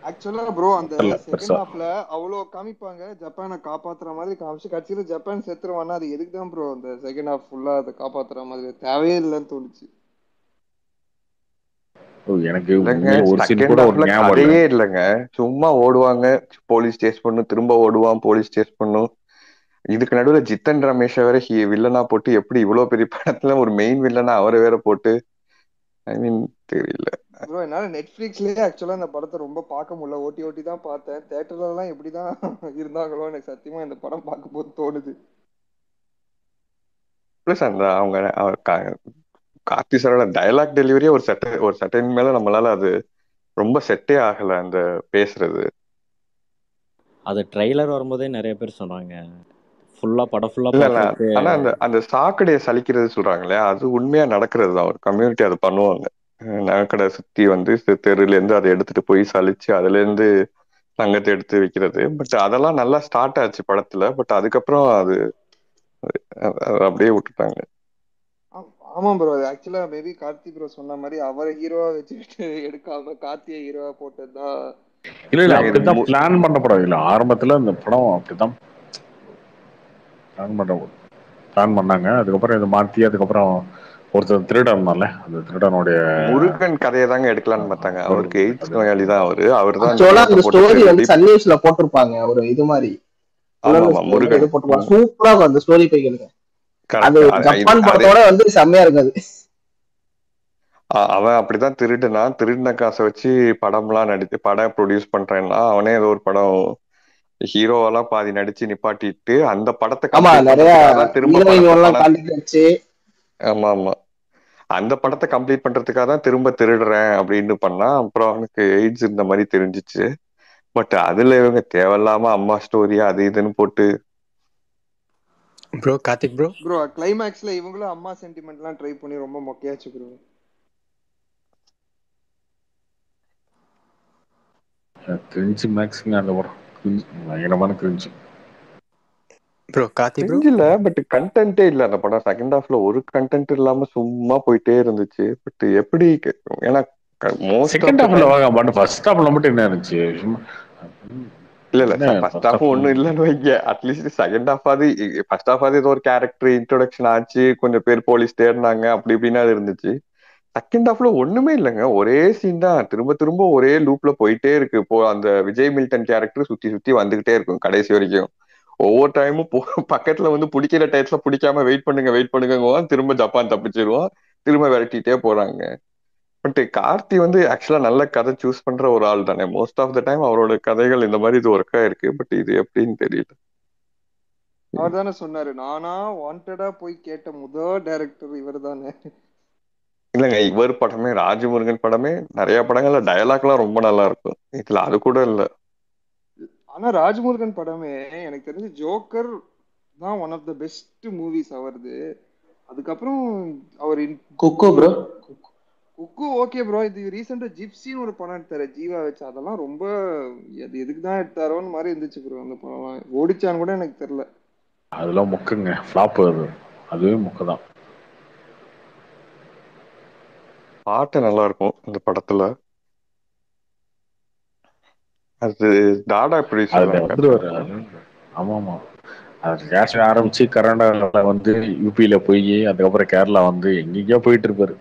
ஆக்சுவலா ப்ரோ அந்த தெரியல செகண்ட் பெருசா. ஹாஃப்ல அவ்வளோ காமிப்பாங்க, ஜப்பானை காப்பாத்துற மாதிரி காமிச்சு கடைசியில ஜப்பான் செத்துருவானா? அது எதுக்கு தான் ப்ரோ அந்த செகண்ட் ஹாஃப் ஃபுல்லா அதை காப்பாத்துற மாதிரி? தேவையே இல்லைன்னு தோணுச்சு. எனக்கு இல்லைங்க உண்மையில ஒரு சீன் செகண்ட் கூட ஒரு ஹாஃப்ல ஞாபகம் இல்ல. கதையே இல்லைங்க. சும்மா ஓடுவாங்க, போலீஸ் சேஸ் பண்ணும், திரும்ப ஓடுவான், போலீஸ் சேஸ் பண்ணும். இதுக்கு நடுவுல ஜித்தன் ரமேஷ வேற வில்லனா போட்டு எப்படி இவ்வளவு பெரிய படத்துல ஒரு மெயின் வில்லனா அவரை வேற போட்டு ஐ மீன் தெரியல. ப்ரோ என்னால நெட்ஃபிளிக்ஸ்லயே ஆக்சுவலா இந்த படத்தை ரொம்ப பார்க்க முடியல, ஓட்டி தான் பார்த்தேன். தியேட்டர்ல எல்லாம் எப்படிதான் இருந்தாங்களோ எனக்கு சத்தியமா இந்த படம் பார்க்க போது தோணுது. பிளஸ் அந்த அவங்க கார்த்தி சாரோட டயலாக் டெலிவரியே ஒரு செட்டைன் மேல நம்மளால அது ரொம்ப செட்டே ஆகல அந்த பேசுறது. அது ட்ரெய்லர் வரும்போதே நிறைய பேர் சொன்னாங்க படம் ஃபுல்லா இல்ல பாக்குறதுக்கு. ஆனா அந்த அந்த சாக்கடையை சலிக்கிறது சொல்றாங்களே, அது உண்மையா நடக்கிறது தான். ஒரு கம்யூனிட்டி அது பண்ணுவாங்க. நகைக்கடை சுத்தி வந்து தெருல இருந்து அதை எடுத்துட்டு போய் சலிச்சு அதுல இருந்து தங்கத்தை எடுத்து வைக்கிறது. பட் அதெல்லாம் நல்லா ஸ்டார்ட் ஆச்சு படத்துல. பட் அதுக்கப்புறம் அது அப்படியே விட்டுட்டாங்க. ஆமா ப்ரோ, ஆக்சுவலா மேபி கார்த்தி ப்ரோ சொன்ன மாதிரி அவரை ஹீரோவா வச்சுக்கிட்டு எடுக்காம கார்த்தியை ஹீரோவா போட்டதுதான். இல்ல அப்படிதான் பிளான் பண்ண படம். இல்ல ஆரம்பத்துல இந்த படம் அப்படிதான் பிளான் பண்ணாங்க. அதுக்கப்புறம் இதை மாத்தி அதுக்கப்புறம் ஒருத்தர் திருடன் இருந்தால அந்த திருடனுடைய முருகன் கதையை தாங்க எடுக்கலான்னு பார்த்தாங்க. அவருக்கு எய்ட்ஸ் நோயாளி தான் அவரு தான் ஆக்சுவலா அந்த ஸ்டோரி வந்து சன் நியூஸ்ல போட்டிருப்பாங்க ஒரு இது மாதிரி. முருகன் சூப்பரா இருக்கும் அந்த ஸ்டோரி போய் கேளுங்க. அது ஜப்பான் படத்தோட வந்து செம்மையா இருக்காது. அவன் அப்படிதான் திருடின காசை வச்சு படம்லாம் படம் ப்ரொடியூஸ் பண்றேன்னா அவனே ஏதோ ஒரு படம் ஹீரோவெல்லாம் பாதி நடிச்சு நிப்பாட்டிட்டு அந்த படத்தை ஆமா ஆமா அந்த படத்தை கம்ப்ளீட் பண்றதுக்காக தான் திரும்ப திருடுறேன் அப்படின்னு பண்ணா. அப்புறம் அவனுக்கு எய்ட்ஸ் இருந்த மாதிரி தெரிஞ்சிச்சு. பட் அதுல இவங்க தேவையில்லாம அம்மா ஸ்டோரியா அது இதுன்னு போட்டு ப்ரோ கார்த்திக் ப்ரோ கிளைமேக்ஸ்ல இவங்களும் அம்மா சென்டிமெண்ட்லாம் ட்ரை பண்ணி ரொம்ப மொக்கையாச்சு ப்ரோ. கிரிஞ்சு மேக்ஸிங் அந்த படம் பயங்கரமான கிரிஞ்சு. ப்ரோ கார்த்திக் ப்ரோ இல்ல பட் கண்டென்ட்டே இல்ல அந்த படம். செகண்ட் ஹாஃப்ல ஒரு கண்டென்ட் இல்லாம சும்மா போயிட்டே இருந்துச்சு. பட் எப்படி ஏன்னா செகண்ட் ஹாஃப்ல வாங்க ஃபர்ஸ்ட் ஹாஃப்ல மட்டும் என்ன இருந்துச்சு? இல்ல ஃபர்ஸ்ட் ஹாஃப் ஒண்ணும் இல்லன்னு வைங்க. அட்லீஸ்ட் செகண்ட் ஹாஃப் ஆது ஃபர்ஸ்ட் ஹாஃப் ஆது ஏதோ ஒரு கேரக்டர் இன்ட்ரோடக்ஷன் ஆச்சு, கொஞ்சம் பேர் போலீஸ் தேடினாங்க, அப்படி இப்படின்னா அது இருந்துச்சு. செகண்ட் ஹாஃப்ல ஒண்ணுமே இல்லைங்க. ஒரே சீன் தான் திரும்ப திரும்ப ஒரே லூப்ல போயிட்டே இருக்கு. இப்போ அந்த விஜய் மில்டன் கேரக்டர் சுத்தி சுத்தி வந்துகிட்டே இருக்கும் கடைசி வரைக்கும். ஒவ்வொரு டைமும் பக்கத்துல வந்து பிடிக்கிற டயத்துல பிடிக்காம வெயிட் பண்ணுங்க திரும்ப ஜப்பான் தப்பிச்சிருவோம், திரும்ப விரட்டிட்டே போறாங்க. பட் கார்த்தி வந்து ஆக்சுவலா நல்ல கதை சூஸ் பண்ற ஒரு ஆள் தானே. மோஸ்ட் ஆஃப் த டைம் அவரோட கதைகள் இந்த மாதிரி இது ஒர்க் ஆயிருக்கு. பட் இது எப்படின்னு தெரியல. அவர் தானே சொன்னாரு, நானா வாண்டடா போய் கேட்ட முதல் டைரக்டர் இவர் தானே. இல்லங்க இவர் படமே ராஜமுருகன் படமே நிறைய படங்கள்ல டயலாக் எல்லாம் ரொம்ப நல்லா இருக்கும். இதுல அது கூட இல்ல. ஆனா ராஜமுருகன் படமே எனக்கு தெரிஞ்சு ஜோக்கர் தான் one of the best movies அவரது. அதுக்கப்புறம் அவர் cook bro cook okay bro. இது ரீசெண்டா ஜிப்சின்னு ஒரு படம் எடுத்தாரு ஜீவா வச்சு, அதெல்லாம் ரொம்ப அது எதுக்கு தான் எடுத்தாரோன்னு மாதிரி இருந்துச்சு ப்ரோ. அந்த படம் ஓடிச்சான்னு கூட எனக்கு தெரியல. அதெல்லாம் முக்குங்க, ஃப்ளாப். அதுவே முக்கு தான். பாட்டு நல்லா இருக்கும் இந்த படத்துல. அது டாடா வந்துருவாரு. ஆமா ஆமா அது கேஷ் ஆரம்பிச்சு கர்நாடகால வந்து யூபியில போய் அதுக்கப்புறம் கேரளா வந்து எங்கெங்கயோ போயிட்டு இருப்பாரு.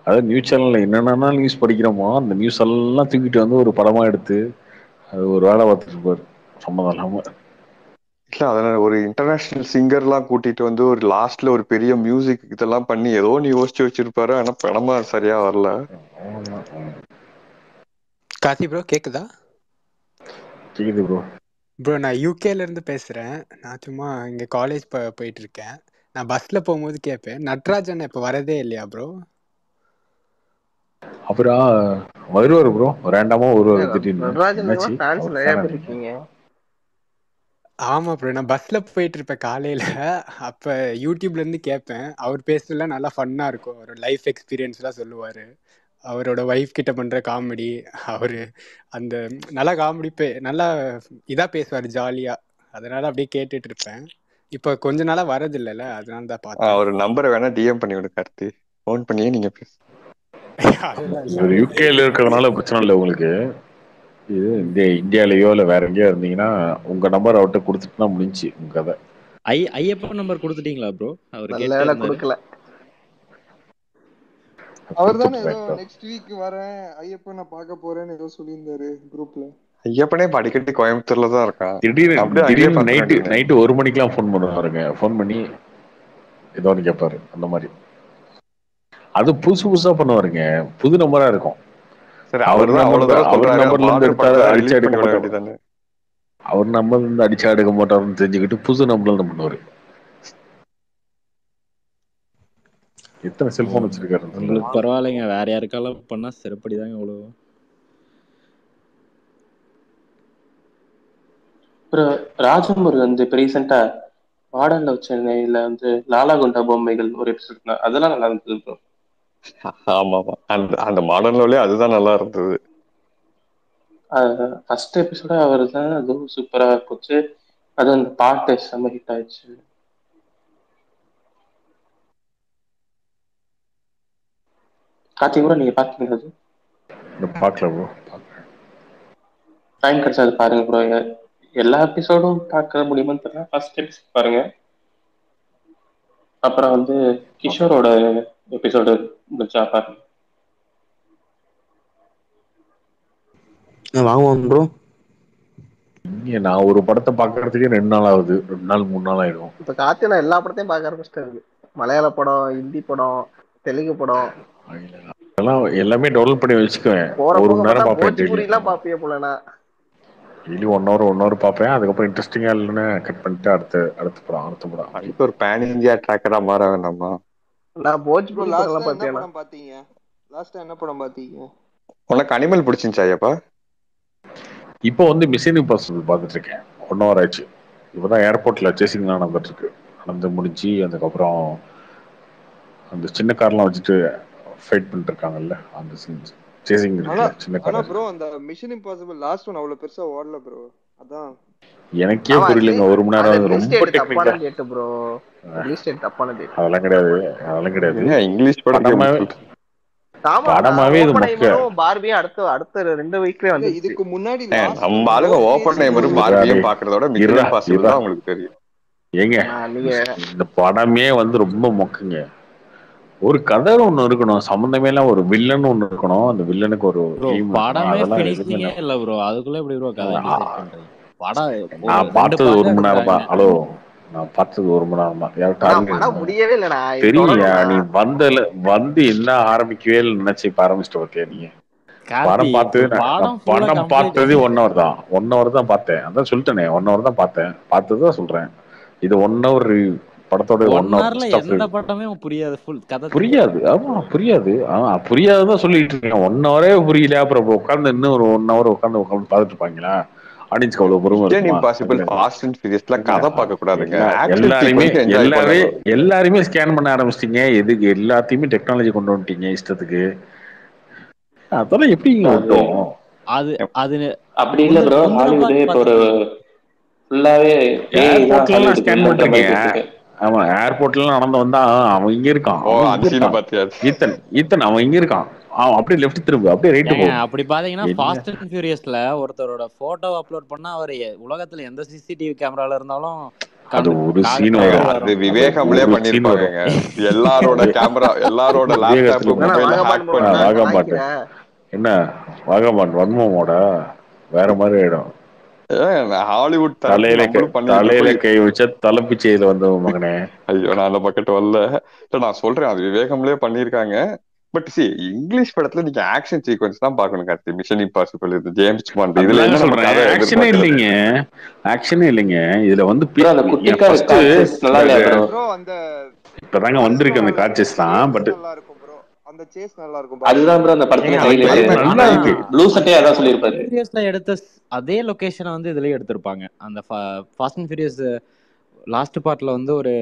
அதாவது நியூஸ் சேனல்ல என்னென்ன நியூஸ் படிக்கிறோமோ அந்த நியூஸ் எல்லாம் தூக்கிட்டு வந்து ஒரு படமா எடுத்து அது ஒரு வேலை பார்த்துட்டு இருப்பாரு சம்மதம் இல்லாம. இல்ல அதனால ஒரு இன்டர்நேஷனல் சிங்கர் எல்லாம் கூட்டிட்டு வந்து ஒரு லாஸ்ட்ல ஒரு பெரிய மியூசிக் இதெல்லாம் பண்ணி ஏதோ நீ யோசிச்சு வச்சிருப்பாரு. ஆனா படமா சரியா வரல. கார்த்திக் ப்ரோ கேக்குதா? கேக்குது ப்ரோ. ப்ரோ நான் யூகேல இருந்து பேசுறேன். நான் சும்மா இங்க காலேஜ் போயிட்டு இருக்கேன். நான் பஸ்ல போகும்போது கேட்பேன், நட்ராஜன் இப்ப வரதே இல்லையா ப்ரோ? அப்புறம் வருவாரு ப்ரோ, ரேண்டமா வருவாரு திடீர்னு. ஆமா ப்ரோ, நான் பஸ்ல போயிட்டு இருப்பேன் காலையில. அப்ப யூடியூப்ல இருந்து கேட்பேன். அவர் பேசுறதுலாம் நல்லா ஃபன்னா இருக்கும். அவர் லைஃப் எக்ஸ்பீரியன்ஸ் எல்லாம் சொல்லுவாரு. அவரோட ஒய்ஃப் கிட்ட பண்ற காமெடி, அவரு அந்த நல்லா காமெடி நல்லா இதா பேசுவாரு ஜாலியா. அதனால அப்படியே கேட்டுட்டு இருப்பேன். இப்ப கொஞ்ச நாளா வரது இல்லைல்ல, அதனால தான் பார்த்தேன். ஒரு நம்பரை வேணா டிஎம் பண்ணி விடு கார்த்தி, ஃபோன் பண்ணியே நீங்க பேசு. யூகேல இருக்கிறதுனால பிரச்சனை இல்லை உங்களுக்கு. இது இந்தியாலயோ இல்ல வேற எங்கேயோ இருந்தீங்கன்னா உங்க நம்பர் அவர்கிட்ட கொடுத்துட்டுனா முடிஞ்சு உங்க கதை. ஐயப்பன் நம்பர் கொடுத்துட்டீங்களா ப்ரோ? அவர் கொடுக்கல. அவர் தானே கொடுத்துட்டு ஏதோ actor. நெக்ஸ்ட் வீக் வரேன் ஐயப்பன் நான் பார்க்க போறேன்னு ஏதோ சொல்லியிருந்தாரு குரூப்ல. ஐயப்பனே இப்ப அடிக்கடி கோயம்புத்தூர்ல தான் இருக்கான். திடீர்னு அப்படியே அங்கேயே திடீர்னு பாத்துக்க நைட்டு வேண்டியது. நைட்டு 1 மணிக்கெல்லாம் ஃபோன் பண்ணுவாருங்க. ஃபோன் பண்ணி ஏதோ ஒன்று கேட்பாரு. அந்த மாதிரி அது புதுசு புதுசா பண்ணுவாருங்க. புது நம்பரா இருக்கும். சரி, அவர் அவர் தான் நம்பர் அவ்வளவு தூரம் அவர் சொல்றாரு, நம்பர்ல இருந்து பார்டர் எடுத்தா படத்தை அடிச்சா ரிலீஸ் எடுக்க பண்ணி விட மாட்டாரு. வேண்டியதானே. அவர் நம்பர்ல இருந்து அடிச்சா எடுக்க மாட்டாருன்னு தெரிஞ்சுக்கிட்டு புது நம்பர்ல இருந்து பண்ணுவாரு. எத்தனை செல்போன் வச்சிருக்காருன்னு தெரியல. உங்களுக்கு பரவாயில்லைங்க, வேற யாருக்காலும் பண்ணா சிறப்படிதாங்க அவ்வளவு. அப்புறம் ராஜமுருகன் வந்து இப்போ ரீசெண்டா மாடர்ன்ல சென்னையில வந்து லாலா குண்டா பொம்மைகள் ஒரு எபிசோட் அதெல்லாம் நல்லா இருந்தது ப்ரோ. ஆமா ஆமா, அந்த அந்த மாடர்ன்லயே அதுதான் நல்லா இருந்தது. ஃபர்ஸ்ட் எபிசோட அவர் தான் அதுவும் சூப்பரா போச்சு. அது அந்த பாட்டு செம்ம ஹிட் ஆயிடுச்சு. கார்த்திக் கூட நீங்க பாத்தீங்களா? அது பார்க்கல ப்ரோ. டைம் கிடைச்சா அது பாருங்க ப்ரோ. எல்லா எபிசோடும் பார்க்க முடியுமான்னு தெரியல. ஃபர்ஸ்ட் எபிசோட் பாருங்க. அப்புறம் வந்து கிஷோரோட எபிசோடு முடிச்சா பாருங்க. வாங்குவோம் ப்ரோ. இங்க நான் ஒரு படத்தை பார்க்கறதுக்கே 2 நாள் ஆகுது. 2 நாள் 3 நாள் ஆயிடும். இப்ப கார்த்தி நான் எல்லா படத்தையும் பார்க்க ஆரம்பிச்சிட்டேன். மலையாள படம், ஹிந்தி படம், தெலுங்கு படம் அதெல்லாம் எல்லாமே டெவலப் பண்ணி வச்சுக்குவேன். போற 1 போக மணி பார்த்தா நேரம் பார்ப்பேன் டெய்லி. போஜ்பூரி எல்லாம் பாப்பிய போலனா டெய்லி 1 hour பார்ப்பேன். அதுக்கப்புறம் இன்ட்ரெஸ்டிங்கா இல்லைன்னு கட் பண்ணிட்டு அடுத்த படம். அதுக்கு ஒரு பேன் இந்தியா ட்ராக்கரா மாற வேண்டாமா? நான் ப்ரோ போஜ்பூரி படம் லாஸ்டா எல்லாம் என்ன பார்த்தேன். படம் பாத்தீங்க? லாஸ்டா என்ன படம் பாத்தீங்க? உனக்கு அனிமல் பிடிச்சிருந்துச்சா ஐயப்பா? இப்போ வந்து மிஷன் இம்பாசிபிள் பார்த்துட்டு இருக்கேன். 1 hour ஆச்சு. இப்போதான் ஏர்போர்ட்ல சேசிங்லாம் நடந்துட்டு இருக்கு. நடந்து முடிஞ்சு அதுக்கப்புறம் அந்த சின்ன கார்லாம் வச்சுட்டு ஃபைட் பண்ணிட்டு இருக்காங்கல்ல, அந்த சீன்ஸ் சேசிங் ஆனா இருக்குல்ல சின்ன ஆனா கார். ப்ரோ அந்த மிஷன் இம்பாசிபிள் லாஸ்ட் ஒன் அவ்வளவு பெருசா ஓடல ப்ரோ. அதான் எனக்கே ஆமா, புரியலங்க. 1 மணி அது நேரம் ரிலீஸ் ரொம்ப டேட் டெக்னிக்கா. தப்பான டேட் ப்ரோ. ரிலீஸ் டேட் தப்பான டேட். அதெல்லாம் கிடையாது. ஏன் இங்கிலீஷ் படத்துக்கு எப்படி படமாவே சொல்றேன்? ஆமாண்டா, படமாவே இது மொக்க. ஓப்பனைமரும் பார்பியும் அடுத்த 2 வீக்லயே இல்ல, வந்துருச்சு. இதுக்கு முன்னாடி நம்ம ஆளுங்க ஓப்பன் டைமரும் பார்பியும் பாக்குறதோட மிஷன் இம்பாசிபிள் தான் உங்களுக்கு தெரியும். ஏங்க நீங்க இந்த படமே வந்து ரொம்ப மொக்குங்க. ஒரு கதை ஒண்ணு இருக்கணும், சம்பந்தமே எல்லாம் ஒரு வில்லன் ஒண்ணு இருக்கணும். அந்த வில்லனுக்கு ஒரு ப்ரோ எய்ம் இருக்கணும். படமே அதெல்லாம் எதுவுமே ஃபினிஷிங்கே இல்லை. இல்ல ப்ரோ. அதுக்குள்ள எப்படி ப்ரோ கதை டிசைட் பண்றீங்க? படம் நான் 2 பார்த்தது 1 பார்ட்டா மணி நேரம் எடுக்கிறாங்க. தான். ஹலோ, நான் பார்த்தது 1 மணி நேரம் தான். யாரும் ஆனா டார்கெட் படம் முடியவே இல்லைண்ணா. இது தெரியுங்க. தொடரும்ண்ணா. நீ வந்து என்ன ஆரம்பிக்கவே நினைச்சு இப்ப ஆரம்பிச்சிட்டு ஓகே. நீங்க கார்த்தி படம் பார்த்து படம் ஃபுல்லா படம் கம்ப்ளீட். பார்த்தது 1 hour தான். 1 hour தான் பார்த்தேன். அதான் சொல்லிட்டேனே, 1 hour தான் பார்த்ததுதான் சொல்றேன். இது 1 hour படத்தோட 1 1 hour hourல ஃபர்ஸ்ட் எந்த படமே புரியாது. ஃபுல் கதை புரியாது. ஆமா புரியாது. புரியாதுதான் சொல்லிட்டு இருக்கேன். 1 hour புரியல. அப்புறம் உட்காந்து இன்னும் ஒரு 1 hour உட்காந்து பார்த்துட்டு இருப்பாங்களா? ஆடியன்ஸ்க்கு அவ்வளவு பொறுமை மிஷன் இருக்குமா? இம்பாசிபிள், ஃபாஸ்ட் அண்ட் ஃபியூரியஸ்ல கதை பார்க்க கூடாதுங்க. ஆக்ஷன் எல்லாருமே சீக்வென்ஸ் என்ஜாய் பண்ணணும். எல்லாருமே ஸ்கேன் பண்ண ஆரம்பிச்சிட்டீங்க. எதுக்கு எல்லாத்தையுமே டெக்னாலஜி கொண்டு வந்துட்டீங்க இஷ்டத்துக்கு. அதெல்லாம் எப்படிங்க விட்டோம்? அது அப்படி இல்ல ப்ரோ. ஹாலிவுட் இப்போ ஒரு ஃபுல்லாவே ஏர்போர்ட்ல ஸ்கேன் பண்ணிருக்கேன். ஆமா, ஏர்போர்ட்ல நடந்து வந்தா அவன் இங்க இருக்கான். ஈத்தன் அவன் இங்க இருக்கான். அப்படியே லெஃப்ட் திரும்ப, அப்படியே ரைட் போ. அப்படி பாத்தீங்கன்னா ஃபாஸ்ட் அண்ட் ஃபியூரியஸ்ல ஒருத்தரோட போட்டோ அப்லோட் பண்ணா அவர் உலகத்துல எந்த சிசிடிவி கேமரால இருந்தாலும் அது ஒரு சீன் வரும். அது விவேகம்லயே பண்ணிருப்பாங்க. எல்லாரோட கேமரா, எல்லாரோட லேப்டாப், மொபைல் ஹேக் பண்ணி என்ன வாகபான் வன்மமோட வேற மாதிரி ஆயிடும். ஹாலிவுட் தலையில கை வச்ச தலைப்பிச்சையில வந்த மகனே. ஐயோ, நான் அந்த பக்கெட் வரல. நான் சொல்றேன், அது விவேகம்லயே பண்ணிருக்காங்க. பட் சி இங்கிலீஷ் படத்துல நீங்க ஆக்ஷன் சீக்வென்ஸ் தான் பாக்கணும் கார்த்தி. மிஷன் இம்பாசிபிள், இது ஜேம்ஸ் பாண்ட், இதுல என்ன சொல்றேன், ஆக்ஷனே இல்லைங்க. இதுல வந்து இப்பதாங்க வந்திருக்கு அந்த காட்சஸ் தான். பட் அந்த சேஸ் நல்லா இருக்கும். அதுதான் ப்ரோ அந்த படத்துல நல்லா இருக்கு. ப்ளூ சட்டே அதான் சொல்லிருப்பாரு. ஃபியூரியஸ்ல எடுத்த அதே லொகேஷனை வந்து இதுலயே எடுத்திருப்பாங்க. அந்த ஃபாஸ்ட் அண்ட் ஃபியூரியஸ் லாஸ்ட் பார்ட்ல வந்து ஒரு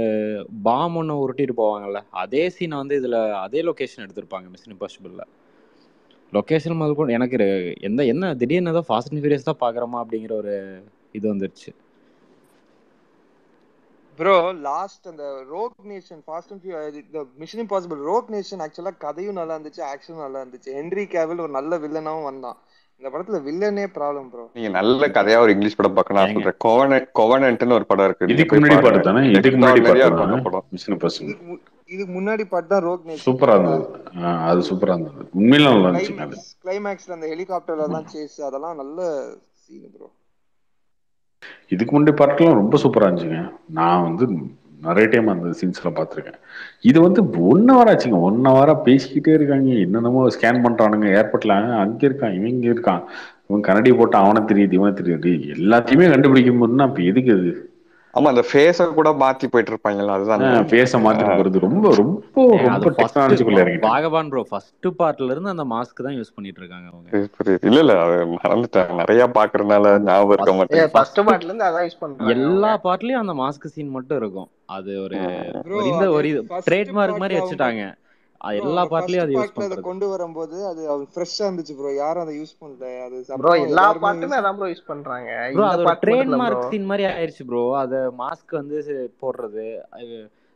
பாம் ஒன்று உருட்டிட்டு போவாங்கல்ல, அதே சீனை வந்து இதுல அதே லொகேஷன் எடுத்திருப்பாங்க மிஷன் இம்பாசிபிள்ல. லொகேஷன் முதல் கூட எனக்கு என்ன திடீர்னு ஏதோ ஃபாஸ்ட் அண்ட் ஃபியூரியஸ் தான் பாக்குறோமா அப்படிங்கிற ஒரு இது வந்துருச்சு. ப்ரோ லாஸ்ட் அந்த rogue nation fast and the mission impossible rogue nation ஆக்சுவலா கதையும் நல்லா இருந்துச்சு, ஆக்ஷனும் நல்லா இருந்துச்சு. ஹென்ரி கேவில் ஒரு நல்ல வில்லனாவும் வந்தான். இந்த படத்துல வில்லனே ப்ராப்ளம் ப்ரோ. நீங்க நல்ல கதையா ஒரு இங்கிலீஷ் படம் பார்க்க நான் சொல்றேன். கோவனன்ட்னு ஒரு படம் இருக்கு. இதுக்கு முன்னாடி இதுக்கு முன்னாடி பார்ட் தான் ரோக் நேஷன். சூப்பரா இருந்தது. அது சூப்பரா இருந்தது, உண்மையில நல்லா இருந்துச்சுங்க அது. கிளைமேக்ஸ்ல அந்த ஹெலிகாப்டர்ல எல்லாம் சேஸ் அதெல்லாம் நல்ல சீன் ப்ரோ. இதுக்கு முன்னாடி பார்ட்லாம் ரொம்ப சூப்பரா இருந்துச்சுங்க. நான் வந்து நிறைய டைம் அந்த சீன்ஸ்ல பார்த்துருக்கேன். இது வந்து 1 hour ஆச்சுங்க. 1 hour பேசிக்கிட்டே இருக்காங்க, என்னென்னமோ ஸ்கேன் பண்றானுங்க ஏர்போர்ட்ல. அங்க இருக்கான், இவன் இங்க இருக்கான், இவன் கண்ணாடி போட்டு அவனை தெரியுது, இவனை தெரியுது, எல்லாத்தையுமே கண்டுபிடிக்கும் போதுன்னா அப்ப எதுக்கு அது? ஆமா, அந்த ஃபேஸ கூட மாத்தி போயிட்டு இருப்பாங்கல்ல, அதுதான் ஃபேஸ மாத்திட்டு போறது ரொம்ப ரொம்ப ரொம்ப டெக்னாலஜிக்குள்ள இறங்கிட்டு. பாகவான் ப்ரோ ஃபர்ஸ்ட் பார்ட்ல இருந்து அந்த மாஸ்க் தான் யூஸ் பண்ணிட்டு இருக்காங்க அவங்க. இல்ல அது மறந்துட்டாங்க, நிறைய பாக்குறதுனால ஞாபகம் இருக்க மாட்டேங்குது. ஃபர்ஸ்ட் பார்ட்ல இருந்து அதான் யூஸ் பண்றாங்க. எல்லா பார்ட்லயும் அந்த மாஸ்க் சீன் மட்டும் இருக்கும். அது ஒரு ட்ரேட்மார்க் மாதிரி வச்சுட்டாங்க. எல்லா பார்ட்லயும் அது யூஸ் பண்றது. கொண்டு வரும்போது அது ஃப்ரெஷ்ஷா இருந்துச்சு ப்ரோ. யாரும் அதை யூஸ் பண்ணல. அது ப்ரோ எல்லா பார்ட்டுமே அதான் ப்ரோ யூஸ் பண்றாங்க. இந்த பார்ட் ட்ரேட்மார்க் சீன் மாதிரி ஆயிருச்சு ப்ரோ. அது மாஸ்க் வந்து போடுறது.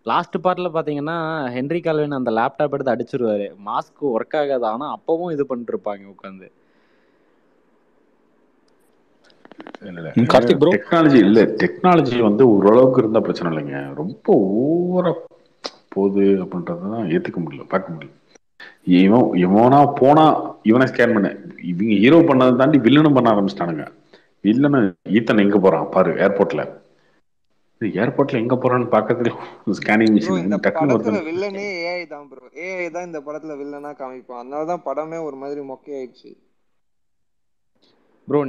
லாஸ்ட் பார்ட்ல பாத்தீங்கன்னா ஹென்ரி கால்வின் அந்த லேப்டாப் எடுத்து அடிச்சிருவாரு. மாஸ்க் ஒர்க் ஆகாது, ஆனா அப்பவும் இது பண்ணிட்டு இருப்பாங்க உட்காந்து. டெக்னாலஜி இல்ல, டெக்னாலஜி வந்து ஓரளவுக்கு இருந்தா பிரச்சனை இல்லைங்க. ரொம்ப ஓவரா போகுது அப்படின்றதான் ஏத்துக்க முடியல, பார்க்க முடியல. இவனா போனா இவனை ஸ்கேன் பண்ண, இவங்க ஹீரோ பண்ணதை தாண்டி வில்லனும் பண்ண ஆரம்பிச்சிட்டானுங்க. வில்லனு ஈத்தன் எங்க போறான் பாரு ஏர்போர்ட்ல. ஏர்போர்ட்ல எங்க போறான்னு பாக்கிறதுல ஸ்கேனிங் மிஷின். இந்த படத்துல வில்லனே ஏஐ தான் ப்ரோ. ஏஐ தான் இந்த படத்துல வில்லனா காமிப்பான். அதனாலதான் படமே ஒரு மாதிரி மொக்கையாயிடுச்சு ப்ரோ.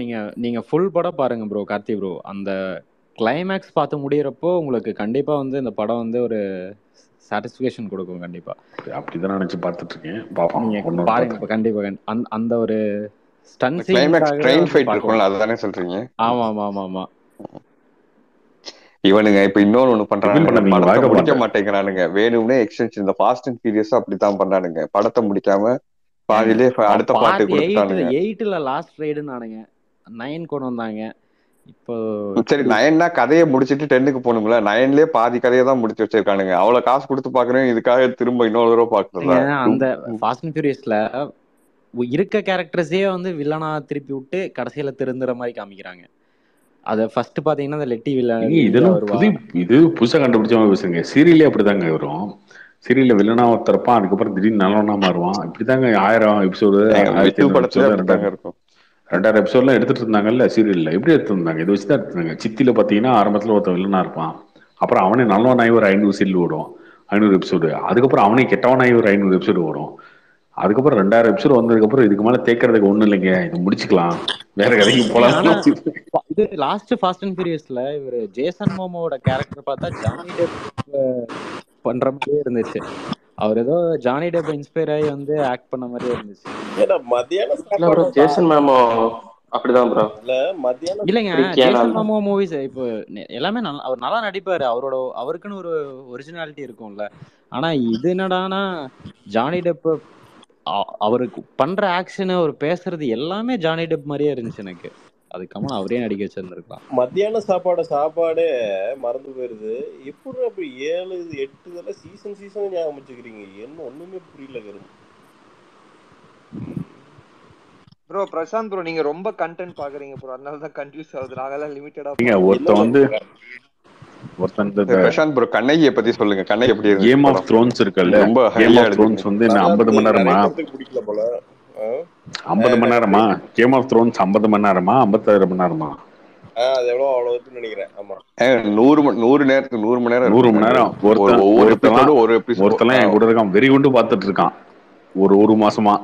நீங்க ஃபுல் படம் பாருங்க ப்ரோ கார்த்தி ப்ரோ. அந்த கிளைமேக்ஸ் பார்த்து முடியறப்போ உங்களுக்கு கண்டிப்பா வந்து இந்த படம் வந்து ஒரு சாட்டிஸ்ஃபிகேஷன் கொடுக்கும் கண்டிப்பா. அப்படிதான் நினைச்சு பார்த்துட்டு இருக்கேன். பாப்போம், பாருங்க கண்டிப்பா. அந்த ஒரு ஸ்டன் கிளைமேக்ஸ் ட்ரெயின் ஃபைட் இருக்கும்ல, அதுதானே சொல்றீங்க? ஆமா ஆமா ஆமா ஆமா. இவனுங்க இப்ப இன்னொன்னு பண்றானுங்க, படத்தை முடிக்க மாட்டேங்கிறானுங்க. வேணும்னே எக்ஸ்டென்ஷன். இந்த ஃபாஸ்ட் அண்ட் ஃபியூரியஸ் அப்படித்தான் பண்ணானுங்க. படத்தை முடிக்காம பாதியிலே அடுத்த பாட்டு கொடுத்துட்டானுங்க. 8ல லாஸ்ட் ரைடு நானுங்க 9 கொண்டு வந்தாங்க. இப்போ சரி 9னா கதையை முடிச்சிட்டு 10க்கு போகணும்ல. 9லயே பாதி கதையை தான் முடிச்சு வச்சிருக்கானுங்க. அவ்வளவு காசு கொடுத்து பாக்குறேன், இதுக்காக திரும்ப இன்னொரு தடவை பாக்குறதா? அந்த ஃபாஸ்ட் அண்ட் ஃபியூரியஸ்ல இருக்க கேரக்டர்ஸே வந்து வில்லனா திருப்பி விட்டு கடைசியில திருந்துற மாதிரி காமிக்கிறாங்க. அத ஃபர்ஸ்ட் பாத்தீங்கன்னா அந்த லெட்டி வில்லன் இது புதுசா கண்டுபிடிச்சவங்க பேசுங்க. சீரியலே அப்படிதாங்க வரும். சீரியல்ல வில்லனா ஒருத்தரப்பான், அதுக்கப்புறம் திடீர்னு நல்லவனா மாறுவான். இப்படிதாங்க 1000 எபிசோடு 2000 எபிசோட்லாம் எடுத்துட்டு இருந்தாங்கல்ல சீரியல்ல. எப்படி எடுத்துருந்தாங்க? இது வச்சுதான் எடுத்துருந்தாங்க. சித்தில பாத்தீங்கன்னா ஆரம்பத்துல ஒருத்தன் வில்லனா இருப்பான், அப்புறம் அவனே நல்லவனாகி ஒரு 500 சீரியல் ஓடும், 500 எபிசோடு. அதுக்கப்புறம் அவனே கெட்டவனாகி ஒரு 500 எபிசோடு ஓடும். அதுக்கப்புறம் 2000 எபிசோடு வந்ததுக்கு அப்புறம் இதுக்கு மேல தேக்கிறதுக்கு ஒண்ணும் இல்லைங்க, இது முடிச்சுக்கலாம், வேற கதைக்கு போலாம். இது லாஸ்ட் ஃபாஸ்ட் அண்ட் ஃபியூரியஸ்ல இவர் ஜேசன் மோமோட கேரக்டர் பார்த்தா ஜானி டெப் பண்ற மாதிரியே இருந்துச்சு. அவர் ஏதோ ஜானி டெப் இன்ஸ்பயர் ஆகி வந்து ஆக்ட் பண்ண மாதிரியே இருந்துச்சு. ஜேசன் மோமோ அப்படிதான் ப்ரோ. இல்லைங்க, ஜேசன் மோமோ மூவிஸ் இப்போ எல்லாமே அவர் நல்லா நடிப்பாரு. அவருக்குன்னு ஒரு ஒரிஜினாலிட்டி இருக்கும்ல. ஆனா இது என்னடானா ஜானி டெப் அவருக்கு பண்ற ஆக்ஷன், அவர் பேசுறது எல்லாமே ஜானி டெப் மாதிரியே இருந்துச்சு எனக்கு. அதுக்காக அவரே நடிக்க வச்சிருந்திருக்கலாம். மத்தியான சாப்பாடே மறந்து போயிருது. எப்படி அப்படி 7 8 சீசன் ஞாபகம் வச்சுக்கிறீங்க? என்ன ஒண்ணுமே புரியல. ப்ரோ பிரசாந்த் ப்ரோ, நீங்க ரொம்ப கண்டென்ட் பாக்குறீங்க ப்ரோ, அதனால தான் கன்ஃபியூஸ் ஆகுது. நாங்கலாம் லிமிட்டடா பிரசாந்த் ப்ரோ கண்ணகியை பத்தி சொல்லுங்க. கண்ணகி எப்படி இருக்கு? கேம் ஆஃப் த்ரோன்ஸ் இருக்குல்ல, ரொம்ப கேம் ஆஃப் த்ரோன்ஸ் வந்து என்ன 50 மணி நேரமா? 50 மணி நேரமா? கேம் ஆஃப் த்ரோன்ஸ் 50 மணி நேரமா 56 மணி நேரமா? அது எவ்வளவு அவ்வளவு நினைக்கிறேன். ஆமா 100 நேரத்துக்கு 100 மணி நேரம். 100 மணி நேரம். ஒவ்வொரு எபிசோடு ஒரு எபிசோட். ஒருத்தலாம் என் கூட இருக்கான், வெறி கொண்டு பாத்துட்டு இருக்கான் ஒரு மாசமா.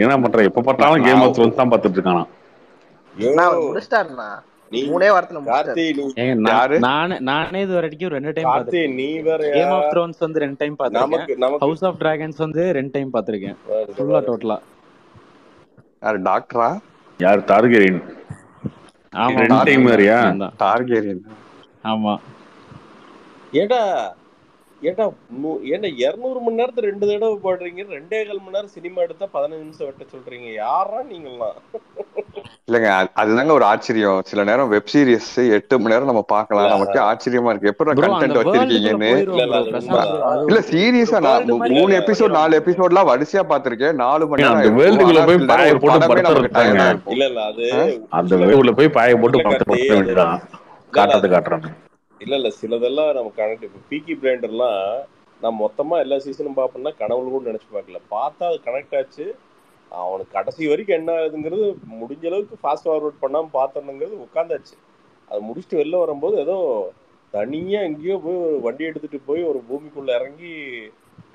என்ன பண்ற, எப்ப பார்த்தாலும் கேம் ஆஃப் த்ரோன்ஸ் தான் பாத்துட்டு இருக்கானா. நானே இது வரைக்கும் 2 டைம் பாத்துட்டேன். கேம் ஆஃப் த்ரோன்ஸ் வந்து 2 டைம் பாத்துட்டேன். ஹவுஸ் ஆஃப் டிராகன்ஸ் வந்து 2 டைம் பாத்துருக்கேன் ஃபுல்லா டோட்டலா. யார் டாக்டரா? யார் டார்கெரியன்? ஆமா 2 டைம் வேறயா? டார்கெரியன். ஆமா. ஏடா 200 மணி நேரத்தை 2 தடவை பாடுறீங்க. 2.25 மணி நேரம் சினிமா எடுத்தா 15 நிமிஷம் வெட்ட சொல்றீங்க. யாரா நீங்கலாம்? இல்லங்க, அதுதாங்க ஒரு ஆச்சரியம். சில நேரம் வெப் சீரிஸ் 8 மணி நேரம் நம்ம பார்க்கலாம், நமக்கு ஆச்சரியமா இருக்கு. எப்படி கண்டென்ட் வச்சிருக்கீங்கன்னு. இல்ல சீரியஸா நான் 3 எபிசோட் 4 எபிசோட்லாம் வரிசையா பாத்திருக்கேன். 4 மணி நேரம் அந்த வேர்ல்டுக்குள்ள போய் பாய போட்டு படுத்துறாங்க. இல்ல அது அந்த வேர்ல்டுக்குள்ள போய் பாய போட்டு படுத்துற வேண்டியதான். காட்டறது காட்டுறாங்க. இல்ல சிலதெல்லாம் நம்ம கனெக்ட். இப்போ பீக்கி பிளைண்டர்லாம் நான் மொத்தமா எல்லா சீசனும் பார்ப்பேன்னா கனவுல கூட நினைச்சு பார்க்கல. பார்த்தா அது கனெக்ட் ஆச்சு. அவனுக்கு கடைசி வரைக்கும் என்ன ஆகுதுங்கிறது முடிஞ்ச அளவுக்கு ஃபாஸ்ட் ஃபார்வர்ட் பண்ணாம பார்த்தனுங்கிறது உட்காந்தாச்சு. அதை முடிச்சுட்டு வெளில வரும்போது ஏதோ தனியா எங்கேயோ போய் ஒரு வண்டி எடுத்துட்டு போய் ஒரு பூமிக்குள்ள இறங்கி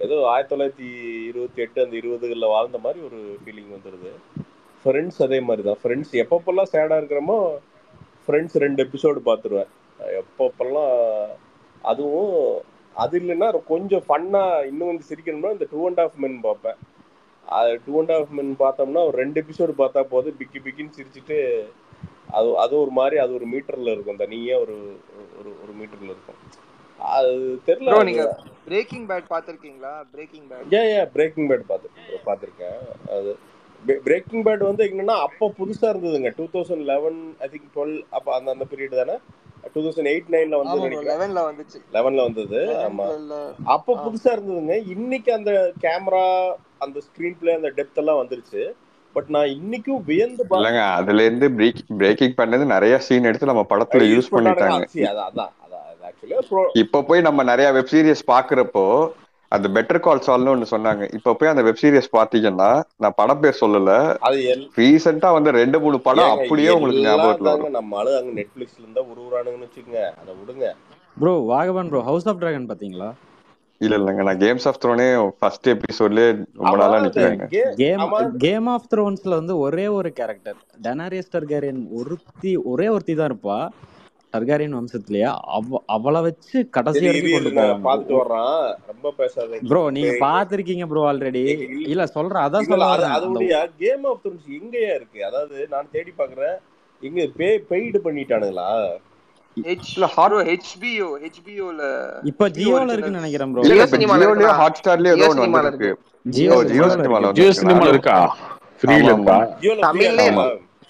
ஏதோ 1928 அந்த 20களில் வாழ்ந்த மாதிரி ஒரு ஃபீலிங் வந்துடுது. ஃப்ரெண்ட்ஸ் அதே மாதிரி தான். ஃப்ரெண்ட்ஸ் எப்பப்பெல்லாம் சேடாக இருக்கிறோமோ ஃப்ரெண்ட்ஸ் 2 எபிசோடு பார்த்துருவேன் எப்பப்பெல்லாம். அதுவும் அது இல்லைன்னா கொஞ்சம் ஃபன்னாக இன்னும் கொஞ்சம் சிரிக்கணும்னா இந்த 2.5 Men பார்ப்பேன். அது 2.5 Men பார்த்தோம்னா ஒரு 2 எபிசோடு பார்த்தா போது பிக்கி பிக்கின்னு சிரிச்சுட்டு அது ஒரு மாதிரி அது ஒரு மீட்டரில் இருக்கும். தனியாக ஒரு ஒரு மீட்டரில் இருக்கும். அது தெரியல. ப்ரோ நீங்க பிரேக்கிங் பேட் பாத்திருக்கீங்களா? பிரேக்கிங் பேட் ஏன் பிரேக்கிங் பேட் பார்த்துருக்கேன். அது பிரேக்கிங் பேட் வந்து என்னன்னா அப்போ புதுசா இருந்ததுங்க. 2011 ஐ திங்க் 12 அப்போ அந்த பீரியட் தானே. 2008-9 வந்து நினைக்கிறேன். 11 வந்தது. ஆமா, அப்போ புதுசா இருந்ததுங்க. இன்னைக்கு அந்த கேமரா அந்த ஸ்கிரீன் பிளே அந்த டெப்த் எல்லாம் வந்துருச்சு. பட் நான் இன்னைக்கும் வியந்து இல்லங்க, அதுல இருந்து பிரேக்கிங் பண்ணது நிறைய சீன் எடுத்து நம்ம படத்துல யூஸ் பண்ணிட்டாங்க. இப்ப போய் நம்ம நிறைய வெப் சீரிஸ் பாக்குறப்போ அந்த பெட்டர் கால் சால்னு ஒண்ணு சொன்னாங்க. இப்ப போய் அந்த வெப் சீரிஸ் பாத்தீங்கன்னா, நான் படம் பேர் சொல்லல, ரீசெண்டா வந்து 2-3 படம் அப்படியே உங்களுக்கு ஞாபகத்துல வரும். நம்ம ஆளு அங்க நெட்ஃபிளிக்ஸ்ல இருந்தா உருவானுங்கன்னு வச்சுக்கோங்க, அதை விடுங்க. ப்ரோ வாகவன் ப்ரோ, ஹவுஸ் ஆஃப் டிராகன் பாத்தீங்களா? இல்லங்க, நான் கேம்ஸ் ஆஃப் த்ரோனே ஃபர்ஸ்ட் எபிசோட்லயே ரொம்ப நாளா நிக்கிறேங்க. கேம் ஆஃப் த்ரோன்ஸ்ல வந்து ஒரே ஒரு கேரக்டர் டெனாரியஸ் டார்கேரியன் ஒரே ஒருத்தி தான் இருப்பா டார்கேரியன் வம்சத்திலேயே. அவளை வச்சு கடைசி வரைக்கும் கொண்டு போவாங்க. பாத்துட்டு வர்றான், ரொம்ப பேசாதீங்க ப்ரோ. நீங்க பாத்திருக்கீங்க ப்ரோ ஆல்ரெடி. இல்ல சொல்றேன், அதான் சொல்றேன். அதோட கேம் ஆஃப் த்ரோன்ஸ் எங்கயா இருக்கு? அதாவது நான் தேடி பாக்குறேன், இங்க பெய்டு பண்ணிட்டானுங்களா? HBO-ல இப்ப ஜியோல இருக்குன்னு நினைக்கிறேன் ப்ரோ. ஜியோலயோ ஹாட்ஸ்டார்லயோ ஏதோ ஒன்னு வந்திருக்கு. ஜியோ சினிமால இருக்கா? ஃப்ரீல இருக்கா? தமிழ்ல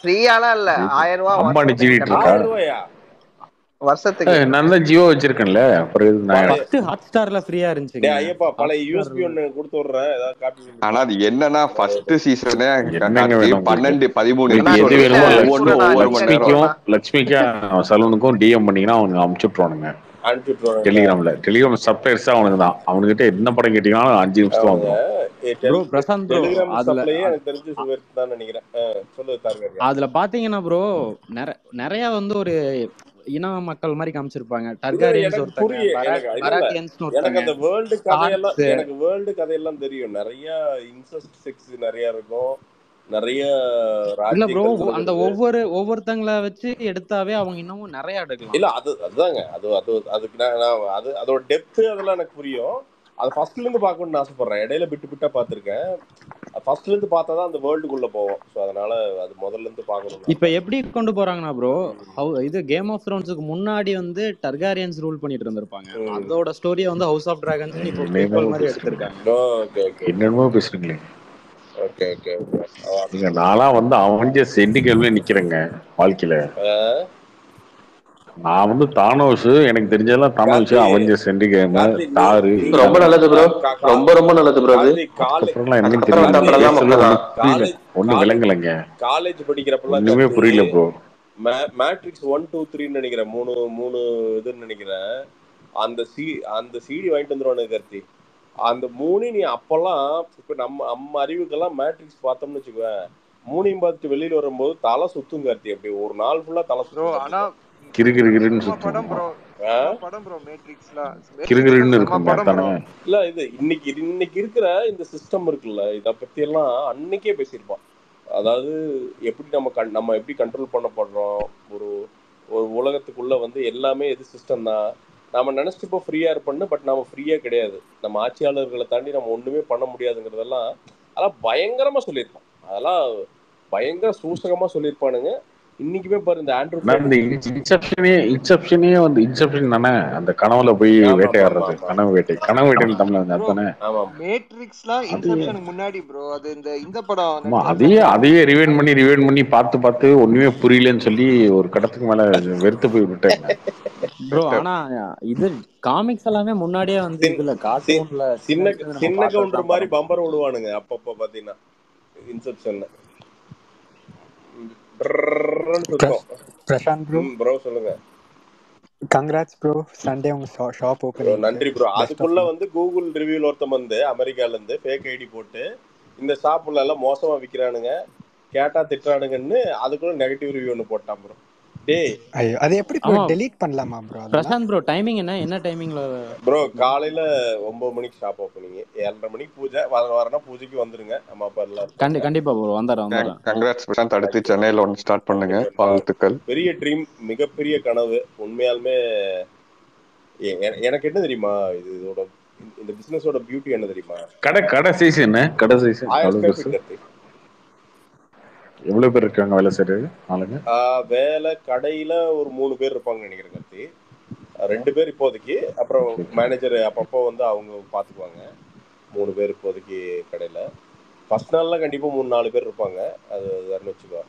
ஃப்ரீயாலாம் இல்ல, 1000 ரூபாய் அம்பானி ஜிவிட்டு இருக்கா? 1000 ரூபாயா வருஷத்துக்கு? நான் தான் ஜியோ வச்சிருக்கேன்ல. ஃபர்ஸ்ட் ஹாட்ஸ்டார்ல ஃப்ரீயா இருந்துச்சு. ஐயப்பா பழைய USB ஒன்னு கொடுத்து விடுறேன், ஏதாவது காப்பி. ஆனா அது என்னன்னா ஃபர்ஸ்ட் சீசனே 12-13 எது வேணுமோ லட்சுமிக்கும் சலூனுக்கும் டிஎம் பண்ணீங்கன்னா அவனுக்கு அனுப்பிச்சுட்ருவானுங்க. டெலிகிராம் சப்ளையர்ஸ் அவனுக்கு தான். அவனுக்கிட்ட என்ன படம் கேட்டீங்கன்னா 5 நிமிஷம் வந்துடும். பிரசாந்த் ப்ரோ, அதுல பாத்தீங்கன்னா ப்ரோ நிறைய வந்து ஒரு இன மக்கள் மாதிரி காமிச்சிருப்பாங்க. டர்காரியன்ஸ் ஒருத்தங்க, மராட்டியன்ஸ் ஒருத்தங்க. எனக்கு அந்த வேர்ல்ட் கதையெல்லாம் எனக்கு வேர்ல்ட் கதையெல்லாம் தெரியும். நிறைய இன்செஸ்ட் செக்ஸ் நிறைய இருக்கும், நிறைய. இல்ல ப்ரோ, அந்த ஒவ்வொருத்தங்கள வச்சு எடுத்தாவே அவங்க இன்னமும் நிறைய எடுக்கலாம். இல்ல அதுதாங்க அதுக்கு அதோட டெப்த் அதெல்லாம் எனக்கு புரியும். அது ஃபர்ஸ்ட்ல இருந்து பார்க்கணும்னு ஆசைப்படுறேன். இடையில பிட்டா பார்த்திருக்கேன். ஃபர்ஸ்ட்ல இருந்து பார்த்தாதான் அந்த வேர்ல்டுக்குள்ள போவோம். ஸோ அதனால அது முதல்ல இருந்து பார்க்கணும். இப்ப எப்படி கொண்டு போறாங்கன்னா ப்ரோ, இது கேம் ஆஃப் த்ரோன்ஸ்க்கு முன்னாடி வந்து டர்காரியன்ஸ் ரூல் பண்ணிட்டு இருந்திருப்பாங்க. அதோட ஸ்டோரியை வந்து ஹவுஸ் ஆஃப் டிராகன்ஸ் இப்போ ப்ரீக்வல் மாதிரி எடுத்திருக்காங்க. என்னென்னமோ பேசுறீங்களே. ஓகே நான்லாம் வந்து அவெஞ்சர்ஸ் எண்டிகேம்ல நிக்கிறேங்க வாழ்க்கையில. நான் வந்து தானோஸ், எனக்கு தெரிஞ்சதெல்லாம் தானோஸ், அவெஞ்சர்ஸ் எண்டிகேம், தாரு. ரொம்ப நல்லது ப்ரோ, ரொம்ப நல்லது ப்ரோ. என்னன்னு தெரியல, ஒண்ணு விளங்கலைங்க. காலேஜ் படிக்கிறப்ப ஒண்ணுமே புரியல ப்ரோ. மேட்ரிக்ஸ் 1, 2, 3 நினைக்கிறேன், மூணு இதுன்னு நினைக்கிறேன். அந்த சிடி வாங்கிட்டு வந்துருவானு கருத்தி. அந்த 3 நீ அப்பெல்லாம் இப்ப நம்ம அறிவுக்கெல்லாம் மேட்ரிக்ஸ் பார்த்தோம்னு வச்சுக்குவேன், 3ஐயும் பார்த்துட்டு வெளியில வரும்போது தலை சுத்தும் கார்த்தி. அப்படி ஒரு நாள் ஃபுல்லா தலை சுத்தும். ஆனா கிறுகிறுன்னு சுத்தும். இல்ல இது இன்னைக்கு இருக்கிற இந்த சிஸ்டம் இருக்குல்ல, இத பத்தி எல்லாம் அன்னைக்கே பேசியிருப்பான். அதாவது எப்படி நம்ம எப்படி கண்ட்ரோல் பண்ணப்படுறோம், ஒரு உலகத்துக்குள்ள வந்து எல்லாமே எது சிஸ்டம் தான். நம்ம நினைச்சிட்டு இப்போ ஃப்ரீயா இருப்போம்னு, பட் நம்ம ஃப்ரீயா கிடையாது. நம்ம ஆட்சியாளர்களை தாண்டி நம்ம ஒண்ணுமே பண்ண முடியாதுங்கிறதெல்லாம் அதெல்லாம் பயங்கரமா சொல்லியிருப்பான். அதெல்லாம் பயங்கர சூசகமா சொல்லியிருப்பானுங்க. இன்னைக்குமே பாரு, இந்த ஆண்ட்ரூ இன்செப்ஷனே வந்து இன்செப்ஷன் தானே, அந்த கனவுல போய் வேட்டையாடுறது. கனவு வேட்டைன்னு தமிழ்ல வந்து அதுதானே. மேட்ரிக்ஸ்லாம் இன்செப்ஷனுக்கு முன்னாடி ப்ரோ. அது இந்த படம் அதையே ரிவைண்ட் பண்ணி பார்த்து ஒண்ணுமே புரியலன்னு சொல்லி ஒரு கடத்துக்கு மேல வெறுத்து போய் விட்டாங்க ப்ரோ. ஆனா இது காமிக்ஸ் எல்லாமே முன்னாடியே வந்து இதுல கார்ட்டூன்ல சின்ன கவுண்டர் மாதிரி பம்பர் விடுவானுங்க அப்பப்ப பாத்தீங்கன்னா இன்செப்ஷன்ல. பிரசாந்த் ப்ரோ ப்ரோ சொல்லுங்க. கங்க்ராட்ஸ் ப்ரோ, சண்டே உங்க ஷாப் ப்ரோ ஓப்பனிங்க்கு. நன்றி ப்ரோ. பெஸ்ட் ஆஃப் அதுக்குள்ள லக். வந்து கூகுள் ரிவ்யூல ஒருத்தன் வந்து அமெரிக்கால இருந்து ஃபேக் ஐடி போட்டு இந்த ஷாப்புல எல்லாம் மோசமா விக்கிறானுங்க, கேட்டா திட்டுறானுங்கன்னு அதுக்குள்ள நெகட்டிவ் ரிவ்யூ ஒன்று போட்டான் ப்ரோ. டேய் ஐயோ, அது எப்படி ப்ரோ ஆமா டெலீட் பண்ணலாமா ப்ரோ அதெல்லாம்? பிரசாந்த் ப்ரோ, டைமிங் என்ன டைமிங்ல ப்ரோ ஓப்பனிங்? காலையில 9 மணிக்கு ஷாப் ஓப்பனிங், 7:30 மணிக்கு பூஜை. வரனா பூஜைக்கு வந்துருங்க. நம்ம அப்ப எல்லாம் இருப்பாங்க. கண்டிப்பா ப்ரோ, வந்துடுறேன். கங்க்ராட்ஸ் பிரசாந்த். அடுத்து சென்னையில ஒன்று ஸ்டார்ட் பண்ணுங்க. கண்டிப்பா. வாழ்த்துக்கள். பெரிய ட்ரீம், மிகப்பெரிய கனவு. உண்மையாலுமே எனக்கு என்ன தெரியுமா, இதோட இந்த பிசினஸோட பியூட்டி என்ன தெரியுமா? கடை சைஸ் என்ன? கடை சைஸ் 1000 எவ்வளவு ஸ்கொயர் பெருசு? ஃபீட் கத்து. எவ்வளவு பேர் இருக்காங்க வேலை செய்யறது ஆளுங்க? வேலை கடையில ஒரு 3 பேர் இருப்பாங்கன்னு நினைக்கிறேன் கத்தி. 2 பேர் இப்போதைக்கு, அப்புறம் மேனேஜர் அப்பப்போ வந்து அவங்க பாத்துக்குவாங்க. 3 பேர் இப்போதைக்கு கடையில. ஃபர்ஸ்ட் நாள்ல கண்டிப்பா 3-4 பேர் இருப்பாங்க. அது வச்சுக்கோ.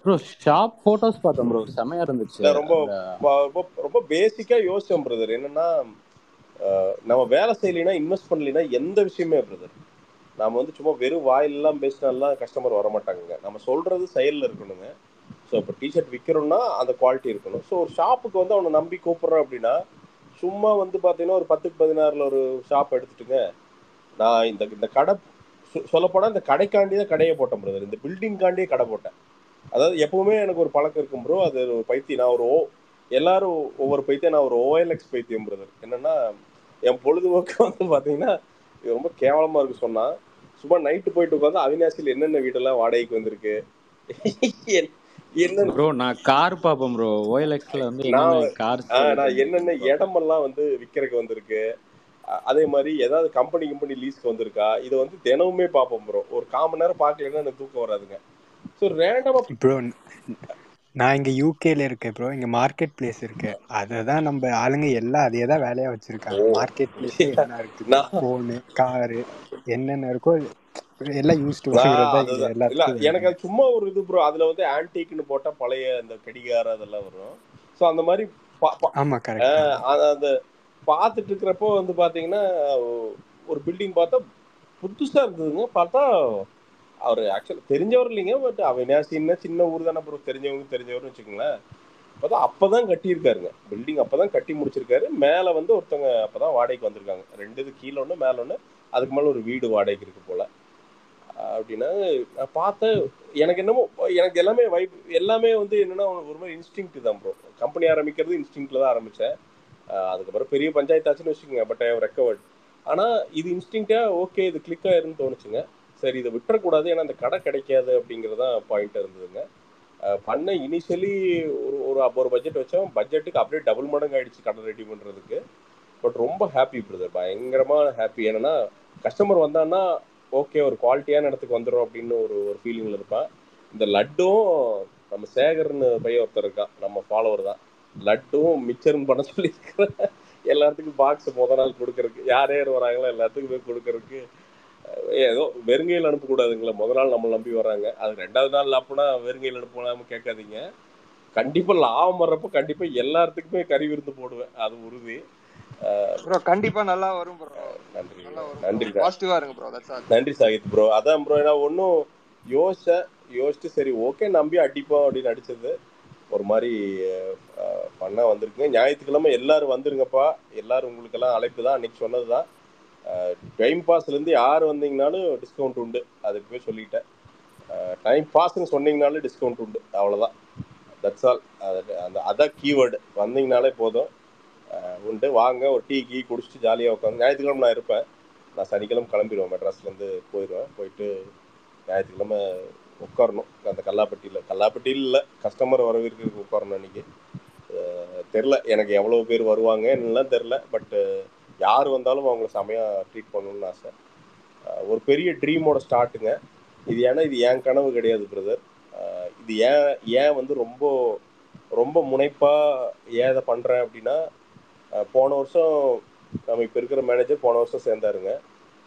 ப்ரோ ஷாப் போட்டோஸ் பார்த்தேன் ப்ரோ, செமையா இருந்துச்சு. ரொம்ப பேசிக்கா யோசிச்சோம் பிரதர். என்னன்னா நம்ம வேலை செய்யலைன்னா, இன்வெஸ்ட் பண்ணலைன்னா எந்த விஷயமே பிரதர், நாம வந்து சும்மா வெறும் வாயிலெல்லாம் பேசினாலாம் கஸ்டமர் வர மாட்டாங்க. நம்ம சொல்றது செயல்ல இருக்கணுங்க. ஸோ இப்போ டிஷர்ட் விற்கிறோம்னா அந்த குவாலிட்டி இருக்கணும். ஸோ ஒரு ஷாப்புக்கு வந்து அவனை நம்பி கூப்பிட்றோம் அப்படின்னா, சும்மா வந்து பார்த்தீங்கன்னா ஒரு 10க்கு 16 ஒரு ஷாப் எடுத்துட்டுங்க. நான் இந்த கடை சொல்லப்போனால் இந்த கடைக்காண்டி தான் கடையை போட்டேன் பிரதர். இந்த பில்டிங்காண்டியே கடை போட்டேன். அதாவது எப்பவுமே எனக்கு ஒரு பழக்கம் இருக்கும் ப்ரோ. அது ஒரு பைத்தியம். நான் எல்லாரும் ஒவ்வொரு பைத்தியம், நான் ஒரு OLX பைத்தியம் பிரதர். என்னன்னா என் பொழுதுபோக்கு வந்து பார்த்தீங்கன்னா இது ரொம்ப கேவலமா இருக்கு சொன்னா, சும்மா நைட்டு போயிட்டு உட்காந்து அவினாசியில் என்னென்ன வீடெல்லாம் வாடகைக்கு வந்திருக்கு, என்ன ப்ரோ நான் கார் பாப்பேன் ப்ரோ. OLXல வந்து என்னென்ன கார்ஸ் நான் என்னென்ன இடமெல்லாம் வந்து விற்கிறதுக்கு வந்திருக்கு, அதே மாதிரி ஏதாவது கம்பெனி லீஸ்க்கு வந்திருக்கா, இதை வந்து தினமுமே பார்ப்போம் ப்ரோ. ஒரு 1/4 மணி நேரம் பார்க்கலன்னா எனக்கு தூக்கம் வராதுங்க. ஸோ ரேண்டமா ப்ரோ நான் இங்க யூகேல இருக்கேன் ப்ரோ. இங்க மார்க்கெட் பிளேஸ் இருக்கு. அததான் நம்ம ஆளுங்க எல்லாம் அதே தான் வேலையா வச்சிருக்காங்க. மார்க்கெட் பிளேஸ்ல என்ன இருக்குது, போனு காரு என்னென்ன இருக்கோ எல்லாம் யூஸ்டு வாங்குறதா இங்க இல்ல எல்லாத்துக்கும் எனக்கு வேலை. அது சும்மா ஒரு இது ப்ரோ. அதுல வந்து ஆன்டிக்னு போட்டா பழைய அந்த கடிகாரம் அதெல்லாம் வரும். ஸோ அந்த மாதிரி ஆமா கரெக்ட். அந்த பார்த்துட்டு இருக்கிறப்போ வந்து பாத்தீங்கன்னா ஒரு பில்டிங் பார்த்தா புதுசா இருந்ததுங்க. பார்த்தா அவர் ஆக்சுவலா தெரிஞ்சவர் இல்லைங்க, பட் அவினாசின்னா சின்ன ஊர் தானே ப்ரோ, தெரிஞ்சவர்னு வச்சுக்கோங்களேன். பார்த்தா அப்பதான் கட்டியிருக்காருங்க பில்டிங். அப்பதான் கட்டி முடிச்சிருக்காரு. மேல வந்து ஒருத்தவங்க அப்பதான் வாடகைக்கு வந்திருக்காங்க. 2 இது கீழே ஒன்று மேல ஒன்று. அதுக்கு மேல ஒரு வீடு வாடகைக்கு இருக்கு போல. அப்படின்னா நான் பார்த்தேன். எனக்கு என்னமோ எனக்கு எல்லாமே வந்து என்னன்னா ஒரு மாதிரி இன்ஸ்டிங்க்ட் தான் ப்ரோ. கம்பெனி ஆரம்பிக்கிறது இன்ஸ்டிங்க்ட்ல தான் ஆரம்பிச்சேன். அதுக்கப்புறம் பெரிய பஞ்சாயத்தாச்சுன்னு வச்சுக்கோங்க. But I have recovered. ஆனால் இது இன்ஸ்டிங்க்டா ஓகே, இது கிளிக் ஆயிருன்னு தோணுச்சுங்க. சரி இதை விட்டுறக்கூடாது, ஏன்னா அந்த கடை கிடைக்காது அப்படிங்கிறதான் பாயிண்ட் இருந்ததுங்க. பண்ண இனிஷியலி ஒரு பட்ஜெட் வச்சோம். பட்ஜெட்டுக்கு அப்படியே டபுள் மடங்கு ஆயிடுச்சு கடை ரெடி பண்ணுறதுக்கு. பட் ரொம்ப ஹாப்பி பிரதர், பயங்கரமாக ஹாப்பி. ஏன்னா கஸ்டமர் வந்தான்னா ஓகே ஒரு குவாலிட்டியான இடத்துக்கு வந்துடும் அப்படின்னு ஒரு ஃபீலிங்கில் இருப்பான். இந்த லட்டும் நம்ம சேகர்னு பையன் ஒருத்தர் இருக்கான், நம்ம ஃபாலோவர் தான். லட்டும் மிச்சர்னு பண்ண சொல்லியிருக்கிறேன். எல்லாத்துக்கும் பாக்ஸ் நாள் கொடுக்கறதுக்கு, யார் வராங்களோ எல்லாத்துக்கும் போய் கொடுக்கறதுக்கு. ஏதோ வெறுங்கையில் அனுப்பக்கூடாதுங்களா, நாள் நம்மளை நம்பி வராங்க. அது 2வது நாள் அப்படின்னா வெறுங்கையில் அனுப்பலாமல் கேட்காதீங்க. கண்டிப்பாக லாபம் வர்றப்போ கண்டிப்பாக எல்லாத்துக்குமே கறி விருந்து போடுவேன், அது உறுதி. ப்ரோ கண்டிப்பா நல்லா வரும் ப்ரோ. நன்றி நல்லா வரும். நன்றி பாசிட்டிவா இருங்க ப்ரோ. That's all. நன்றி சாகித் ப்ரோ. அதான் ப்ரோ, நான் ஒன்றும் யோசிச்சுட்டு சரி ஓகே நம்பி அடிப்போம் அப்படின்னு அடிச்சது. ஒரு மாதிரி பண்ணா வந்திருக்குங்க. ஞாயிற்றுக்கிழமை எல்லாரும் வந்துருங்கப்பா. எல்லாரும் உங்களுக்கெல்லாம் அழைப்பு தான், அன்னைக்கு சொன்னது தான். டைம் பாஸ்லேருந்து யார் வந்தீங்கனாலும் டிஸ்கவுண்ட் உண்டு, அதுக்கு போய் சொல்லிட்டேன். டைம் பாஸ்ன்னு சொன்னீங்கனாலும் டிஸ்கவுண்ட் உண்டு, அவ்வளோதான். That's all. அதான் கீவேர்டு. வந்தீங்கனாலே போதும், உண்டு. வாங்க ஒரு டீ குடிச்சிட்டு ஜாலியாக உட்காந்து. ஞாயிற்றுக்கிழமை நான் இருப்பேன். நான் சனிக்கிழமை கிளம்பிடுவேன், மெட்ராஸ்லேருந்து போயிடுவேன். போயிட்டு ஞாயிற்றுக்கிழமை உட்காரணும் அந்த கல்லாப்பட்டியில் இல்லை, கஸ்டமர் வரவேற்கிறதுக்கு உட்காரணும். அன்றைக்கி தெரில எனக்கு எவ்வளோ பேர் வருவாங்க என்னெல்லாம் தெரில. பட்டு யார் வந்தாலும் அவங்கள செமையாக ட்ரீட் பண்ணணும்னு ஆசை. ஒரு பெரிய ட்ரீமோட ஸ்டார்ட்டுங்க இது. ஏன்னா இது என் கனவு கிடையாது பிரதர். இது ஏன் வந்து ரொம்ப ரொம்ப முனைப்பாக ஏன் இதை பண்ணுறேன் அப்படின்னா, போன வருஷம் நம்ம இப்போ இருக்கிற மேனேஜர் போன வருஷம் சேர்ந்தாருங்க.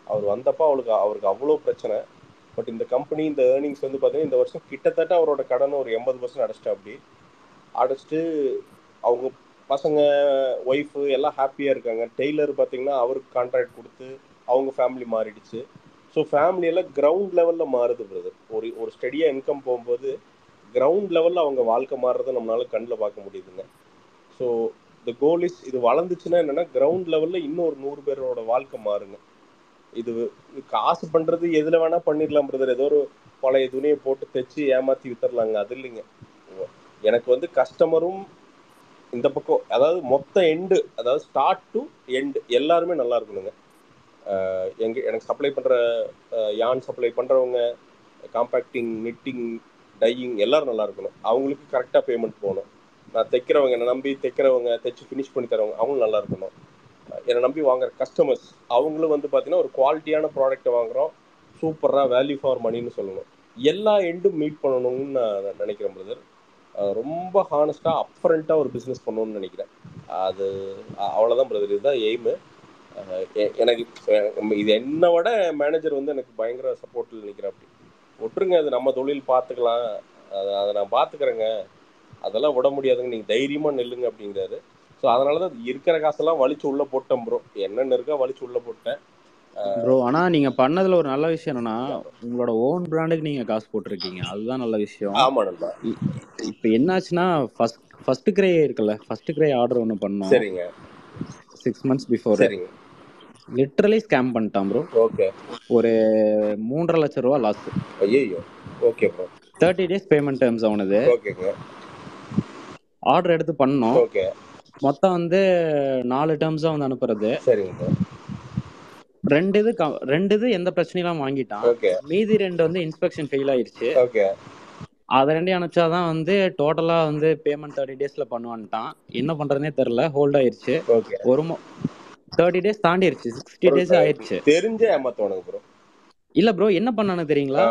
அவர் வந்தப்போ அவருக்கு அவ்வளோ பிரச்சனை. பட் இந்த கம்பெனி இந்த ஏர்னிங்ஸ் வந்து பார்த்தீங்கன்னா இந்த வருஷம் கிட்டத்தட்ட அவரோட கடன் ஒரு 80% அடைச்சிட்டா. அப்படி அடைச்சிட்டு அவங்க பசங்க ஒய்ஃபு எல்லாம் ஹாப்பியாக இருக்காங்க. டெய்லர் பார்த்தீங்கன்னா அவருக்கு கான்ட்ராக்ட் கொடுத்து அவங்க ஃபேமிலி மாறிடுச்சு. ஸோ ஃபேமிலியெல்லாம் கிரவுண்ட் லெவலில் மாறுது பிரதர். ஒரு ஸ்டெடியாக இன்கம் போகும்போது கிரவுண்ட் லெவலில் அவங்க வாழ்க்கை மாறுறதை நம்மளால கண்ணில் பார்க்க முடியுதுங்க. ஸோ த கோல் இஸ் இது வளர்ந்துச்சுன்னா என்னன்னா கிரவுண்ட் லெவல்ல இன்னும் ஒரு 100 பேரோட வாழ்க்கை மாறுங்க. இது காசு பண்றது எதுல வேணா பண்ணிடலாம் பிரதர். ஏதோ ஒரு பழைய துணியை போட்டு தைச்சு ஏமாத்தி வித்துடலாங்க, அது இல்லைங்க. எனக்கு வந்து கஸ்டமரும் இந்த பக்கம், அதாவது மொத்த எண்டு, அதாவது ஸ்டார்ட் டு எண்டு எல்லாருமே நல்லா இருக்கணுங்க. எனக்கு சப்ளை பண்ற யான் சப்ளை பண்றவங்க, காம்பேக்டிங், நிட்டிங், டையிங் எல்லாரும் நல்லா இருக்கணும். அவங்களுக்கு கரெக்டாக பேமெண்ட் போகணும். நான் தைக்கிறவங்க, என்னை நம்பி தைக்கிறவங்க, தைச்சு ஃபினிஷ் பண்ணி தரவங்க அவங்களும் நல்லா இருக்கணும். என்னை நம்பி வாங்குற கஸ்டமர்ஸ் அவங்களும் வந்து பார்த்தீங்கன்னா ஒரு குவாலிட்டியான ப்ராடக்ட்டை வாங்குகிறோம், சூப்பராக வேல்யூ ஃபார் மணின்னு சொல்லணும். எல்லா எண்டும் மீட் பண்ணணும்னு நான் நினைக்கிறேன் பிரதர். ரொம்ப ஹானஸ்டாக அப்ரண்ட்டாக ஒரு பிஸ்னஸ் பண்ணணும்னு நினைக்கிறேன். அது அவ்வளோதான் பிரதர், இதுதான் எய்மு. எனக்கு இது என்னை விட மேனேஜர் வந்து எனக்கு பயங்கர சப்போர்ட்டில் நிற்கிறேன். அப்படி விட்டுருங்க, அது நம்ம தொழில் பார்த்துக்கலாம், அதை நான் பார்த்துக்கிறேங்க, அதெல்லாம் விட முடியாதுங்க, நீங்கள் தைரியமாக நெல்லுங்க அப்படிங்கிறாரு. ஸோ அதனால தான் இருக்கிற காசெல்லாம் வலிச்சு உள்ளே போட்டேன் ப்ரோ. என்னென்ன இருக்கா வலிச்சு உள்ளே போட்டேன் ப்ரோ. ஆனா நீங்க பண்ணதுல ஒரு நல்ல விஷயம் என்னன்னா, உங்களோட ஓன் பிராண்டுக்கு நீங்க காசு போட்டிருக்கீங்க, அதுதான் நல்ல விஷயம். ஆமா நண்பா. இப்போ என்னாச்சுன்னா, ஃபர்ஸ்ட் கிரே இருக்குல்ல, ஃபர்ஸ்ட் கிரே ஆர்டர் ஒன்று பண்ணோம். சரிங்க. 6 months பிஃபோர். சரிங்க. லிட்டரலி ஸ்கேம் பண்ணிட்டான் ப்ரோ. ஓகே. ஒரு 3.5 லட்சம் ரூபா லாஸ். ஐயோ. Okay bro. 30 days payment terms அவனது. ஓகேங்க. ஆர்டர் எடுத்து பண்ணோம். ஓகே. மொத்தம் வந்து 4 டேர்ம்ஸா வந்து அனுப்புறது. சரிங்க. 2 இது எந்த பிரச்சனையும் வாங்கிட்டான். மீதி 2 வந்து இன்ஸ்பெக்ஷன் ஃபெயில் ஆயிடுச்சு. ஓகே. அதை 2 அனுப்பிச்சாதான் வந்து டோட்டலா வந்து பேமெண்ட் 30 daysல பண்ணுவான்ட்டான். என்ன பண்றதுனே தெரியல, ஹோல்ட் ஆயிருச்சு. ஒரு 30 days தாண்டிருச்சு, 60 days ஆயிருச்சு. தெரிஞ்சே ஏமாத்துவானுங்க ப்ரோ. இல்ல ப்ரோ, என்ன பண்ணானு தெரியுங்களா,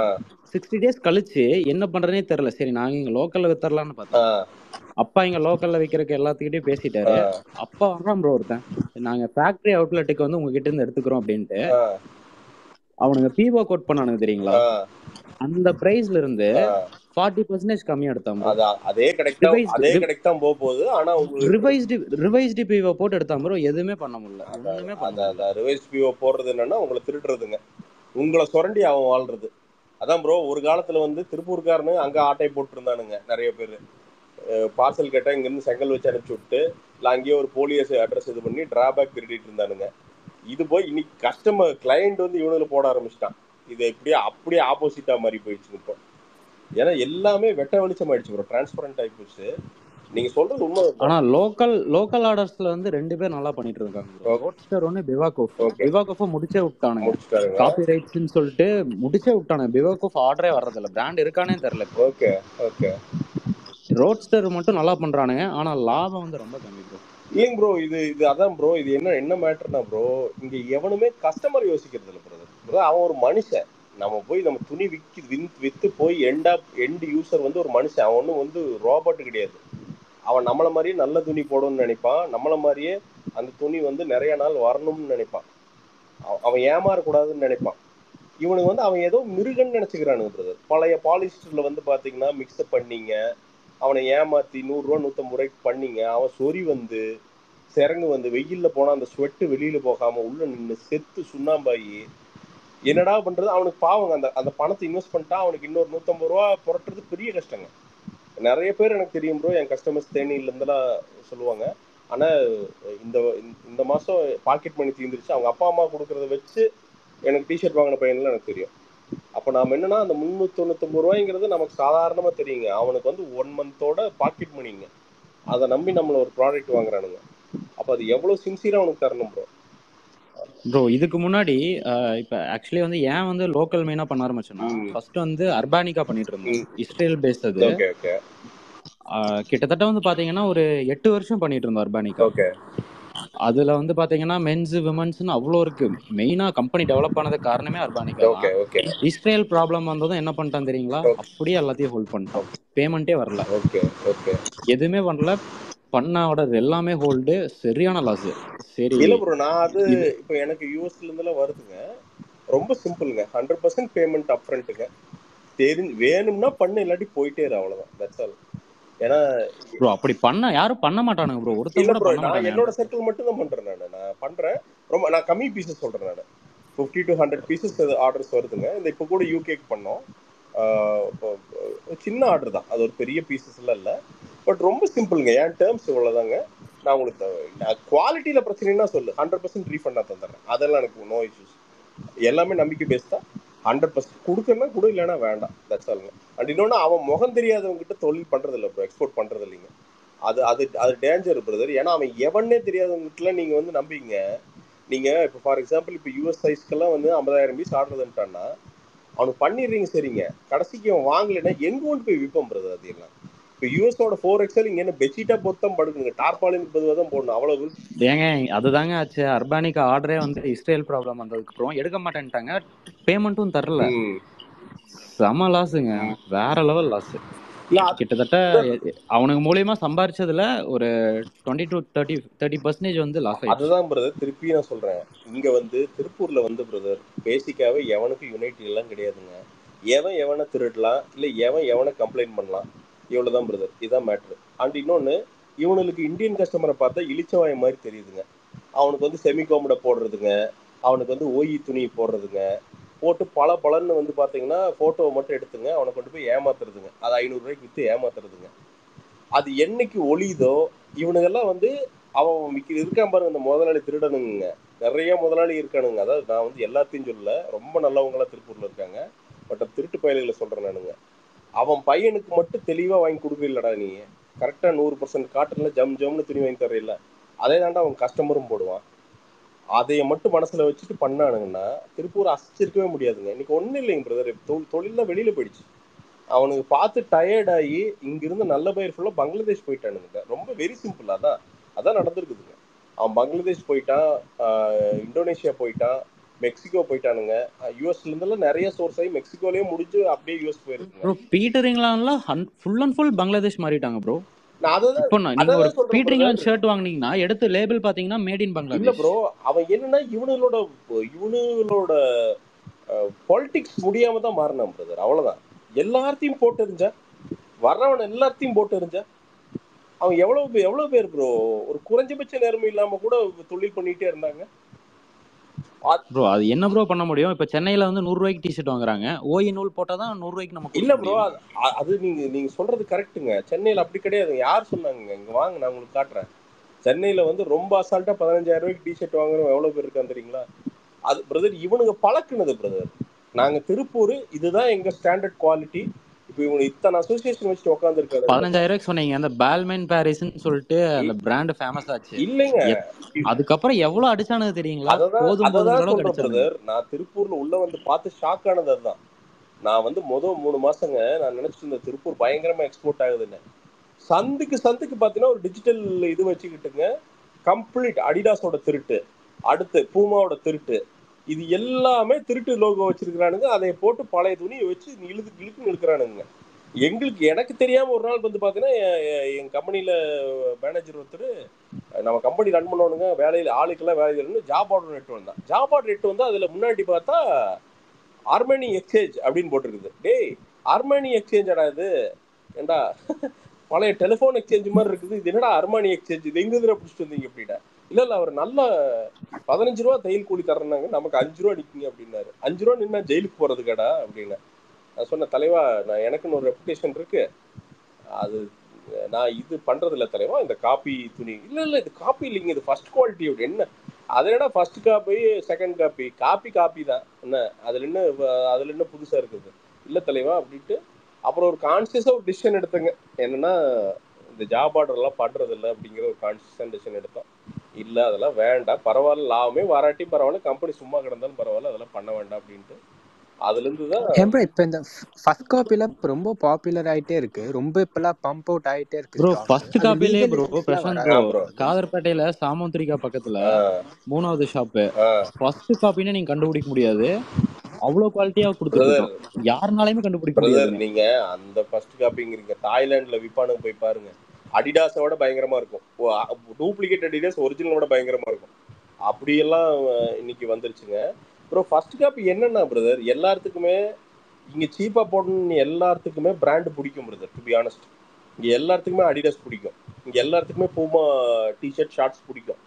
60 days கழிச்சு என்ன பண்றதுனே தெரியல. சரி நாங்க இங்க லோக்கல்ல வித்தரலாம்னு பார்த்தோம். அப்பா இங்க லோக்கல்ல விக்கிறதுக்கு எல்லாத்துக்கிட்டையும் பேசிட்டாரு. அப்பா வர்றான் ப்ரோ ஒருத்தன், நாங்க ஃபேக்டரி அவுட்லெட்டுக்கு வந்து உங்ககிட்ட இருந்து எடுத்துக்கிறோம் அப்படின்ட்டு. அவனுங்க பிஓ கோட் பண்ணானுங்க தெரியுங்களா, அந்த பிரைஸ்ல இருந்து 40% கம்மியா எடுத்தான். அதே கடைக்கு தான் போகுது. ஆனா ரிவைஸ்டு பிஓ போட்டு எடுத்தான் ப்ரோ. எதுவுமே பண்ண முடியல, ஒண்ணுமே பண்ண முடியல. ரிவைஸ்டு பிஓ போடுறது என்னன்னா உங்களை திருடுறதுங்க, உங்களை சுரண்டி அவன் வாழ்றது. அதான் ப்ரோ, ஒரு காலத்துல வந்து திருப்பூர்காரனு அங்க ஆட்டை போட்டு இருந்தானுங்க நிறைய பேர். பார்சல் கேட்டா இங்க இருந்து செங்கல் வச்சு அனுப்பிச்சு விட்டு, இல்லை அங்கேயே ஒரு போலியஸ் அட்ரஸ் இது பண்ணி டிராபேக் திருடிட்டு இருந்தானுங்க. இது போய் இன்னைக்கு கஸ்டமர் கிளைண்ட் வந்து இவனுல போட ஆரம்பிச்சிட்டான். இது இப்படியே அப்படியே ஆப்போசிட்டா மாதிரி போயிடுச்சு இப்போ. ஏன்னா எல்லாமே வெட்ட வெளிச்சம் ஆயிடுச்சு ப்ரோ, டிரான்ஸ்பரண்ட் ஆகி போச்சு. நீங்க சொல்றது உண்மை. ஆனா லோக்கல் ஆர்டர்ஸ்ல வந்து 2 பேர் நல்லா பண்ணிட்டு இருக்காங்க. ரோட்ஸ்டர் ஒன்னு, பிவாகோஃப் முடிச்சே விட்டானுங்க. காப்பி ரைட்ஸ்னு சொல்லிட்டு முடிச்சே விட்டானுங்க. பிவாகோஃப் ஆர்டரே வர்றதில்ல, பிராண்ட் இருக்கானே தெரியல. Okay okay. ரோட்ஸ்டர் மட்டும் நல்லா பண்றானுங்க, ஆனா லாபம் வந்து ரொம்ப கம்மி ப்ரோ. இல்லைங்க ப்ரோ, இது அதான் ப்ரோ, இது என்ன மேட்டர்னா ப்ரோ, இங்க எவனுமே கஸ்டமர் யோசிக்கிறது இல்லை பிரதர். அவன் ஒரு மனுஷன். நம்ம துணி வித்து போய் எண்ட் யூசர் வந்து ஒரு மனுஷன். அவன் ஒன்றும் வந்து ரோபோட் கிடையாது. அவன் நம்மளை மாதிரியே நல்ல துணி போடணும்னு நினைப்பான், நம்மளை மாதிரியே அந்த துணி வந்து நிறைய நாள் வரணும்னு நினைப்பான். அவன் ஏமாறக்கூடாதுன்னு நினைப்பான். இவனுக்கு வந்து அவன் ஏதோ மிருகன்னு நினைச்சுக்கிறானுங்க பிரதர். பழைய பாலிஸ்டர்ல வந்து பாத்தீங்கன்னா மிக்ஸ்அப் பண்ணீங்க, அவனை ஏமாத்தி 100 ரூபா 150 ரூபாய்க்கு பண்ணீங்க. அவன் சொறி வந்து சிறங்கு வந்து வெயில்ல போனா அந்த ஸ்வெட்டு வெளியில போகாம உள்ள நின்று செத்து சுண்ணாம்பாயி என்னடா பண்றது. அவனுக்கு பாவங்க, அந்த பணத்தை இன்வெஸ்ட் பண்ணிட்டா அவனுக்கு இன்னொரு 150 ரூபா புரட்டுறது பெரிய கஷ்டங்க. நிறைய பேர் எனக்கு தெரியும் ப்ரோ, என் கஸ்டமர்ஸ் தேனியில இருந்தெல்லாம் சொல்லுவாங்க. ஆனா இந்த மாசம் பாக்கெட் மணி தீர்ந்துருச்சு, அவங்க அப்பா அம்மா கொடுக்கறத வச்சு எனக்கு டிஷர்ட் வாங்கின பையன்லாம் எனக்கு தெரியும். அப்போ நாம என்னன்னா அந்த 399 ரூபாய்ங்கிறது நமக்கு சாதாரணமா தெரியுங்க. அவனுக்கு வந்து 1 மந்தோட பாக்கெட் மணிங்க, அதை நம்பி நம்மள ஒரு ப்ராடக்ட் வாங்குறானுங்க. அப்போ அது எவ்வளவு சின்சியரா அவனுக்கு தரணும் ப்ரோ. இதுக்கு முன்னாடி இப்ப ஆக்சுவலி வந்து ஏன் வந்து லோக்கல் மெயினா பண்ண ஆரம்பிச்சோன்னா, ஃபர்ஸ்ட் வந்து அர்பானிகா பண்ணிட்டு இருந்தோம், இஸ்ரேல் பேஸ்ட். அது கிட்டத்தட்ட வந்து பாத்தீங்கன்னா ஒரு 8 வருஷம் பண்ணிட்டு இருந்தோம் அர்பானிகா. அதுல வந்து பாத்தீங்கன்னா மென்ஸ் விமன்ஸ்னு அவ்வளோ இருக்கு. மெயினா கம்பெனி டெவலப் ஆனது காரணமே அர்பானிகா தான். இஸ்ரேல் ப்ராப்ளம் வந்ததும் என்ன பண்ணிட்டான் தெரியுங்களா, அப்படியே எல்லாத்தையும் ஹோல்ட் பண்ணிட்டான். பேமெண்டே வரல, எதுவுமே பண்ணல. பண்ண ஆர்டர் எல்லாமே ஹோல்டு, சரியான லாஸ். சரி இல்ல ப்ரோ, நான் அது இப்போ எனக்கு யூஎஸ்ல இருந்தெல்லாம் வருதுங்க. ரொம்ப சிம்பிளுங்க, 100% பேமெண்ட் அப்ரண்ட்டுங்க. வேணும்னா பண்ணு, இல்லாட்டி போயிட்டே இரு, அவ்வளவுதான். That's all. ஏன்னா ப்ரோ அப்படி பண்ண யாரும் பண்ண மாட்டானுங்க ப்ரோ. இல்ல ப்ரோ, நான் என்னோட சர்க்கிள் மட்டும் தான் பண்றேன். நான் பண்றேன் ரொம்ப, நான் கம்மி பீசஸ் சொல்றேன். நான் 50 to 100 பீசஸ் ஆர்டர்ஸ் வருதுங்க. இந்த இப்போ கூட யூகேக்கு பண்ணோம், சின்ன ஆர்டர் தான், அது ஒரு பெரிய பீசஸ் எல்லாம் இல்லை. பட் ரொம்ப சிம்பிளுங்க, என் டேர்ம்ஸ் இவ்வளவுதாங்க. நான் உங்களுக்கு குவாலிட்டியில பிரச்சனைன்னா சொல்லு, 100% ரீஃபண்ட் நான் தந்துடுறேன். அதெல்லாம் எனக்கு நோ இஷ்யூஸ். எல்லாமே நம்பிக்கை பேஸ் தான். 100% கொடுக்கறனா கொடு, இல்லைன்னா வேண்டாம். தட்ஸ் ஆல்ங்க. அண்ட் இன்னொன்று, அவன் முகம் தெரியாதவங்க கிட்ட தொழில் பண்றது இல்லை ப்ரோ, எக்ஸ்போர்ட் பண்றது இல்லைங்க. அது அது அது டேஞ்சர் பிரதர். ஏன்னா அவன் எவனே தெரியாதவங்கிட்ட நீங்க வந்து நம்பிங்க. நீங்க இப்போ ஃபார் எக்ஸாம்பிள் இப்போ யூஎஸ் சைஸ்க்கெல்லாம் வந்து 50,000 பீஸ் ஆடுறதுன்ட்டான்னா அவனுக்கு பண்ணிடுறீங்க சரிங்க, கடைசிக்கு அவன் வாங்கலைன்னா எங்க கொண்டு போய் விற்போம் பிரதர்? அது எல்லாம் இப்போ யூஎஸோட 4XL இங்க என்ன பெட்ஷீட்டா பொறுத்தான் படுக்குங்க, டார்பாலின் பொதுவாக தான் போடணும், அவ்வளவு. ஏங்க அதுதாங்க ஆச்சு. அர்பானிக் ஆர்டரே வந்து இஸ்ரேல் ப்ராப்ளம் வந்ததுக்கு அப்புறம் எடுக்க மாட்டேன்ட்டாங்க, பேமெண்ட்டும் தரல. செம லாஸுங்க, வேற லெவல் லாஸ். கிட்டத்தட்ட அவனுக்கு மூலியமா சம்பாரிச்சதுல ஒரு 20 to 30% வந்து லாஸ் ஆயிடுச்சு. அதுதான் பிரதர், திருப்பி நான் சொல்றேன். இங்க வந்து திருப்பூர்ல வந்து பிரதர் பேசிக்காவே எவனுக்கு யுனைட்டி எல்லாம் கிடையாதுங்க. எவன் எவனை திருடலாம், இல்ல எவன் எவனை கம்ப்ளைண்ட் பண்ணலாம், இவ்வளவுதான் பிரதர். இதுதான் மேட்ரு. அண்ட் இன்னொன்னு, இவனுக்கு இந்தியன் கஸ்டமரை பார்த்தா இளிச்சவாய மாதிரி தெரியுதுங்க. அவனுக்கு வந்து செமிகோமட போடுறதுங்க, அவனுக்கு வந்து ஓஇ துணி போடுறதுங்க, போட்டு பல பலன்னு வந்து பார்த்தீங்கன்னா ஃபோட்டோவை மட்டும் எடுத்துங்க அவனை கொண்டு போய் ஏமாத்துறதுங்க. அது 500 ரூபாய்க்கு விற்று ஏமாத்துறதுங்க. அது என்னைக்கு ஒளியுதோ இவனுங்கெல்லாம் வந்து அவன் இருக்கான் பாருங்க, இந்த முதலாளி திருடனுங்க, நிறைய முதலாளி இருக்கானுங்க. அதாவது நான் வந்து எல்லாத்தையும் சொல்லல, ரொம்ப நல்லவங்களாம் திருப்பூர்ல இருக்காங்க, பட் திருட்டு பயல்களை சொல்றேன் நானுங்க. அவன் பையனுக்கு மட்டும் தெளிவா வாங்கி கொடுக்கலடா, நீ கரெக்டா 100% காட்டன்ல ஜம் ஜம்னு துணி வாங்கி தரையில, அதே தாண்டா அவன் கஸ்டமரும் போடுவான். அதைய மட்டும் மனசுல வச்சுட்டு பண்ணானுங்கன்னா திருப்பூர் அசைச்சிருக்கவே முடியாதுங்க. இன்னைக்கு ஒன்றும் இல்லைங்க பிரதர், தொழிலாம் வெளியில போயிடுச்சு. அவனுக்கு பார்த்து டயர்ட் ஆகி இங்கிருந்து நல்ல பயிர் ஃபுல்லாக பங்களாதேஷ் போயிட்டானுங்க. ரொம்ப வெரி சிம்பிள். அதான் நடந்திருக்குதுங்க. அவன் பங்களாதேஷ் போயிட்டான், இந்தோனேஷியா போயிட்டான், மெக்சிகோ போயிட்டானுங்க. யூஎஸ்ல இருந்தெல்லாம் நிறைய சோர்ஸ் ஆகி மெக்சிகோலயே முடிஞ்சு அப்படியே யூஎஸ் போயிருக்குங்க. ப்ரோ பீட்டர் இங்கிலாந்துலாம் ஃபுல் அண்ட் ஃபுல் பங்களாதேஷ் மாறிட்டாங்க ப்ரோ. நான் இப்போ நீங்க ஒரு சொல்றேன் பீட்டர் இங்கிலாந்து ஷர்ட் வாங்குனீங்கன்னா எடுத்து லேபிள் பாத்தீங்கன்னா மேட் இன் இல்ல பங்களாதேஷ். ப்ரோ, அவன் என்னன்னா இவனுங்களோட பாலிடிக்ஸ் முடியாம தான் மாறினான் பிரதர், அவ்வளவுதான். எல்லாத்தையும் போட்டு எறிஞ்சா, வர்றவன் எல்லாத்தையும் போட்டு எறிஞ்சா, அவன் எவ்வளவு பேர் ப்ரோ ஒரு குறைஞ்சபட்ச நேர்மை இல்லாம கூட தொழில் பண்ணிட்டே இருந்தாங்க. ப்ரோ அது என்ன ப்ரோ பண்ண முடியும்? இப்ப சென்னையில வந்து 100 ரூபாய்க்கு டிஷர்ட் வாங்குறாங்க, ஓய் நூல் போட்டாதான் 100 ரூபாய்க்கு நம்ம இல்ல கொடுக்க ப்ரோ, முடியும். அது நீங்க சொல்றது கரெக்ட்டுங்க. சென்னையில அப்படி கிடையாது. யார் சொன்னாங்க? இங்க வாங்க, நான் உங்களுக்கு காட்டுறேன். சென்னையில வந்து ரொம்ப அசால்ட்டா 15,000 ரூபாய்க்கு டிஷர்ட் வாங்குறவங்க எவ்வளவு பேர் இருக்கான்னு தெரியுங்களா? அது பிரதர் இவனுங்க பழக்குனது பிரதர். நாங்க திருப்பூர், இதுதான் எங்க ஸ்டாண்டர்ட் குவாலிட்டி. இப்போ இவங்க இத்தனை அசோசியேஷன் வச்சுட்டு உட்கார்ந்து இருக்காங்க. 15,000 ரூபாய்க்கு சொன்னீங்க, அந்த பால்மேன் பாரிஸ்ன்னு சொல்லிட்டு அந்த பிராண்ட் ஃபேமஸ் ஆச்சு. இல்லைங்க, அதுக்கப்புறம் எவ்வளவு அடிச்சானது தெரியுங்களா? போதும் அதான் போதும் சொல்றேன் பிரதர். நான் திருப்பூர்ல உள்ள வந்து பார்த்து ஷாக் ஆனது அதுதான். நான் வந்து முதல் 3 மாசங்க நான் நினைச்சிட்டு இருந்த திருப்பூர் பயங்கரமா எக்ஸ்போர்ட் ஆகுதுன்னு. சந்துக்கு பாத்தீங்கன்னா ஒரு டிஜிட்டல் இது வச்சுக்கிட்டுங்க, கம்ப்ளீட் அடிடாஸோட திருட்டு, அடுத்து பூமாவோட திருட்டு, இது எல்லாமே திருட்டு லோகோ வச்சிருக்கிறானுங்க. அதை போட்டு பழைய துணியை வச்சு இழுக்கு இழுக்கிறானுங்க. எனக்கு தெரியாம ஒரு நாள் வந்து பாத்தீங்கன்னா என் கம்பெனில மேனேஜர் ஒருத்தர், நம்ம கம்பெனி ரன் பண்ணவனுங்க, வேலையில ஆளுக்கெல்லாம் வேலையில ஜாப் ஆர்டர் எட்டு வந்தான். ஜாப் ஆர்டர் எட்டு வந்து அதுல முன்னாடி பார்த்தா ஆர்மேனி எக்ஸ்சேஞ்ச் அப்படின்னு போட்டிருக்குது. டேய், ஆர்மேனி எக்ஸ்சேஞ்சடா இது? ஏண்டா பழைய டெலிஃபோன் எக்ஸ்சேஞ்ச் மாதிரி இருக்குது, இது என்னடா அர்மானி எக்ஸ்சேஞ்ச், இது எங்க இதில் பிடிச்சிட்டு வந்தீங்க அப்படின்னா? இல்ல அவர் நல்ல 15 ரூபா தையல் கூலி தர்றாங்க, நமக்கு 5 ரூபா நிற்குங்க அப்படின்னாரு. 5 ரூபா நின்னா ஜெயிலுக்கு போறதுக்கடா அப்படின்னு நான் சொன்ன. தலைவா, நான் எனக்குன்னு ஒரு ரெப்புடேஷன் இருக்கு, அது நான் இது பண்றது இல்லை தலைவா, இந்த காப்பி துணி இல்ல இது காப்பி இல்லைங்க, இது ஃபர்ஸ்ட் குவாலிட்டி. அப்படி என்ன அதுலடா ஃபர்ஸ்ட் காப்பி செகண்ட் காப்பி தான் என்ன, அதுல என்ன புதுசா இருக்குது? இல்ல தலைவா அப்படின்ட்டு அப்புறம் ஒரு கான்சியஸா ஒரு டிசிஷன் எடுத்தேங்க. என்னன்னா, இந்த ஜாப் ஆர்டர் எல்லாம் பண்றது இல்லை அப்படிங்கிற ஒரு கான்சியஸான டிசிஷன் எடுத்தோம். இல்ல அதெல்லாம் வேண்டாம், பரவாயில்ல, லாபமே வராட்டியும் பரவாயில்ல, கம்பெனி சும்மா கிடந்தாலும் பரவாயில்ல, அதெல்லாம் பண்ண வேண்டாம் அப்படின்ட்டு அதுல இருந்து தான். இப்ப இந்த ஃபர்ஸ்ட் காப்பில ரொம்ப பாப்புலர் ஆயிட்டே இருக்கு, ரொம்ப இப்பெல்லாம் பம்ப் அவுட் ஆயிட்டே இருக்கு ப்ரோ. ஸ்டாக். ஃபர்ஸ்ட் காப்பிலே ப்ரோ பிரசாந்த் ப்ரோ, bro. காதர்பேட்டையில சாமந்திரிகா பக்கத்துல 3வது ஷாப்பு, ஃபர்ஸ்ட் காப்பின்னு நீங்க கண்டுபிடிக்க முடியாது, அவ்வளவு குவாலிட்டியா கொடுத்துட்டு இருக்கோம், யாருனாலையுமே கண்டுபிடிக்க முடியாது. நீங்க அந்த ஃபர்ஸ்ட் காப்பிங்கிறீங்க, தாய்லாந்துல விப்பானுங்க போய் பாருங்க, அடிடாஸோட பயங்கரமா இருக்கும், டூப்ளிகேட் அடிடாஸ் ஒரிஜினலோட பயங்கரமா இருக்கும். அப்படியெல்லாம் இன்னைக்கு வந்துருச்சுங்க ப்ரோ. ஃபர்ஸ்ட் காப்பி என்னன்னா பிரதர், எல்லாத்துக்குமே இங்க சீப்பா போடணும்னு எல்லாத்துக்குமே பிராண்ட் பிடிக்கும் பிரதர். டு பி ஆனஸ்ட், இங்க எல்லாத்துக்குமே அடிடாஸ் பிடிக்கும், இங்க எல்லாத்துக்குமே பூமா டிஷர்ட் ஷார்ட்ஸ் பிடிக்கும்.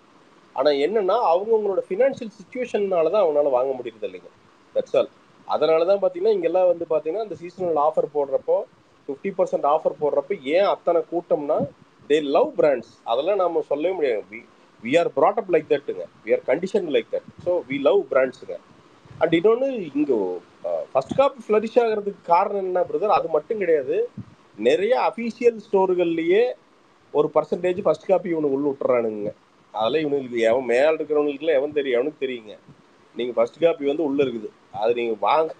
ஆனா என்னன்னா, அவங்கவுங்களோட ஃபினான்ஷியல் சுச்சுவேஷன்னாலதான் அவங்களால வாங்க முடியறது இல்லைங்க. That's all. அதனாலதான் பாத்தீங்கன்னா இங்கெல்லாம் வந்து பாத்தீங்கன்னா இந்த சீசனல் ஆஃபர் போடுறப்போ 50% ஆஃபர் போடுறப்ப ஏன் அத்தனை கூட்டம்னா, தே லவ் பிராண்ட்ஸ். அதெல்லாம் நம்ம சொல்லவே முடியாது. We are brought up like தட்டுங்க. We are condition like that. So we love பிராண்ட்ஸுங்க. அண்ட் இன்னொன்று இங்கே ஃபர்ஸ்ட் காப்பி ஃப்ளரிஷ் ஆகிறதுக்கு காரணம் என்ன பிரதர்? அது மட்டும் கிடையாது. நிறைய அஃபீஷியல் ஸ்டோர்கள்லேயே ஒரு பர்சன்டேஜ் ஃபர்ஸ்ட் காப்பி இவனுக்கு உள்ள விட்டுறானுங்க. அதெல்லாம் இவனுக்கு எவன் மேலே இருக்கிறவங்களுக்குலாம் எவனுக்கு தெரியுங்க. நீங்கள் ஃபர்ஸ்ட் காப்பி வந்து உள்ளே இருக்குது, அது நீங்கள் வாங்க,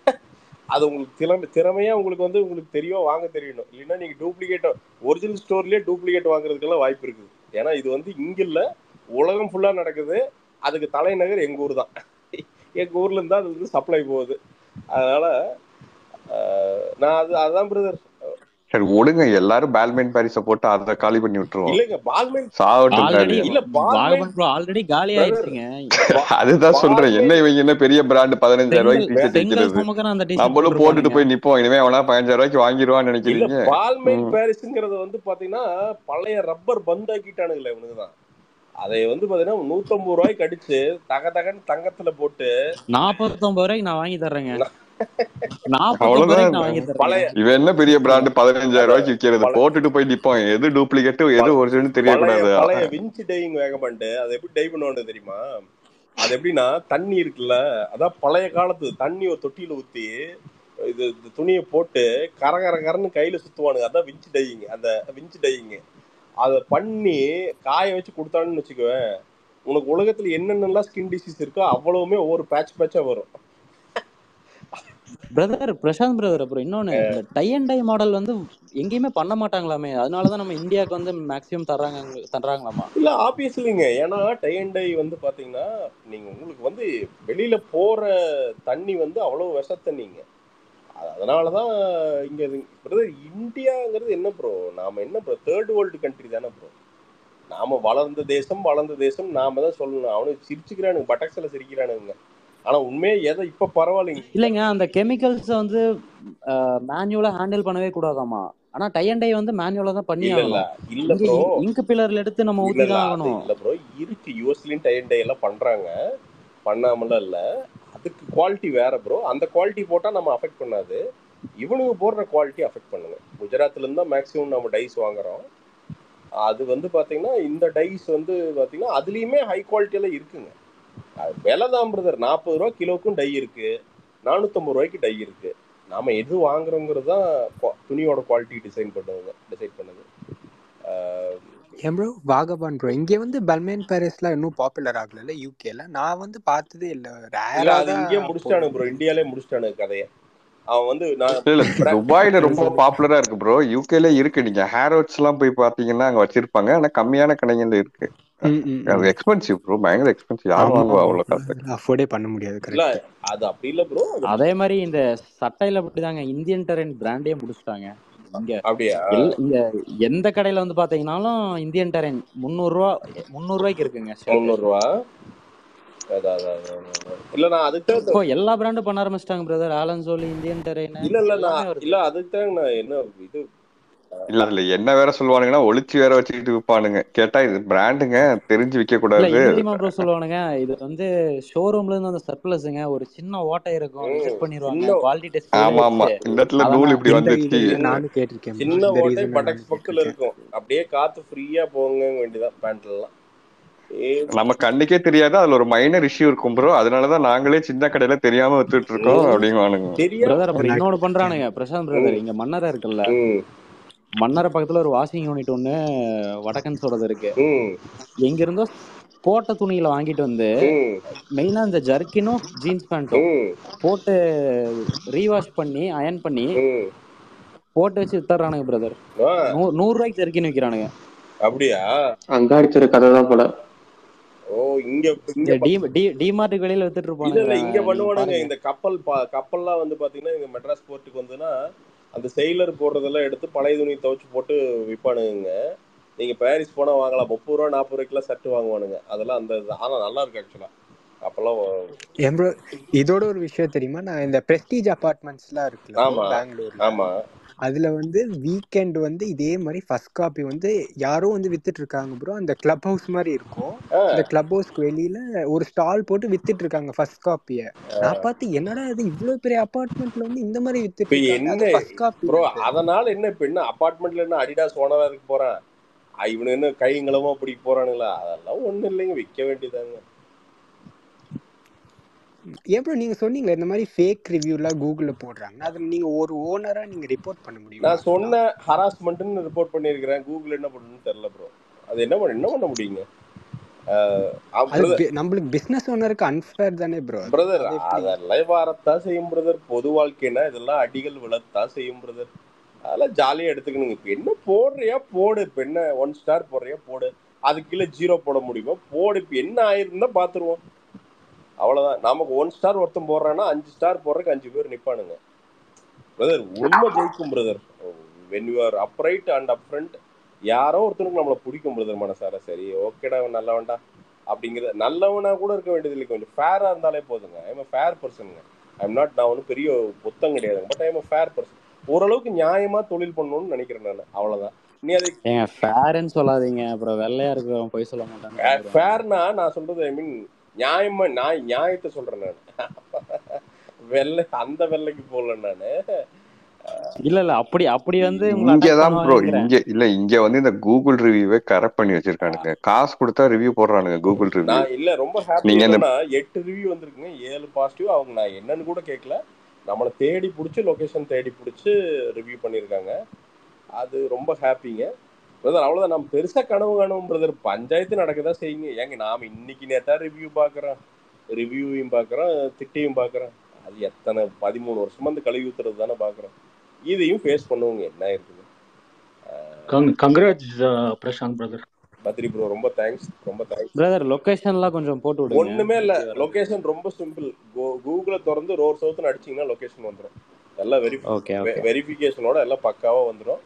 அது உங்களுக்கு திறமையாக உங்களுக்கு வந்து உங்களுக்கு தெரியும், வாங்க தெரியணும். இல்லைன்னா நீங்கள் டூப்ளிகேட் ஒரிஜினல் ஸ்டோர்லேயே டூப்ளிகேட் வாங்குறதுக்கெல்லாம் வாய்ப்பு இருக்குது. ஏன்னா இது வந்து இங்கே இல்லை, உலகம் ஃபுல்லாக நடக்குது. அதுக்கு தலைநகர் எங்கள் ஊர் தான். எங்கள் ஊர்லேருந்து தான் அது வந்து சப்ளை போகுது. அதனால் நான் அதுதான் பிரதர். சரி விடுங்க, எல்லாரும் பால்மேன் பாரிஸை போட்டு அதை காலி பண்ணி விட்டுருவோம். இல்லைங்க, பால்மேன் சாவட்டும் ஆல்ரெடி காலி. இல்ல பால்மேன் ப்ரோ ஆல்ரெடி காலி பிரதர், ஆயிடுச்சுங்க. அதுதான் சொல்றேன். என்ன பால்மேன் இவங்க என்ன பெரிய பிராண்ட் 15,000 ரூபாய்க்கு டிஷர்ட் செங்கல் விற்கிறது, சுமக்கிற அந்த டிஷர்ட் நம்மளும் போட்டுட்டு போட்டிருப்பானுங்க. போய் நிப்போம். இனிமே அவனா 15,000 ரூபாய்க்கு வாங்கிடுவான்னு இல்ல நினைக்கிறீங்க? பால்மேன் ம். பாரிஸ்ங்கிறது வந்து பாத்தீங்கன்னா பழைய ரப்பர் பந்தாக்கிட்டானுங்களே இவனுக்கு தான். அதை வந்து பாத்தீங்கன்னா 150 ரூபாய்க்கு அடிச்சு தகன்னு தங்கத்துல போட்டு 49 ரூபாய்க்கு நான் வாங்கி தர்றேங்க. 49 அவ்வளவுதான். ரூபாய்க்கு நான் வாங்கி தர்றேங்க. பழைய இவன் என்ன பெரிய பிராண்ட் 15,000 அத ரூபாய்க்கு விற்கிறது, பழைய போட்டுட்டு போய் நிப்போம். எது டூப்ளிகேட் எது பழைய ஒரிஜினல் பழைய தெரியக்கூடாது. பழைய விஞ்ச் டையிங் வேகமாண்டு அதை எப்படி டை பண்ணுவான்னு தெரியுமா? அது எப்படின்னா, தண்ணி இருக்குல்ல, அதான் பழைய காலத்து தண்ணி ஒரு தொட்டியில ஊத்தி இது துணியை போட்டு கரன்னு கையில சுத்துவானுங்க. அதான் விஞ்ச் டையிங். அந்த விஞ்ச் டையிங் அதை பண்ணி காய வச்சு கொடுத்தான்னு வச்சுக்குவேன், உனக்கு உலகத்துல என்னென்னலாம் ஸ்கின் டிசீஸ் இருக்கோ அவ்வளவுமே ஒவ்வொரு பேட்சா வரும். பிரதர் பிரசாந்த் பிரதர், அப்புறம் இன்னொன்னு, இந்த டை அண்ட் டை மாடல் வந்து எங்கேயுமே பண்ண மாட்டாங்களாமே. அதனாலதான் நம்ம இந்தியாவுக்கு வந்து மேக்ஸிமம் தர்றாங்களாமா. இல்ல ஆப்வியஸ்லிங்க, ஏன்னா டை அண்ட் டை வந்து பாத்தீங்கன்னா நீங்க உங்களுக்கு வந்து வெளியில போற தண்ணி வந்து அவ்வளவு விஷ தண்ணிங்க. அதனாலதான் இங்க பிரதர் இந்தியாங்கிறது என்ன ப்ரோ, நாம என்ன ப்ரோ தேர்ட் வேர்ல்டு கண்ட்ரி தானே ப்ரோ. நாம வளர்ந்த தேசம் நாம தான் சொல்லணும். அவனுக்கு சிரிச்சுக்கிறானுங்க, பட்டக்ஸ்ல சிரிக்கிறானுங்க. ஆனா உண்மையே எதை இப்ப பரவாயில்லைங்க. இல்லைங்க, அந்த கெமிக்கல்ஸ் வந்து மேனுவலா ஹேண்டில் பண்ணவே கூடாதாமா. ஆனா டை அண்ட் டை வந்து மேனுவலா தான் பண்ணி இல்ல ஆகணும். இல்ல ப்ரோ, இங்க் பில்லர்ல எடுத்து நம்ம இல்ல ஊத்தி இல்ல தான் அது ஆகணும். இல்ல ப்ரோ, இருக்கு யூஎஸ்லயும் டை அண்ட் டை எல்லாம் பண்றாங்க, பண்ணாமலாம் இல்ல. அதுக்கு குவாலிட்டி வேற ப்ரோ. அந்த குவாலிட்டி போட்டா நம்ம அஃபெக்ட் பண்ணாது, இவனுக்கு போடுற குவாலிட்டி அஃபெக்ட் பண்ணுங்க. குஜராத்ல இருந்தா மேக்ஸிமம் நம்ம டைஸ் வாங்குறோம். அது வந்து பாத்தீங்கன்னா இந்த டைஸ் வந்து பாத்தீங்கன்னா அதுலயுமே ஹை குவாலிட்டியெல்லாம் இருக்குங்க. அது விலை தான் பிரதர். 40 ரூபா கிலோக்கும் டை இருக்கு, 450 ரூபாய்க்கு டை இருக்கு. நாம எது வாங்குறோங்கிறது தான் துணியோட குவாலிட்டி டிசைட் பண்ணுது. ஏன் ப்ரோ வாகபான் ப்ரோ, இங்கே வந்து பல்மேன் பாரிஸ்லாம் இன்னும் பாப்புலர் ஆகல யூகேல. நான் வந்து பார்த்ததே இல்லை, இல்ல ரேரா அது தான் இங்கேயே முடிச்சிட்டானு ப்ரோ, இந்தியாலே முடிச்சிட்டானு கதையை. அவன் வந்து நான் இல்ல துபாயில ரொம்ப பாப்புலரா இருக்கு ப்ரோ. யூகேல இருக்கு. நீங்க ஹேரோட்ஸ் எல்லாம் போய் பாத்தீங்கன்னா அங்க வச்சிருப்பாங்க. ஆனா கம்மியான கடைகள்ல இருக்கு. அது எக்ஸ்பென்சிவ் ப்ரோ, பயங்கர எக்ஸ்பென்சிவ். யார் வாங்குவா அவ்வளவு காசு? அஃபோர்டே பண்ண முடியாது. இல்ல கரெக்ட். அது அப்படி இல்ல ப்ரோ. அதே மாதிரி இந்த சட்டையில அப்படிதாங்க இந்தியன் டெரென் பிராண்டே முடிச்சுட்டாங்க இங்க. அப்படியா? இங்க எந்த கடையில வந்து பாத்தீங்கன்னாலும் இந்தியன் டெரென் 300 ரூபாய்க்கு இருக்குங்க. 300 ரூபா. இல்ல நான் அதுக்கு இப்போ எல்லா பிராண்டும் பண்ண ஆரம்பிச்சிட்டாங்க பிரதர். ஆலன் சோலி, இந்தியன் டெரென், இல்ல எல்லாமே வருது. இல்ல அதுக்கு தான் நான் என்ன இது இல்ல அதுல என்ன வேற சொல்லுவானுங்கன்னா ஒளிச்சு வேற வச்சுக்கிட்டு விற்பானுங்க. கேட்டா இது பிராண்டுங்க, தெரிஞ்சு விற்க இல்ல கூடாது. இது தெரியுமா ப்ரோ சொல்லுவானுங்க, இது வந்து ஷோரூம்ல இருந்து அந்த சர்ப்ளஸ்ங்க, ஒரு சின்ன ஓட்டை இருக்கும், ரிஜெக்ட் பண்ணிடுவாங்க, குவாலிட்டி டெஸ்ட் ஆமா ஆமா, இந்த இடத்துல நூல் இப்படி வந்துச்சு. நானும் கேட்டிருக்கேன். சின்ன ஓட்டை பட்டக்ஸ் பக்கத்துல இருக்கும், அப்படியே காத்து ஃப்ரீயா போங்க வேண்டியதான் பேண்ட்ல எல்லாம். நம்ம கண்ணுக்கே தெரியாது, அதுல ஒரு மைனர் இஷ்யூ இருக்கும் ப்ரோ. அதனாலதான் நாங்களே சின்ன கடையில தெரியாம வித்துட்டு இருக்கோம் அப்படிங்குவானுங்க. பிரதர் அப்புறம் இன்னொன்னு பண்றானுங்க பிரசாந்த் பிரதர், இங்க மன்னரை இருக்குல்ல, மன்னரை பக்கத்துல ஒரு வாஷிங் யூனிட் ஒண்ணு வடக்கன்ஸோடது இருக்கு. எங்க இருந்தோ போட்ட துணியில வாங்கிட்டு வந்து மெயினா இந்த ஜர்க்கினும் ஜீன்ஸ் பேண்ட்டும் போட்டு ரீவாஷ் பண்ணி அயன் பண்ணி போட்டு வச்சு வித்துறானுங்க பிரதர். 100 ரூபாய்க்கு ஜர்க்கின் விக்கிறானுங்க. அப்படியா? அங்க அடிச்சிரு கதை தான் போல. ஓ இங்க டிமார்ட் வெளியில வித்துட்டு இருப்பாங்க. இல்ல இங்க பண்ணுவானுங்க. இந்த கப்பல்லாம் வந்து பாத்தீங்கன்னா இங்க மெட்ராஸ் போர்ட்டுக்கு வந்துன்னா அந்த செயிலர் போடுறதெல்லாம் எடுத்து பழைய துணி துவைச்சு போட்டு விற்பானுங்க. நீங்க பாரிஸ் போனா வாங்கலாம், 30 ரூபா 40 ரூபாய்க்குலாம் சட்டு வாங்குவானுங்க. அதெல்லாம் அந்த ஆனா நல்லா இருக்கு ஆக்சுவலா. அப்பெல்லாம் இதோட ஒரு விஷயம் தெரியுமா, நான் இந்த பிரஸ்டீஜ் அபார்ட்மெண்ட்ஸ்லாம் இருக்குல்ல பெங்களூர்ல, ஆமா அதுல வந்து வீக்கெண்ட் வந்து இதே மாதிரி ஃபர்ஸ்ட் காப்பி வந்து யாரோ வந்து வித்துட்டு இருக்காங்க ப்ரோ. அந்த கிளப் ஹவுஸ் மாதிரி இருக்கும், அந்த கிளப் ஹவுஸ்க்கு வெளியில ஒரு ஸ்டால் போட்டு வித்துட்டு இருக்காங்க ஃபர்ஸ்ட் காப்பிய. நான் பார்த்து என்னடா இது இவ்வளவு பெரிய அபார்ட்மெண்ட்ல வந்து இந்த மாதிரி வித்துட்டு இருக்காங்க, அது ஃபர்ஸ்ட் காப்பி ப்ரோ. அதனால என்ன இப்ப என்ன அபார்ட்மெண்ட்ல என்ன அடிடாஸ் ஓனரா இருக்க போறேன், இவனு என்ன கைங்களமா அப்படி போறானுங்களா? அதெல்லாம் ஒண்ணும் இல்லைங்க, விற்க வேண்டியதாங்க. ஏன் ப்ரோ நீங்க சொன்னீங்களே இந்த மாதிரி ஃபேக் ரிவ்யூலாம் கூகுளில் போடுறாங்க, அதில் நீங்க ஒரு ஓனரா நீங்க ரிப்போர்ட் பண்ண முடியுமா? நான் சொன்ன ஹராஸ்மெண்ட்னு ரிப்போர்ட் பண்ணியிருக்கிறேன். கூகுள் என்ன பண்ணுன்னு தெரியல ப்ரோ. அது என்ன பண்ண முடியுங்க? நம்மளுக்கு பிசினஸ் ஓனருக்கு அன்ஃபேர் தானே ப்ரோ. பிரதர் அதெல்லாம் வரத்தான் செய்யும் பிரதர். பொது வாழ்க்கைனா இதெல்லாம் அடிகள் விழத்தான் செய்யும் பிரதர். அதெல்லாம் ஜாலியா எடுத்துக்கணுங்க. இப்ப என்ன போடுறியா போடு, இப்ப என்ன 1 ஸ்டார் போடுறியா போடு, அதுக்கு கீழே 0 போட முடியுமா போடு, இப்ப என்ன ஆயிருந்தா பாத்துருவோம், அவ்வளவுதான். நமக்கு 1 ஸ்டார் ஒருத்தன் போடுறான்னா 5 ஸ்டார் போடுறதுக்கு 5 பேர் நிப்பானுங்க பிரதர். உண்மை ஜெயிக்கும் brother. when you are upright and upfront, யாரோ ஒருத்தருக்கு நம்மளை பிடிக்கும் பிரதர் மனசார. சரி ஓகேடா நல்லவன்டா அப்படிங்கிறது, நல்லவனா கூட இருக்க வேண்டியது இல்லை, கொஞ்சம் ஃபேரா இருந்தாலே போதுங்க. ஐம் ஃபேர் பர்சனுங்க. ஐம் நாட், நான் ஒன்றும் பெரிய புத்தம் கிடையாதுங்க, பட் ஐம் ஃபேர் பர்சன். ஓரளவுக்கு நியாயமா தொழில் பண்ணணும்னு நினைக்கிறேன் நான், அவ்வளவுதான். நீ அதை ஏங்க ஃபேர்னு சொல்லாதீங்க, அப்புறம் வெள்ளையா இருக்கிறவன் போய் சொல்ல மாட்டாங்க. ஃபேர்னா நான் சொல்றது ஐ மீன் நியாயமா, நான் நியாயத்தை சொல்றேன் நான். வெள்ளை அந்த வெள்ளைக்கு போகல நானு. இல்ல அப்படி வந்து இங்கதான் ப்ரோ, இங்க வந்து இந்த கூகுள் ரிவ்யூவே கரெக்ட் பண்ணி வச்சிருக்கானுங்க. காசு கொடுத்தா ரிவ்யூ போடுறானுங்க கூகுள் ரிவ்யூ. நான் இல்ல ரொம்ப ஹாப்பி. 8 ரிவ்யூ வந்திருக்குங்க, 7 பாசிட்டிவ். அவங்க நான் என்னன்னு கூட கேட்கல, நம்மளை தேடி பிடிச்சி லொகேஷன் தேடி பிடிச்சி ரிவ்யூ பண்ணியிருக்காங்க. அது ரொம்ப ஹாப்பிங்க பிரதர். அவ்வளோதான். நம்ம பெருசாக கனவு பிரதர். பஞ்சாயத்து நடக்கதான் செய்யுங்க. ஏங்க நாம் இன்னைக்கு நேத்தா ரிவ்யூ பார்க்குறோம், ரிவ்யூவையும் பார்க்குறோம், திட்டையும் பார்க்குறோம். அது எத்தனை 13 வருஷமா அந்த கழுவி ஊத்துறது தானே பார்க்குறோம். இதையும் ஃபேஸ் பண்ணுவோங்க, என்ன இருக்குது. Congrats Prasanth brother. Badri bro ரொம்ப தேங்க்ஸ், ரொம்ப தேங்க்ஸ் பிரதர். லொகேஷன்லாம் கொஞ்சம் போட்டு விடுங்க. ஒண்ணுமே இல்லை, லொகேஷன் ரொம்ப சிம்பிள். கூகுளை திறந்து ரோர் சவுத்துன்னு அடிச்சிங்கன்னா லொகேஷன் வந்துடும். எல்லாம் வெரிஃபிகேஷனோட எல்லாம் பக்காவாக வந்துடும்.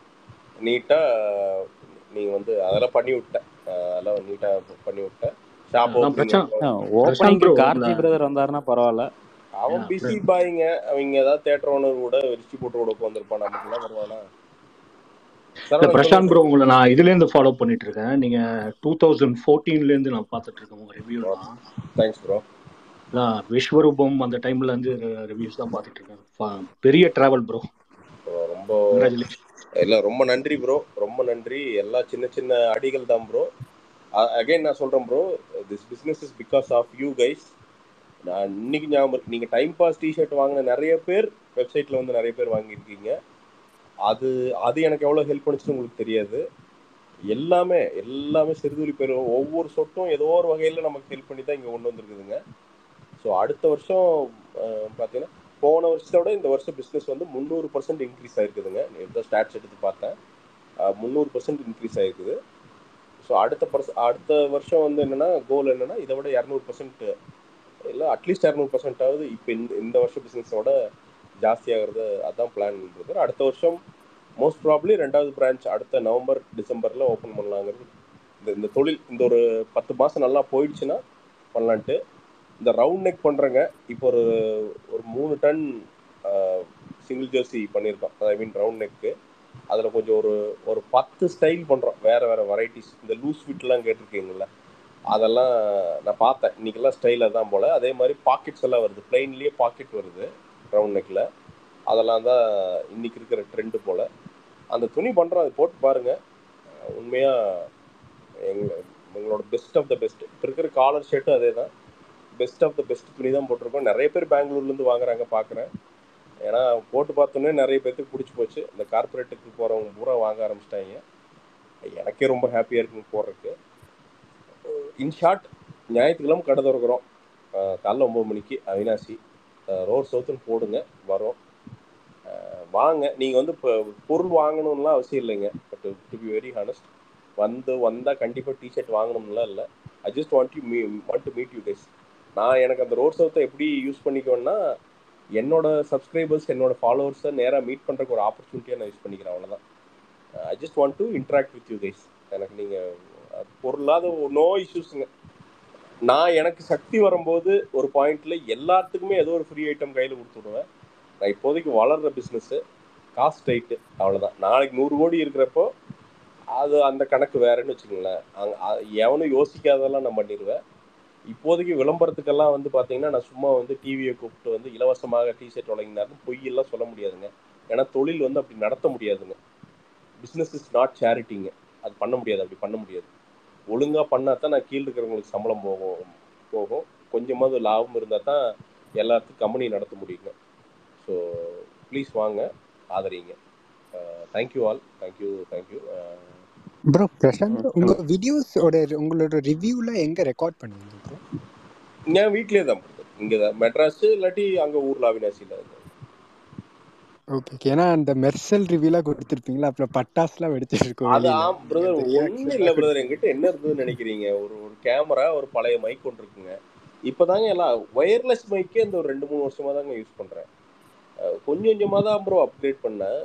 நீட்டாக நீங்கள் வந்து அதெல்லாம் பண்ணி விட்டேன், அதெல்லாம் நீட்டாக பண்ணி விட்டேன். ஷாப் ஓப்பனிங்க்கு கார்த்தி பிரதர் வந்தாருன்னா பரவாயில்ல. அவன் பிஸி பாய்ங்க. அவங்க ஏதாவது தியேட்டர் ஓனர் கூட ரிச்சி போட்டு கூட உட்காந்துருப்பான், நமக்குலாம் வருவானா. பிரசாந்த் ப்ரோ, உங்களை நான் இதுல இருந்து ஃபாலோ பண்ணிட்டு இருக்கேன். நீங்க 2014ல இருந்து நான் பார்த்துட்டு இருக்கேன் உங்க ரிவ்யூலாம். Thanks bro. விஸ்வரூபம் அந்த டைம்ல இருந்து ரிவ்யூஸ் தான் பார்த்துட்டு இருக்கேன். பெரிய டிராவல் ப்ரோ. ரொம்ப இல்லை, ரொம்ப நன்றி ப்ரோ, ரொம்ப நன்றி. எல்லா சின்ன சின்ன அடிகள் தான் ப்ரோ. அகைன் நான் சொல்றேன் bro, this business is because of you guys. நான் இன்னைக்கு ஞாபகம், நீங்கள் டைம் பாஸ் டிஷர்ட் வாங்கின நிறைய பேர் வெப்சைட்டில் வந்து நிறைய பேர் வாங்கியிருக்கீங்க. அது எனக்கு எவ்வளோ ஹெல்ப் பண்ணிச்சுன்னு உங்களுக்கு தெரியாது. எல்லாமே சிறுதுளி பெறும், ஒவ்வொரு சொட்டும் ஏதோ ஒரு வகையில் நமக்கு ஹெல்ப் பண்ணி தான் இங்கே கொண்டு வந்துருக்குதுங்க. ஸோ அடுத்த வருஷம் பார்த்தீங்கன்னா போன வருஷத்தோட இந்த வருஷம் பிஸ்னஸ் வந்து 300% இன்க்ரீஸ் ஆகிருக்குதுங்க. எந்த ஸ்டாட்ஸ் எடுத்து பார்த்தேன், 300% இன்க்ரீஸ் ஆகிருக்குது. ஸோ அடுத்த வருஷம் வந்து என்னென்னா கோல் என்னென்னா இதை விட 200% இல்லை அட்லீஸ்ட் 200%ஆவது இப்போ இந்த வருஷம் பிஸ்னஸோட ஜாஸ்தியாகிறது, அதுதான் பிளான் இருக்குது. அடுத்த வருஷம் மோஸ்ட் ப்ராப்ளி 2வது பிரான்ச் அடுத்த நவம்பர் டிசம்பரில் ஓப்பன் பண்ணலாங்கிறது. இந்த தொழில் இந்த ஒரு 10 மாதம் நல்லா போயிடுச்சுன்னா பண்ணலான்ட்டு இந்த ரவுண்ட் நெக் பண்ணுறேங்க. இப்போ ஒரு 3 டன் சிங்கிள் ஜெர்சி பண்ணியிருக்கோம், ஐ மீன் ரவுண்ட் நெக்கு. அதில் கொஞ்சம் ஒரு 10 ஸ்டைல் பண்ணுறோம், வேறு வெரைட்டிஸ். இந்த லூஸ் ஃபிட்லாம் கேட்டிருக்கீங்களா, அதெல்லாம் நான் பார்த்தேன். இன்றைக்கெல்லாம் ஸ்டைலாக தான் போல். அதே மாதிரி பாக்கெட்ஸ் எல்லாம் வருது, பிளெயின்லேயே பாக்கெட் வருது ரவுண்ட் நெக்கில். அதெல்லாம் தான் இன்றைக்கி இருக்கிற ட்ரெண்டு போல். அந்த துணி பண்ணுறோம், அது போட்டு பாருங்கள். உண்மையாக எங்களோட பெஸ்ட் ஆஃப் த பெஸ்ட். இப்போ இருக்கிற காலர் ஷர்ட்டும் அதே தான், பெஸ்ட் ஆஃப் த பெஸ்ட் துணி தான் போட்டிருக்கோம். நிறைய பேர் பெங்களூர்லேருந்து வாங்குறாங்க பார்க்குறேன். ஏன்னா போட்டு பார்த்தோன்னே நிறைய பேர்த்துக்கு பிடிச்சி போச்சு. இந்த கார்பரேட்டுக்கு போகிறவங்க பூரா வாங்க ஆரம்பிச்சிட்டாங்க. எனக்கே ரொம்ப ஹாப்பியாக இருக்குங்க போடுறதுக்கு. இன்ஷார்ட் ஞாயிற்றுக்கிழமை கடை திறக்கிறோம், காலைல 9 மணிக்கு அவினாசி ரோட் சவுத்துன்னு போடுங்க, வரும். வாங்க. நீங்கள் வந்து இப்போ பொருள் வாங்கணும்லாம் அவசியம் இல்லைங்க, but to be very honest வந்தால் கண்டிப்பாக டிஷர்ட் வாங்கணும்லாம் இல்லை. I just want to meet you guys. நான் எனக்கு அந்த ரோட் சவுத்தை எப்படி யூஸ் பண்ணிக்குவேன்னா, என்னோட சப்ஸ்கிரைபர்ஸ் என்னோட ஃபாலோவர்ஸை நேராக மீட் பண்ணுறக்கு ஒரு ஆப்பர்ச்சுனிட்டியாக நான் யூஸ் பண்ணிக்கிறேன், அவ்வளோதான். I just want to interact with you guys. எனக்கு நீங்கள் பொருளாத நோ இஷ்யூஸுங்க. நான் எனக்கு சக்தி வரும்போது ஒரு பாயிண்டில் எல்லாத்துக்குமே ஏதோ ஒரு ஃப்ரீ ஐட்டம் கையில் கொடுத்துடுவேன். நான் இப்போதைக்கு வளர்கிற பிஸ்னஸ்ஸு காஸ்ட் ரைட்டு, அவ்வளோதான். நாளைக்கு 100 கோடி இருக்கிறப்போ அது அந்த கணக்கு வேறுன்னு வச்சுக்கோங்களேன். எவனும் யோசிக்காதெல்லாம் நான் பண்ணிடுவேன். இப்போதைக்கு விளம்பரத்துக்கெல்லாம் வந்து பார்த்தீங்கன்னா நான் சும்மா வந்து டிவியை கூப்பிட்டு வந்து இலவசமாக டிஷர்ட் வழங்கினாருன்னு பொய்யெல்லாம் சொல்ல முடியாதுங்க. ஏன்னா தொழில் வந்து அப்படி நடத்த முடியாதுங்க. பிஸ்னஸ் இஸ் நாட் சேரிட்டிங்க. அது பண்ண முடியாது, அப்படி பண்ண முடியாது. ஒழுங்காக பண்ணால் தான் நான் கீழே இருக்கிறவங்களுக்கு சம்பளம் போகும் கொஞ்சமாவது லாபம் இருந்தால் தான் எல்லாத்துக்கும் கம்பெனி நடத்த முடியுங்க. ஸோ ப்ளீஸ் வாங்க, ஆதரிங்க. Thank you all. Thank you. Bro Prashanth bro, உங்க வீடியோஸோட உங்களோட ரிவ்யூலாம் எங்க ரெக்கார்ட் பண்ணுவீங்க ப்ரோ? நான் வீட்லேயே தான், இங்கே தான் மெட்ராஸ், இல்லாட்டி அங்கே ஊரில் அவினாசியில். ஓகே, ஏன்னா அந்த மெர்சல் ரிவ்யூலாம் கொடுத்துருப்பீங்களா, அப்புறம் பட்டாசுலாம் வெடிச்சிருக்கோம் அது வெளியில. பிரதர் ஒன்றும் இல்லை பிரதர், என்கிட்ட என்ன இருக்குதுன்னு நினைக்கிறீங்க? ஒரு கேமரா, ஒரு பழைய மைக் ஒன்று இருக்குங்க. இப்போதாங்க எல்லாம் ஒயர்லெஸ் மைக்கே இந்த ஒரு 2-3 வருஷமாக தாங்க யூஸ் பண்ணுறேன். கொஞ்சம் கொஞ்சமாக தான் ப்ரோ அப்கிரேட் பண்ணேன்.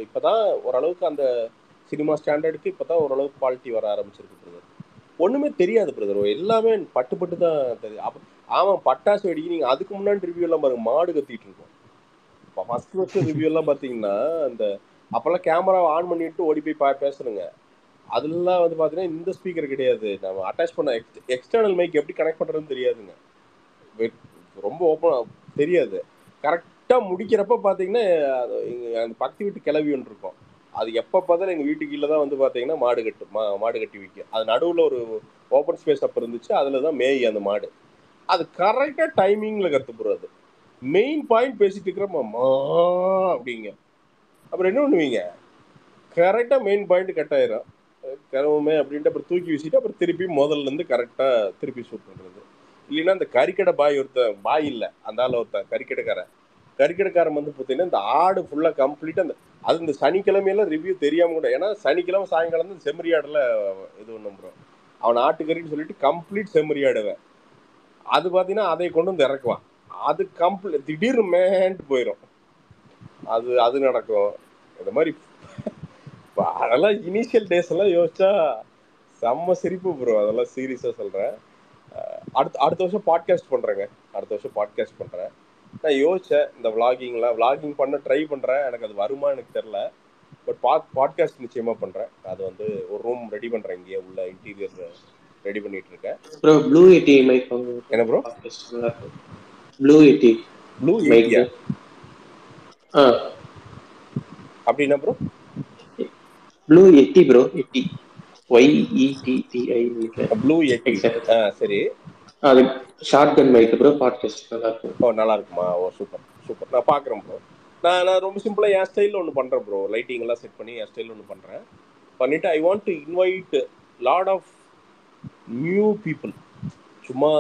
இப்போ தான் ஓரளவுக்கு அந்த சினிமா ஸ்டாண்டர்டுக்கு இப்போ தான் ஓரளவுக்கு குவாலிட்டி வர ஆரம்பிச்சிருக்கு பிரதர். ஒன்றுமே தெரியாது பிரதர், எல்லாமே பட்டு தான் தெரியும். ஆமாம், பட்டாசு வெடிக்கு. நீங்கள் அதுக்கு முன்னாடி ரிவ்யூ எல்லாம் பாருங்க, மாடு கத்திட்டு இருக்கோம். இப்போ ஃபர்ஸ்ட் ரிவ்யூ எல்லாம் பார்த்தீங்கன்னா அந்த அப்போல்லாம் கேமரா ஆன் பண்ணிட்டு ஓடி போய் பேசுறேங்க. அதெல்லாம் வந்து பார்த்தீங்கன்னா இந்த ஸ்பீக்கர் கிடையாது, நம்ம அட்டாச் பண்ண எக்ஸ்டர்னல் மைக் எப்படி கனெக்ட் பண்ணுறதுன்னு தெரியாதுங்க, ரொம்ப ஓப்பன் தெரியாது. கரெக்டாக முடிக்கிறப்ப பார்த்தீங்கன்னா அந்த பக்கத்து வீட்டு கிளவி ஒன்று இருக்கும், அது எப்போ பார்த்தாலும் எங்கள் வீட்டுக்கு கீழே தான் வந்து பார்த்தீங்கன்னா மாடு கட்டி வைக்கும். அது நடுவில் ஒரு ஓப்பன் ஸ்பேஸ் அப்போ இருந்துச்சு, அதில் தான் மேய் அந்த மாடு. அது கரெக்டாக டைமிங்கில் கற்றுப்புறது. மெயின் பாயிண்ட் பேசிட்டு இருக்கிறப்ப அப்படிங்க, அப்புறம் என்ன பண்ணுவீங்க, கரெக்டாக மெயின் பாயிண்ட் கட் ஆயிரும், கிளவுமே அப்படின்ட்டு அப்புறம் தூக்கி வீசிட்டு அப்புறம் திருப்பி முதல்லேருந்து கரெக்டாக திருப்பி ஷூட் பண்ணுறது. இல்லைன்னா இந்த கறிக்கடை பாய் இல்லை, அந்த ஆள் கறிக்கடைக்காரன் வந்து பார்த்தீங்கன்னா இந்த ஆடு ஃபுல்லாக கம்ப்ளீட்டாக அது இந்த சனிக்கிழமையெல்லாம் ரிவ்யூ தெரியாமல் கூட, ஏன்னா சனிக்கிழமை சாயங்காலம் தான் செம்மறி ஆடில் இது ஒன்று ப்ரோ, அவன் ஆட்டுக்கறின்னு சொல்லிட்டு கம்ப்ளீட் செம்மறி ஆடுவேன். அது பார்த்தீங்கன்னா அதை கொண்டு வந்து இறக்குவான், அது திடீர்னு மேன்ட்டு போயிடும். அது நடக்கும் இந்த மாதிரி. அதெல்லாம் இனிஷியல் டேஸ் எல்லாம் யோசிச்சா செம்ம சிரிப்பு ப்ரோ, அதெல்லாம் சீரியஸாக சொல்கிறேன். அடுத்த வருஷம் பாட்காஸ்ட் பண்ணுறேன். நான் யோசித்தேன் இந்த விளாகிங் பண்ண ட்ரை பண்ணுறேன், எனக்கு அது வருமா எனக்கு தெரில. பட் பாட்காஸ்ட் நிச்சயமாக பண்ணுறேன். அது வந்து ஒரு ரூம் ரெடி பண்ணுறேன், இங்கேயே உள்ள இன்டீரியர் ரெடி பண்ணிட்டு இருக்கேன். ப்ரோ ப்ளூ 80 மைக் என்ன ப்ரோ? Blue 80 mic. அப்படின்னா bro blue 80 bro, 80 YETTI blue 80. சரி, அது short gun mic bro, podcast நல்லா இருக்கும். ஓ நல்லா இருக்குமா? ஓ சூப்பர். நான் பார்க்குறேன் ப்ரோ. நான் ரொம்ப சிம்பிளாக என் ஸ்டைலில் ஒன்று பண்ணுறேன் ப்ரோ, லைட்டிங் எல்லாம் செட் பண்ணி என் ஸ்டைலில் ஒன்று பண்ணுறேன். பண்ணிவிட்டு I want to invite lot of new people. சும்மா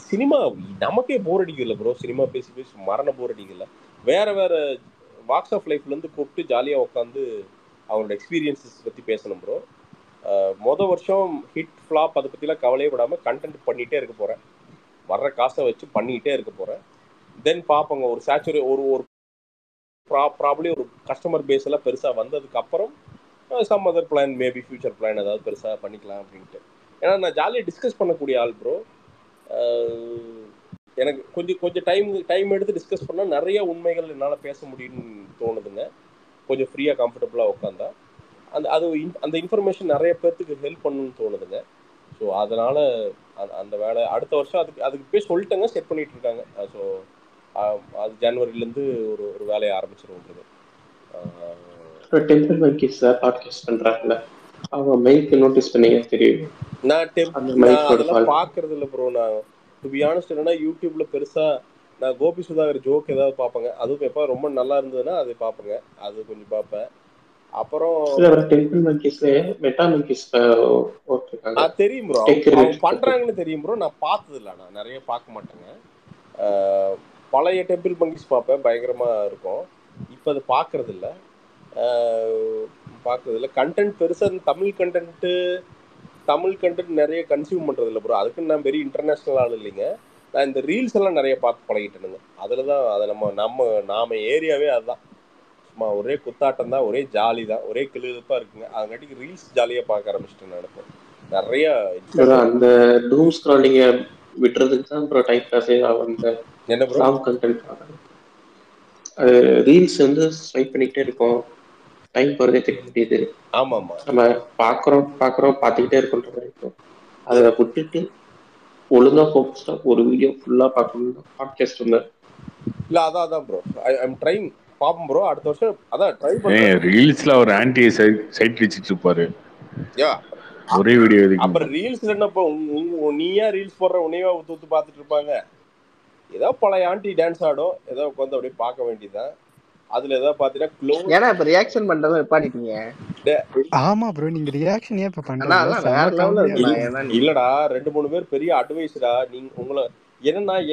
சினிமா நமக்கே போர் அடிக்கல ப்ரோ, சினிமா பேசி மரண போர் அடிக்கல. வேறு வாக்ஸ் ஆஃப் லைஃப்லேருந்து கூப்பிட்டு ஜாலியாக உட்காந்து அவங்களோட எக்ஸ்பீரியன்ஸஸ் பற்றி பேசணும் ப்ரோ. வருஷம் ஹிட் ஃப்ளாப் அதை பற்றிலாம் கவலையே விடாமல் கண்டென்ட் பண்ணிகிட்டே இருக்க போகிறேன், வர்ற காசை வச்சு பண்ணிக்கிட்டே இருக்க போகிறேன். தென் பார்ப்போங்க, ஒரு ப்ராப்ளி ஒரு கஸ்டமர் பேஸ் எல்லாம் பெருசாக வந்ததுக்கப்புறம் some other plan, maybe future plan ஏதாவது பெருசாக பண்ணிக்கலாம் அப்படின்ட்டு. ஏன்னா நான் ஜாலியாக டிஸ்கஸ் பண்ணக்கூடிய ஆள் ப்ரோ. எனக்கு கொஞ்சம் டைம் எடுத்து டிஸ்கஸ் பண்ணால் நிறைய உண்மைகள் என்னால் பேச முடியும்னு தோணுதுங்க, கொஞ்சம் ஃப்ரீயாக கம்ஃபர்டபுளாக உட்காந்தா. அந்த இன்ஃபர்மேஷன் நிறைய பேர்த்துக்கு ஹெல்ப் பண்ணணும்னு தோணுதுங்க. ஸோ அதனால் அந்த வேலை அடுத்த வருஷம் அதுக்கு போய் சொல்லிட்டேங்க, செட் பண்ணிகிட்டு இருக்காங்க. ஸோ அது ஜனவரிலேருந்து ஒரு வேலையை ஆரம்பிச்சிருவோம். டெம்பிள் மைக்கிஸ் பாட்காஸ்ட் பண்றாங்கல்ல, அவங்க மைக் நோட்டீஸ் பண்ணீங்க தெரியும்? நான் அதெல்லாம் பார்க்கறது இல்லை ப்ரோ. நான் டு பி ஆனஸ்ட் என்னன்னா யூடியூப்ல பெருசாக நான் கோபி சுதாகர் ஜோக் ஏதாவது பார்ப்பேங்க, அதுவும் எப்போ ரொம்ப நல்லா இருந்ததுன்னா அது பார்ப்பேங்க, அது கொஞ்சம் பார்ப்பேன். அப்புறம் தெரியும் ப்ரோ, அவங்க பண்றாங்கன்னு தெரியும் ப்ரோ. நான் பார்த்தது இல்லை, நான் நிறைய பார்க்க மாட்டேங்க. பழைய டெம்பிள் மங்கிஸ் பார்ப்பேன், பயங்கரமா இருக்கும். இப்போ அது பார்க்கறது இல்லை. கண்டென்ட் பெருசாக தமிழ் கண்டென்ட் நிறைய கன்சியூம் பண்ணுறது இல்லை ப்ரோ. அதுக்கு நான் பெரிய இன்டர்நேஷ்னல் ஆள் இல்லைங்க. நான் இந்த ரீல்ஸ் எல்லாம் நிறைய பார்த்து பழகிட்டேனுங்க. அதில் தான் அதை நாம ஏரியாவே அதுதான், சும்மா ஒரே குத்தாட்டம் தான், ஒரே ஜாலி தான், ஒரே கிளுப்பாக இருக்குங்க. அதனாட்டிக்கு ரீல்ஸ் ஜாலியாக பார்க்க ஆரம்பிச்சிட்டேன். நினைப்பேன் நிறைய அந்த டூம் ஸ்க்ராலிங் விட்டுறதுக்கு தான் ப்ரோ டைம் பாஸே ஆகும். என்ன ப்ரோ கண்டென்ட் அது ரீல்ஸ் வந்து ஸ்வைப் பண்ணிக்கிட்டே இருக்கும், டைம் போகிறதே தெரிய முடியுது. ஆமாம், நம்ம பார்க்குறோம் பார்த்துக்கிட்டே இருக்கோன்ற இருக்கும். அதை விட்டுட்டு ஒழுங்காக ஃபோக்கஸ்டாக ஒரு வீடியோ ஃபுல்லாக பார்க்கணும். பாட்காஸ்ட் வந்து இல்லை, அதான் ப்ரோ ஐ எம் ட்ரைங் பாப்போம் ப்ரோ அடுத்த வருஷம் அதான் ட்ரை பண்றேன். ரீல்ஸ்ல ஒரு ஆன்டி சைட் வச்சிட்டு இருப்பாரு யா ஒரே வீடியோ எதுக்கு. அப்புறம் ரீல்ஸ்ல என்னப்போ நீயா ரீல்ஸ் போடுற உன்னையா தூத்து பார்த்துட்டு இருப்பாங்க. ஏதோ பழைய ஆண்டி டான்ஸ் ஆடும், ஏதோ உட்காந்து அப்படியே பார்க்க வேண்டியதுதான். அதுல ஏதாவது பாத்தீங்கன்னா ஏன்னா இப்ப ரியாக்ஷன் பண்றத நிப்பாட்டிட்டீங்க. ஆமா ப்ரோ, நீங்க ரியாக்ஷன் ஏன் இப்ப ஆனா பண்றீங்க? அதெல்லாம் வேற லெவல்ல இருக்கு. இல்லடா 2-3 பேர் பெரிய அட்வைஸ்டா. நீங்க உங்களை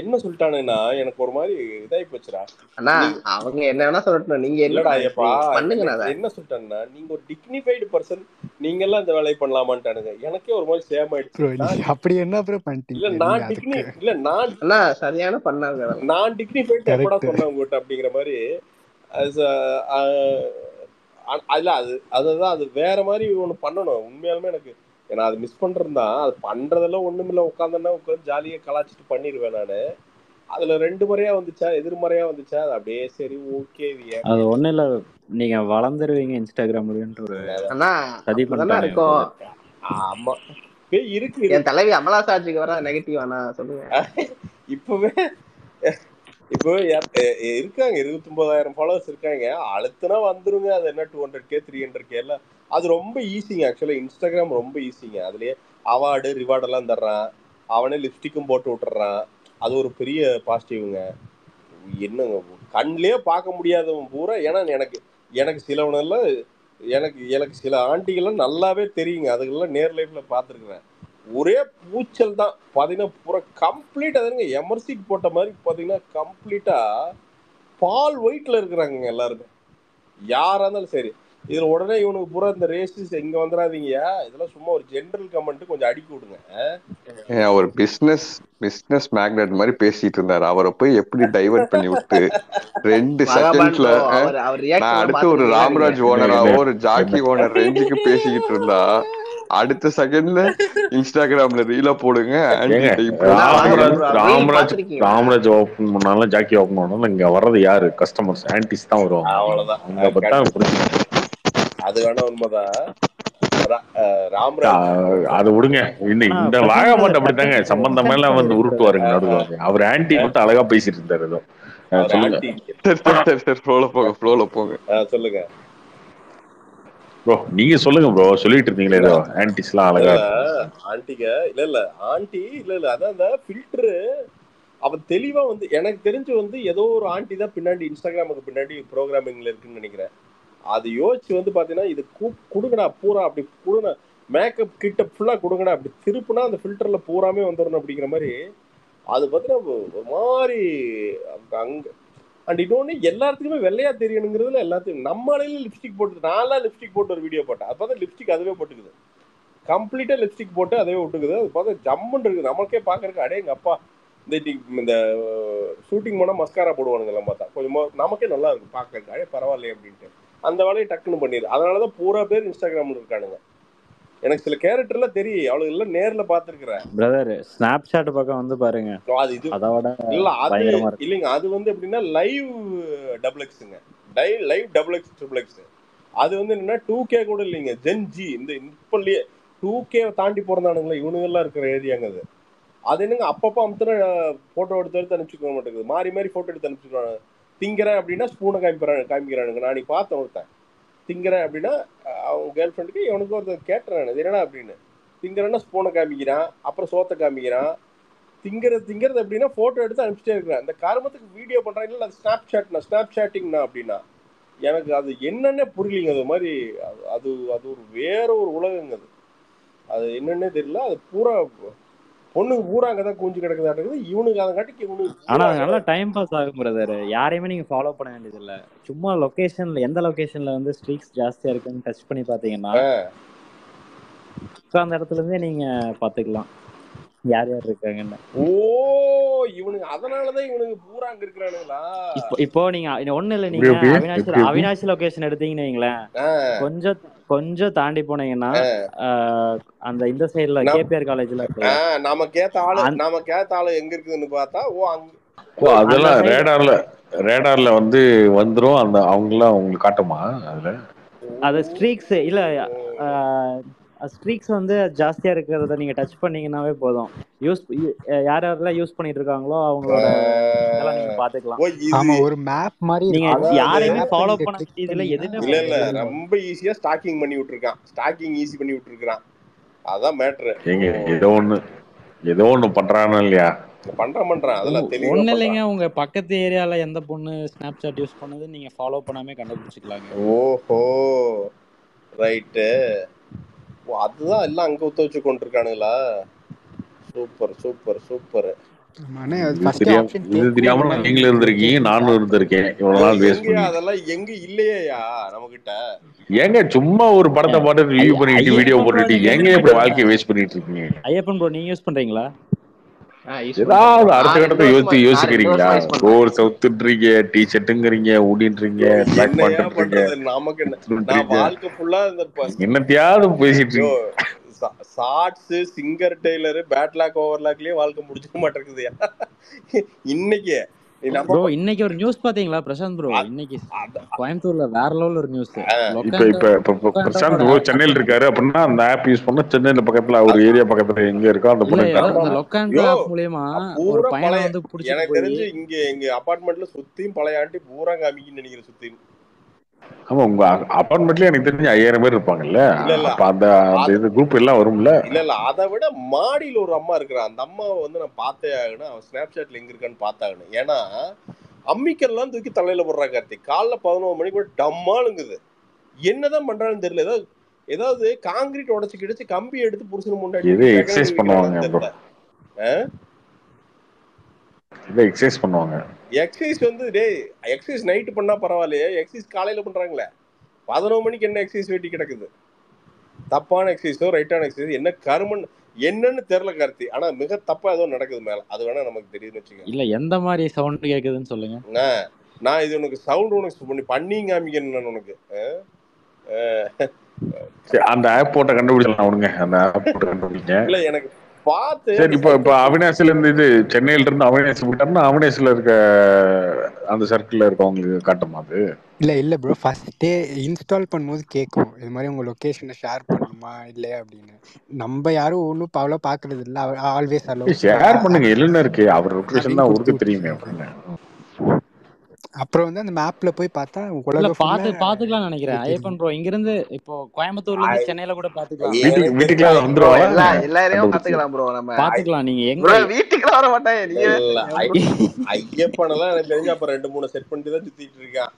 என்ன சொல்லிட்டானுன்னா எனக்கு ஒரு மாதிரி இதாகி போச்சுடா. அண்ணா அவங்க என்ன வேணா சொல்லட்டும், நீங்க இல்லடா ஏப்பா பண்ணுங்க. என்ன சொல்லிட்டானுன்னா நீங்க ஒரு டிக்னிஃபைடு பர்சன், நீங்க எல்லாம் இந்த வேலையை பண்ணலாமான்ட்டானுங்க. எனக்கே ஒரு மாதிரி சேம் ஆயிடுச்சு. அப்படி என்ன ப்ரோ பண்ணிட்டீங்க? இல்ல நான் சரியான பண்ணாங்க. நான் டிக்னிஃபைடு எப்படா சொன்னேன் உங்ககிட்ட அப்படிங்கிற மாதிரி. அதுல அதுதான் அது வேற மாதிரி ஒண்ணு பண்ணணும் உண்மையாலுமே. எனக்கு ஏன்னா அது மிஸ் பண்றதுதான். அது பண்றதெல்லாம் ஒண்ணுமில்ல, உட்காந்து ஜாலியா கலாச்சிட்டு பண்ணிடுவேன் நானு. அதுல 2 முறையா வந்துச்சா, எதிர்மறையா வந்துச்சா, அது அப்படியே சரி ஓகே. அது ஒண்ணு இல்ல, நீங்க வளர்ந்துருவீங்க இன்ஸ்டாகிராம்லன்ட்டு ஒரு சதி பண்ணிட்டாங்க. ஆமா இருக்கு. என் தலைவி அமலா சாட்சிக்கு வர நெகட்டிவ் ஆனா சொல்லுங்க. இப்பவே இருக்காங்க 29,000 ஃபாலோவர்ஸ் இருக்காங்க. அழுத்துனா வந்துருங்க. அது என்ன 200K 300K எல்லாம் அது ரொம்ப ஈஸிங்க. ஆக்சுவலா இன்ஸ்டாகிராம் ரொம்ப ஈஸிங்க. அதுலயே அவார்டு ரிவார்டு எல்லாம் தர்றான், அவனே லிப்ஸ்டிக்கும் போட்டு விட்டுறான். அது ஒரு பெரிய பாசிட்டிவ்ங்க. என்னங்க கண்ணிலே பார்க்க முடியாதவன் பூரா. ஏன்னா எனக்கு சிலவனெல்லாம் எனக்கு சில ஆண்டிகள்லாம் நல்லாவே தெரியுங்க. அதுக்கெல்லாம் நேர் லைஃப்ல பார்த்துருக்குறேன். ஒரே பூச்சல் தான் பாத்தீங்கன்னா பூரா கம்ப்ளீட்டா எமர்சிட் போட்ட மாதிரி பாத்தீங்கன்னா கம்ப்ளீட்டா பால் ஒயிட்ல இருக்கிறாங்க எல்லாருமே. யாரா இருந்தாலும் சரி. இதுல உடனே இவனுக்கு பூரா இந்த ரேசிஸ் இங்க வந்துடாதீங்க, இதெல்லாம் சும்மா ஒரு ஜெனரல் கமெண்ட் கொஞ்சம் அடிக்கி விடுங்க. ஒரு பிசினஸ் மேக்னட் மாதிரி பேசிட்டு இருந்தாரு. அவரை போய் எப்படி டைவர்ட் பண்ணி விட்டு 2 செகண்ட்ல நான் அடுத்து ஒரு ராம்ராஜ் ஓனராவோ ஒரு ஜாக்கி ஓனர் ரேஞ்சுக்கு பேசிக்கிட்டு இருந்தா, அடுத்த செகண்ட்ல இன்ஸ்டாகிராம்ல ரீலா போடுங்க. ராம்ராஜ் ஓபன் பண்ணாலும் ஜாக்கி ஓபன் பண்ணாலும் இங்க வர்றது யாரு? கஸ்டமர்ஸ், ஆன்டிஸ் தான் வருவாங்க. அவ்வளவுதான். அது வேணா உண்மைதான். அது விடுங்க. இந்த வாகமாட்ட அப்படித்தாங்க சம்பந்தம் எல்லாம் வந்து உருட்டுவாருங்க நடுவாங்க. அவர் ஆன்டி மட்டும் அழகா பேசிட்டு இருந்தாரு. ஏதோ சொல்லுங்க ப்ரோ, நீங்க சொல்லுங்க ப்ரோ. சொல்லிட்டு இருந்தீங்களே ஏதோ ஆன்டிஸ்லாம் அழகா ஆன்டிக. இல்ல ஆன்டி இல்ல அதான் அந்த ஃபில்டரு அவன் தெளிவா வந்து எனக்கு தெரிஞ்சு வந்து ஏதோ ஒரு ஆண்டி தான் பின்னாடி இன்ஸ்டாகிராமுக்கு பின்னாடி ப்ரோக்ராமிங்ல இருக்குன்னு நினைக்கிறேன். அது யோசிச்சு வந்து பாத்தீங்கன்னா இது கொடுங்கடா பூரா அப்படி கொடுங்க, மேக்கப் கிட்ட ஃபுல்லா கொடுங்கடா, அப்படி திருப்புனா அந்த ஃபில்டர்ல பூராமே வந்துடணும் அப்படிங்கிற மாதிரி. அது பார்த்தீங்கன்னா ஒரு மாதிரி அங்க அண்ட் இன்னொன்னு எல்லாத்துக்குமே வெள்ளையா தெரியணுங்கிறதுல எல்லாத்துக்கும் நம்மளால லிப்ஸ்டிக் போட்டு, நான்லாம் லிப்ஸ்டிக் போட்டு ஒரு வீடியோ போட்டேன். அது பார்த்தா லிப்ஸ்டிக் அதுவே போட்டுக்குது, கம்ப்ளீட்டா லிப்ஸ்டிக் போட்டு அதுவே விட்டுக்குது. அது பார்த்தா ஜம்முன்னு இருக்குது. நமக்கே பாக்குறதுக்கு அடே எங்க அப்பா இந்த ஷூட்டிங் போனா மஸ்காரா போடுவானுங்கெல்லாம் பார்த்தா கொஞ்சம் நமக்கே நல்லா இருக்கு பாக்குறதுக்கு, அடே பரவாயில்லையே அப்படின்ட்டு அந்த வேலையை டக்குன்னு பண்ணிடு. அதனாலதான் பூரா பேர் இன்ஸ்டாகிராம்ல இருக்கானுங்க. எனக்கு சில கேரக்டர்லாம் தெரியும், அவளுக்கு எல்லாம் நேர்ல பாத்துருக்கிறேன். பிரதர் ஸ்னாப்சாட் பக்கம் வந்து பாருங்க. அது இது அதோட இல்ல அது இல்லைங்க. அது வந்து எப்படின்னா லைவ் டபுள் எக்ஸுங்க, live double X triple X. அது வந்து என்னன்னா 2K கூட இல்லைங்க, ஜென் ஜி. இந்த இப்பலயே 2K தாண்டி பிறந்தானுங்களா இவனுங்கெல்லாம் இருக்கிற ஏரியாங்க அது. அது என்னங்க அப்பப்போ அமுத்துனா போட்டோ எடுத்து அனுப்பிச்சுக்க மாட்டேங்குது, மாறி மாறி போட்டோ எடுத்து அனுப்பிச்சுக்கிறாங்க. திங்கிறேன் அப்படின்னா ஸ்பூனை காமிக்கிறானுங்க. நான் பார்த்தேன் ஒருத்தன் திங்கிறேன் அப்படின்னா அவன் கேர்ள் ஃப்ரெண்டுக்கு இவனுக்கு ஒருத்தன் கேட்டுறான் இது என்னடா அப்படின்னு. திங்கிறேன்னா ஸ்பூனை காமிக்கிறான், அப்புறம் சோத்தை காமிக்கிறான். திங்கிறது அப்படின்னா போட்டோ எடுத்து அனுப்பிச்சிட்டே இருக்கிறேன். இந்த காரணத்துக்கு வீடியோ பண்றாங்க. இல்லை அது ஸ்னாப் சாட்டிங்னா அப்படின்னா எனக்கு அது என்னன்னே புரியலிங்க. அது மாதிரி அது ஒரு வேற ஒரு உலகங்க. அது என்னன்னே தெரியல. அது பூரா பொண்ணுக்கு பூரா அங்கதான் கூஞ்சு கிடக்குதாட்டுக்குது. இவனுக்கு அதை காட்டிக்கு இவனுக்கு. ஆனா அது நல்லா டைம் பாஸ் ஆகும் பிரதர். யாரையுமே நீங்க ஃபாலோ பண்ண வேண்டியது இல்ல. சும்மா லொகேஷன்ல எந்த லொகேஷன்ல வந்து ஸ்ட்ரீக்ஸ் ஜாஸ்தியா இருக்குன்னு டச் பண்ணி பாத்தீங்கன்னா அந்த இடத்துல இருந்தே நீங்க பாத்துக்கலாம் யார் யார் இருக்காங்கன்னு. ஓ இவனுக்கு அதனாலதான் இவனுக்கு பூரா அங்க இருக்கிறானுங்களா? இப்போ நீங்க ஒண்ணு இல்ல, நீங்க அவினாஷி லொகேஷன் எடுத்தீங்கன்னு வைங்களேன், கொஞ்சம் தாண்டி போனீங்கன்னா அந்த இந்த சைடுல கேபிஆர் காலேஜ்ல நமக்கு ஏத்த ஆளு எங்க இருக்குதுன்னு பார்த்தா அதெல்லாம் ரேடார்ல வந்து வந்துரும். அந்த அவங்களாம் உங்களுக்கு காட்டுமா அதுல? அது ஸ்ட்ரீக்ஸ் இல்ல ஸ்ட்ரீக்ஸ் வந்து ஜாஸ்தியா இருக்கிறத நீங்க டச் பண்ணீங்கன்னாவே போதும். யார் யாரெல்லாம் யூஸ் பண்ணிட்டு இருக்காங்களோ அவங்களோட இதெல்லாம் நீங்க பாத்துக்கலாம். ஓ இது ஆமா, ஒரு மேப் மாதிரி நீங்க இருக்கும். அதாவது யாரையுமே மேப்பை ஃபாலோ நீங்க பண்ண கிளிக் வேண்டியதுல பண்ணீங்கன்னா எதுவுமே இல்ல பண்ண இல்ல வேண்டியது. ரொம்ப ஈஸியா ஸ்டாக்கிங் பண்ணி விட்டுருக்கான். ஸ்டாக்கிங் ஈஸி பண்ணி விட்டுருக்கான். அதான் மேட்ரு. ஏங்க ஏதோ ஒண்ணு பண்றானோ இல்லையா? பண்றான் அதெல்லாம் தெளிவா ஒண்ணு பண்றான். இல்லைங்க, உங்க பக்கத்து ஏரியால எந்த பொண்ணு ஸ்னாப் சாட் யூஸ் பண்ணது நீங்க ஃபாலோ பண்ணாமே கண்டுபிடிச்சிக்கலாங்க. ஓஹோ ரைட்டு. அதுதான் எல்லாம் அங்க ஒத்து வச்சு கொண்டிருக்கானுங்களா? Super super super. இது தெரியாம நீங்களும் இருந்திருக்கீங்க, நானும் இருந்திருக்கேன். இவ்வளவு நாள் வேஸ்ட் எங்கயா பண்ணி. அதெல்லாம் எங்க இல்லையா நம்ம கிட்ட? ஏங்க சும்மா ஒரு படத்தை பார்த்து ரிவ்யூ பண்ணிட்டு வீடியோ போட்டுட்டு ஏங்க இப்படி வாழ்க்கையை வேஸ்ட் பண்ணிட்டு இருக்கீங்க? ஐயப்பன் ப்ரோ நீங்க யூஸ் பண்றீங்களா? ஏதாவது அடுத்த கட்டத்தை யோசிக்கிறீங்களா? ரோர் சவுத்துன்றீங்க, டி ஷர்ட்டுங்கிறீங்க, ஊடின்றீங்க, ட்ராக் என்னையா பண்றீங்க, பண்றது நமக்கு என்ன? நான் வாழ்க்கை ஃபுல்லா இந்த என்னத்தையாவது பேசிட்டு இருக்கீங்க. ஷார்ட்ஸ், சிங்கர் டெய்லர், பேட்லாக் ஓவர்லாக்லயே வாழ்க்கை முடிச்சுக்க மாட்டேங்குதுயா இன்னைக்கு. ப்ரோ இன்னைக்கு ஒரு நியூஸ் பாத்தீங்களா பிரசாந்த் ப்ரோ? இன்னைக்கு கோயம்புத்தூர்ல வேற லெவல் ஒரு நியூஸ். இப்ப பிரசாந்த் சென்னையில இருக்காரு அப்படின்னா அந்த ஆப் யூஸ் பண்ண சென்னையில பக்கத்துல ஒரு ஏரியா பக்கத்துல எங்க இருக்கோ அந்த இந்த லொக்காண்டோ ஆப் மூலமா ஒரு பையனை வந்து புடிச்சிட்டு எனக்கு தெரிஞ்சு எங்க அபார்ட்மெண்ட்ல சுத்தியும் பழைய ஆண்டி பூரா காமிக்குன்னு நினைக்கிறேன் சுத்தி. ஆமா, உங்க அபார்ட்மெண்ட்ல எனக்கு தெரிஞ்சு 5000 பேர் இருப்பாங்கல்ல. அப்ப அந்த இது குரூப் எல்லாம் வரும்ல. இல்ல அதை விட மாடியில ஒரு அம்மா இருக்கிறா. அந்த அம்மாவை வந்து நான் பார்த்தே ஆகணும். அவன் ஸ்னாப் சாட்ல எங்க இருக்கான்னு பார்த்தாகணும். ஏன்னா அம்மிக்கெல்லாம் தூக்கி தலையில போடுறா கார்த்திக். காலைல 11 மணிக்கு கூட டம்மாளுங்குது. என்னதான் பண்றான்னு தெரியல. ஏதாவது காங்கிரீட் உடச்சு கிடச்சு கம்பி எடுத்து புருஷன் முன்னாடி எக்ஸசைஸ் பண்ணுவாங்க. எக்ஸசைஸ் பண்ணுவாங்க. எக்ஸசைஸ் வந்து எக்ஸசைஸ் நைட் பண்ணா பரவாயில்லையே, எக்ஸசைஸ் காலையில பண்றாங்களே. 11 மணிக்கு என்ன எக்ஸசைஸ் வெட்டி கிடக்குது? தப்பான எக்ஸசைஸோ ரைட்டான எக்ஸசைஸ் என்ன கருமன் என்னன்னு தெரியல கார்த்தி. ஆனா மிக தப்பா ஏதோ நடக்குது மேல. அது வேணா நமக்கு தெரியுதுன்னு வச்சுக்கோங்க. இல்ல எந்த மாதிரி சவுண்ட் கேக்குதுன்னு சொல்லுங்க. நான் இது உனக்கு சவுண்ட் உனக்கு பண்ணி காமிக்கணும் உனக்கு. அந்த ஆப் போட்ட கண்டுபிடிச்சலாம் அவனுங்க. அந்த ஆப் போட்ட கண்டுபிடிங்க. இல்ல எனக்கு பார்த்து சரி. இப்ப அவினாசில இருந்து இது சென்னையில இருந்து அவினாசி போட்டாருன்னா அவினாசில இருக்க அந்த சர்க்கிள்ல இருக்கவங்களுக்கு காட்டுமா அது? இல்ல ப்ரோ, ஃபர்ஸ்டே இன்ஸ்டால் பண்ணும்போது கேட்கும் இது மாதிரி உங்க லொகேஷனை ஷேர் பண்ணுமா இல்லையா அப்படின்னு. நம்ம யாரும் ஒன்றும் அவ்வளோ பாக்குறது இல்லை. ஆல்வேஸ் அலோ ஷேர் பண்ணுங்க. இல்லைன்னு இருக்கு அவர் லொகேஷன் தான் அவருக்கு தெரியுமே. அப்புறம் வந்து அந்த மேப்ல போய் பார்த்தா பாத்துக்கலாம் நினைக்கிறேன். ஐயப்பன் ப்ரோ இங்க இருந்து இப்போ கோயம்புத்தூர்ல இருந்து சென்னையில கூட பாத்துக்கலாம். வீட்டுக்குள்ள வந்துருவாங்க. எல்லாரையும் பாத்துக்கலாம் ப்ரோ. நம்ம பாத்துக்கலாம். நீங்க எங்க வீட்டுக்குள்ள வர மாட்டாங்க. நீங்க ஐயப்பனெல்லாம் எனக்கு தெரிஞ்சு அப்ப 2-3 செட் பண்ணிட்டு தான் சுத்திட்டு இருக்கான்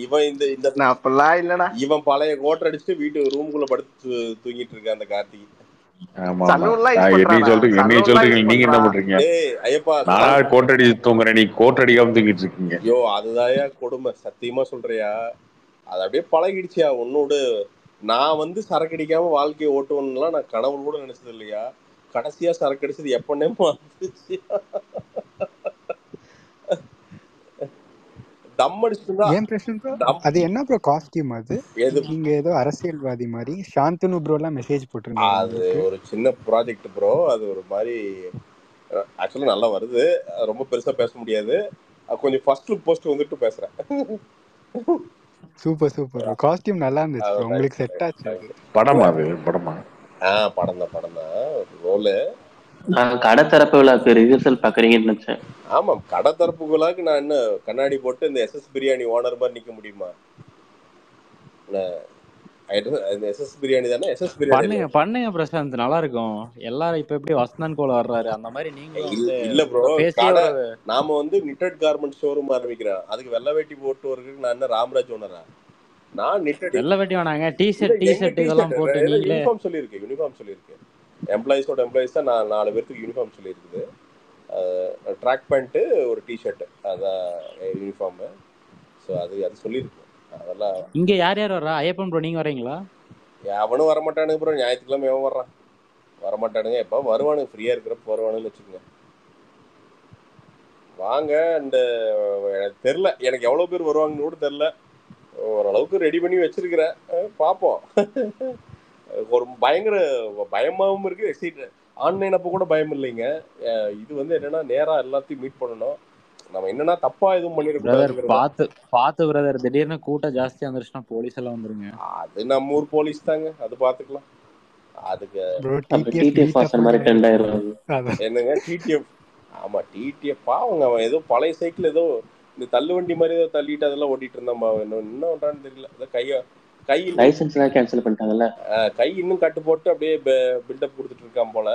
இவன். இந்த அப்பெல்லாம் இல்லடா. இவன் பழைய கோட்டை அடிச்சுட்டு வீட்டு ரூமுக்குள்ள படுத்து தூங்கிட்டு இருக்கான் அந்த கார்த்திக். நீங்க என்ன பண்றீங்க? நான் கோட்டடி தூங்குறேன், நீ கோட்டடிக்காம தூங்கிட்டு இருக்கீங்க. ஐயோ அதுதாயா கொடுமை. சத்தியமா சொல்றியா? அது அப்படியே பழகிடுச்சியா உன்னோடு. நான் வந்து சரக்கு அடிக்காம வாழ்க்கையை ஓட்டுவேன்னுலாம் நான் கனவு கூட நினைச்சது இல்லையா. கடைசியா சரக்கு அடிச்சது எப்பன்னே வந்துச்சு. அது என்ன ப்ரோ காஸ்டியூம்? அது நீங்க ஏதோ அரசியல்வாதி மாதிரி சாந்தனு ப்ரோ எல்லாம் மெசேஜ் போட்டிருந்தாங்க. அது ஒரு சின்ன ப்ராஜெக்ட் ப்ரோ. அது ஒரு மாதிரி ஆக்சுவலா நல்லா வருது. ரொம்ப பெருசா பேச முடியாது. கொஞ்சம் ஃபர்ஸ்ட் லுக் போஸ்ட் வந்துட்டு பேசுறேன். Super super. காஸ்டியூம் நல்லா இருந்துச்சு. உங்களுக்கு செட் ஆச்சு. படமா அது? படமா? படம் தான் ரோல். கடை திறப்பு விழாக்கு ரிஹர்சல் பாக்குறீங்கன்னு நினைச்சேன். ஆமா, கடை திறப்பு விழாக்கு நான் என்ன கண்ணாடி போட்டு இந்த எஸ்எஸ் பிரியாணி ஓனர் மாதிரி நிக்க முடியுமா? எஸ்எஸ் பிரியாணி தானே. எஸ்எஸ் பிரியாணி பண்ணுங்க பிரசாந்த், நல்லா இருக்கும். எல்லாரும் இப்ப எப்படி வசந்தான் கோல வர்றாரு அந்த மாதிரி நீங்க இல்ல ப்ரோ. கடை நாம வந்து நிட்டட் கார்மெண்ட் ஷோரூம் ஆரம்பிக்கிறேன். அதுக்கு வெள்ளை வேட்டி போட்டு வரதுக்கு நான் என்ன ராம்ராஜ் ஓனரா? நான் நிட்டட் வெள்ளை வேட்டி வேணாங்க, டி-ஷர்ட் இதெல்லாம் போட்டு நீங்களே யூனிஃபார்ம் சொல்லியிருக்கேன். எம்ப்ளாயிஸ் தான் நான் 4 பேருக்கு யூனிஃபார்ம் சொல்லியிருக்குது. ட்ராக் பேண்ட்டு ஒரு டிஷர்ட் அதான் யூனிஃபார்மு. ஸோ அது சொல்லியிருக்கு. அதெல்லாம் இங்க யார் வர்றா? ஐயப்பன் ப்ரோ நீங்க வரீங்களா? அவனும் வரமாட்டானுங்க ப்ரோ. ஞாயிற்றுக்கிழமை எவன் வர்றான்? வரமாட்டானுங்க. எப்போ வருவானுங்க? ஃப்ரீயா இருக்கிறப்ப வருவானுன்னு வச்சுக்கோங்க. வாங்க. அண்ட் எனக்கு தெரில, எனக்கு எவ்வளோ பேர் வருவாங்கன்னு கூட தெரில. ஓரளவுக்கு ரெடி பண்ணி வச்சிருக்கிறேன். பார்ப்போம். ஒரு பயங்கர பயமாகவும் இருக்கு. எக்ஸைட். ஆன்லைன் அப்போ கூட பயம் இல்லைங்க. இது வந்து என்னன்னா நேரா எல்லாத்தையும் மீட் பண்ணணும். நம்ம என்னன்னா தப்பா எதுவும் பண்ணிருக்கோம். பாத்து பிரதர், திடீர்னு கூட்டம் ஜாஸ்தியா வந்துருச்சுன்னா போலீஸ் எல்லாம் வந்துருங்க. அது நம்ம ஊர் போலீஸ் தாங்க, அது பாத்துக்கலாம். அதுக்கு ப்ரோ அப்ப டிடிஎஃப் டிடிஎஃப் மீட்டப் வாசன் மாதிரி வாங்கினாரு ட்ரெண்ட் ப்ரோ. ஆயிரும். அதான் என்னங்க டிடிஎஃப்? ஆமா டிடிஎஃப் பாவங்க, அவன் ஏதோ பழைய சைக்கிள் ஏதோ இந்த தள்ளுவண்டி மாதிரி ஏதோ தள்ளிட்டு அதெல்லாம் ஓட்டிட்டு இருந்தான் பாவம். என்ன பண்றான்னு தெரியல. கை இன்னும் லைசன்ஸ் எல்லாம் கேன்சல் பண்ணிட்டாங்கல்ல. கை இன்னும் கட்டு போட்டு அப்படியே பில்டப் கொடுத்துட்டு இருக்கான் போல.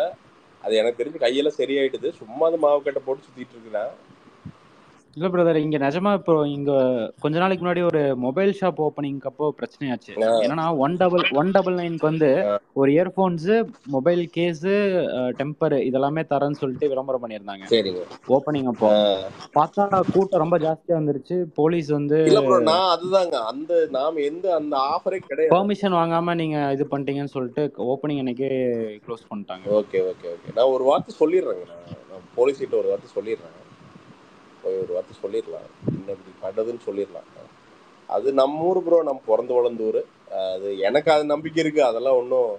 அது எனக்கு தெரிஞ்சு கையெல்லாம் சரியாயிடுது, சும்மா அந்த மாவு கட்டை போட்டு சுத்திட்டு இருக்கிறான். இல்ல பிரதர், இங்க நிஜமா இப்போ இங்க கொஞ்ச நாளைக்கு முன்னாடி ஒரு மொபைல் ஷாப் ஓப்பனிங்க்கு அப்போ பிரச்சனையாச்சு. என்னன்னா 199 வந்து ஒரு இயர்போன்ஸ், மொபைல் கேஸ், டெம்பர் இதெல்லாமே தரேன்னு சொல்லிட்டு விளம்பரம் பண்ணியிருந்தாங்க சரிங்க. ஓப்பனிங் அப்போ. பார்த்தா கூட்டம் ரொம்ப ஜாஸ்தியா வந்துருச்சு. போலீஸ் வந்து இல்ல ப்ரோ, நான் அதுதாங்க நாம அந்த ஆஃபரே கிடையாது. பெர்மிஷன் வாங்காம நீங்க இது பண்ணிட்டீங்கன்னு சொல்லிட்டு ஓப்பனிங் அன்னைக்கே க்ளோஸ் பண்ணிட்டாங்க. ஓகே ஓகே ஓகே, நான் ஒரு வார்த்தை சொல்லிடுறேங்க. நான் போலீஸ் கிட்ட ஒரு வார்த்தை சொல்லிடுறேன். போய் ஒரு வார்த்தை சொல்லிடலாம், இன்னும் இப்படி பண்ணதுன்னு சொல்லிடலாம். அது நம்ம ஊர் ப்ரோ, நம்ம பிறந்து வளர்ந்த ஊர். அது எனக்கு அது நம்பிக்கை இருக்கு. அதெல்லாம் ஒன்றும்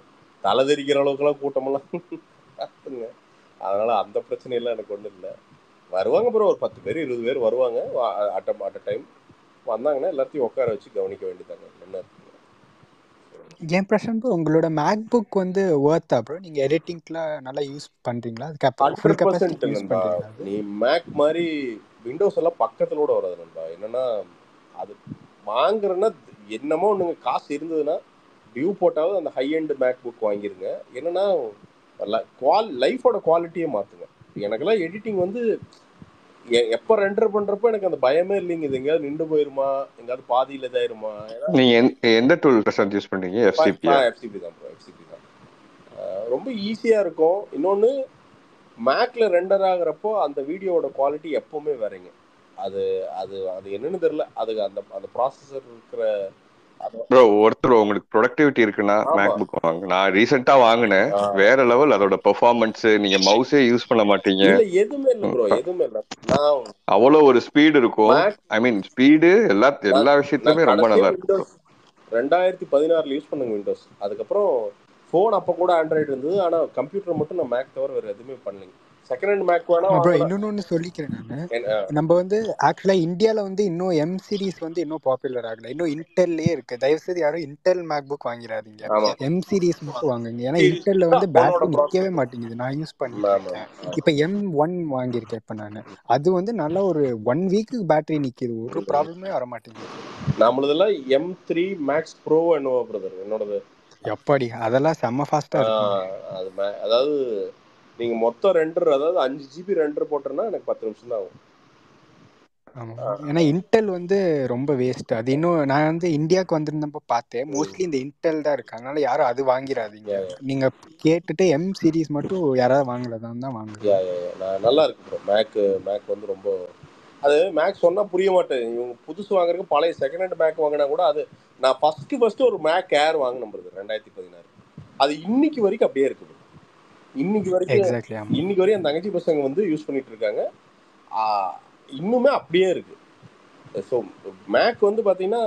தலை தெரிக்கிற அளவுக்குலாம் கூட்டமெல்லாம் பார்த்துங்க. அதனால அந்த பிரச்சனையெல்லாம் எனக்கு ஒன்றும் இல்லை. வருவாங்க ப்ரோ, ஒரு 10 பேர் 20 பேர் வருவாங்க. அட் டைம் வந்தாங்கன்னா எல்லாத்தையும் உட்கார வச்சு கவனிக்க வேண்டியதாங்க. என்ன இருக்குங்க. என் பிரச்சனை ப்ரோ, உங்களோட மேக்புக் வந்து ஒர்த்தா ப்ரோ? நீங்க எடிட்டிங்க்குலாம் நல்லா யூஸ் பண்றீங்களா? ஃபுல் 100% கெப்பாசிட்டிக்கு யூஸ் நண்பா. பண்றீங்களா அது? நீ மேக் மாதிரி விண்டோஸ் எல்லாம் பக்கத்துல கூட வராது நண்பா. என்னன்னா அது வாங்குறேன்னா என்னமோ ஒண்ணுங்க, காசு இருந்ததுன்னா டியூ போட்டாவது அந்த ஹை எண்ட் மேக் புக் வாங்கிருங்க. என்னன்னா லைஃபோட குவாலிட்டியே மாத்துங்க. எனக்கெல்லாம் எடிட்டிங் வந்து எப்போ ரெண்டர் பண்றப்போ எனக்கு அந்த பயமே இல்லைங்க. இது எங்கேயாவது நின்று போயிருமா, எங்கேயாவது பாதியில் இதாயிருமா. நீங்க எந்த டூல் பிரசாத் யூஸ் பண்றீங்க? எஃப்சிபியா? எஃப்சிபி தான் ப்ரோ, எஃப்சிபி தான். ரொம்ப ஈஸியா இருக்கும். இன்னொன்னு மேக்ல ரெண்டர் ஆகுறப்போ அந்த வீடியோவோட குவாலிட்டி எப்பவுமே வேறங்க. அது அது அது என்னன்னு தெரியல. அது அந்த ப்ராசஸர் இருக்கிற ப்ரோ, ஒருத்தர் உங்களுக்கு ப்ரொடக்டிவிட்டி இருக்குன்னா மேக் புக் வாங்க. நான் ரீசெண்டா வாங்கினேன், வேற லெவல் அதோட பெர்ஃபார்மன்ஸ். நீங்க மவுஸே யூஸ் பண்ண மாட்டீங்க. இல்ல எதுவுமே இல்ல ப்ரோ, எதுவுமே இல்ல. நான் அவ்வளவு ஒரு ஸ்பீடு இருக்கும். ஐ மீன் ஸ்பீடு எல்லா விஷயத்துலயுமே ரொம்ப நல்லா இருக்கும். 2016 யூஸ் பண்ணுங்க விண்டோஸ். அதுக்கப்புறம் ஃபோன் அப்போ கூட ஆண்ட்ராய்டு இருந்தது. ஆனா கம்ப்யூட்டர் மட்டும் நான் மேக் தவிர வேற எதுவுமே பண்ணலைங்க. செகண்ட் ஹேண்ட் மேக் வேணா ப்ரோ வாங்கலாம். இன்னொன்னு சொல்லிக்கிறேன் நான். நம்ம வந்து ஆக்சுவலா இந்தியால வந்து இன்னும் எம் சீரிஸ் வந்து இன்னும் பாப்புலர் ஆகல. இன்னும் இன்டெல்லே இருக்கு. தயவுசெய்து யாரும் இன்டெல் மேக் புக் வாங்கிடாதீங்க. எம் சீரிஸ் மட்டும் வாங்குங்க. ஏன்னா இன்டெல்ல வந்து பேட்டரி நிக்கவே மாட்டேங்குது. நான் யூஸ் பண்ணிட்டு இருக்கேன். இப்ப M1 வாங்கியிருக்கேன் இப்ப நான். அது வந்து நல்லா ஒரு 1 வீக்கு பேட்டரி நிக்குது. ஒரு ப்ராப்ளமே வர மாட்டேங்குது. நம்மளதெல்லாம் M3 மேக்ஸ் ப்ரோ என்னவோ பிரதர் என்னோடது. எப்பாடி அதெல்லாம் செம்ம ஃபாஸ்டா இருக்கும். அது அதாவது நீங்க மொத்தம் ரெண்டர், அதாவது 5 GB ரெண்டர் போட்டோம்னா எனக்கு 10 நிமிஷம் தான் ஆகும். ஆமா. ஏன்னா இன்டெல் வந்து ரொம்ப வேஸ்ட். அது இன்னும் நான் வந்து இந்தியாவுக்கு வந்திருந்தப்போ பார்த்தேன். மோஸ்ட்லி இந்த இன்டெல் தான் இருக்கு. அதனால யாரும் அது வாங்கிடாதீங்க. நீங்க கேட்டுட்டு எம் சீரிஸ் மட்டும் யாராவது வாங்கலதான் தான் வாங்குங்க. நல்லா இருக்கு ப்ரோ. மேக் வந்து ரொம்ப, அது மேக் சொன்னா புரிய மாட்டேன். இவங்க புதுசு வாங்குறதுக்கு பழைய செகண்ட் ஹேண்ட் மேக் வாங்கினா கூட, அது நான் ஃபர்ஸ்ட் ஒரு மேக் ஏர் வாங்கினேன் 2016. அது இன்னைக்கு வரைக்கும் அப்படியே இருக்குது. இன்னைக்கு வரைக்கும் என் தங்கச்சி பசங்க வந்து யூஸ் பண்ணிட்டு இருக்காங்க. இன்னுமே அப்படியே இருக்கு. ஸோ மேக் வந்து பார்த்தீங்கன்னா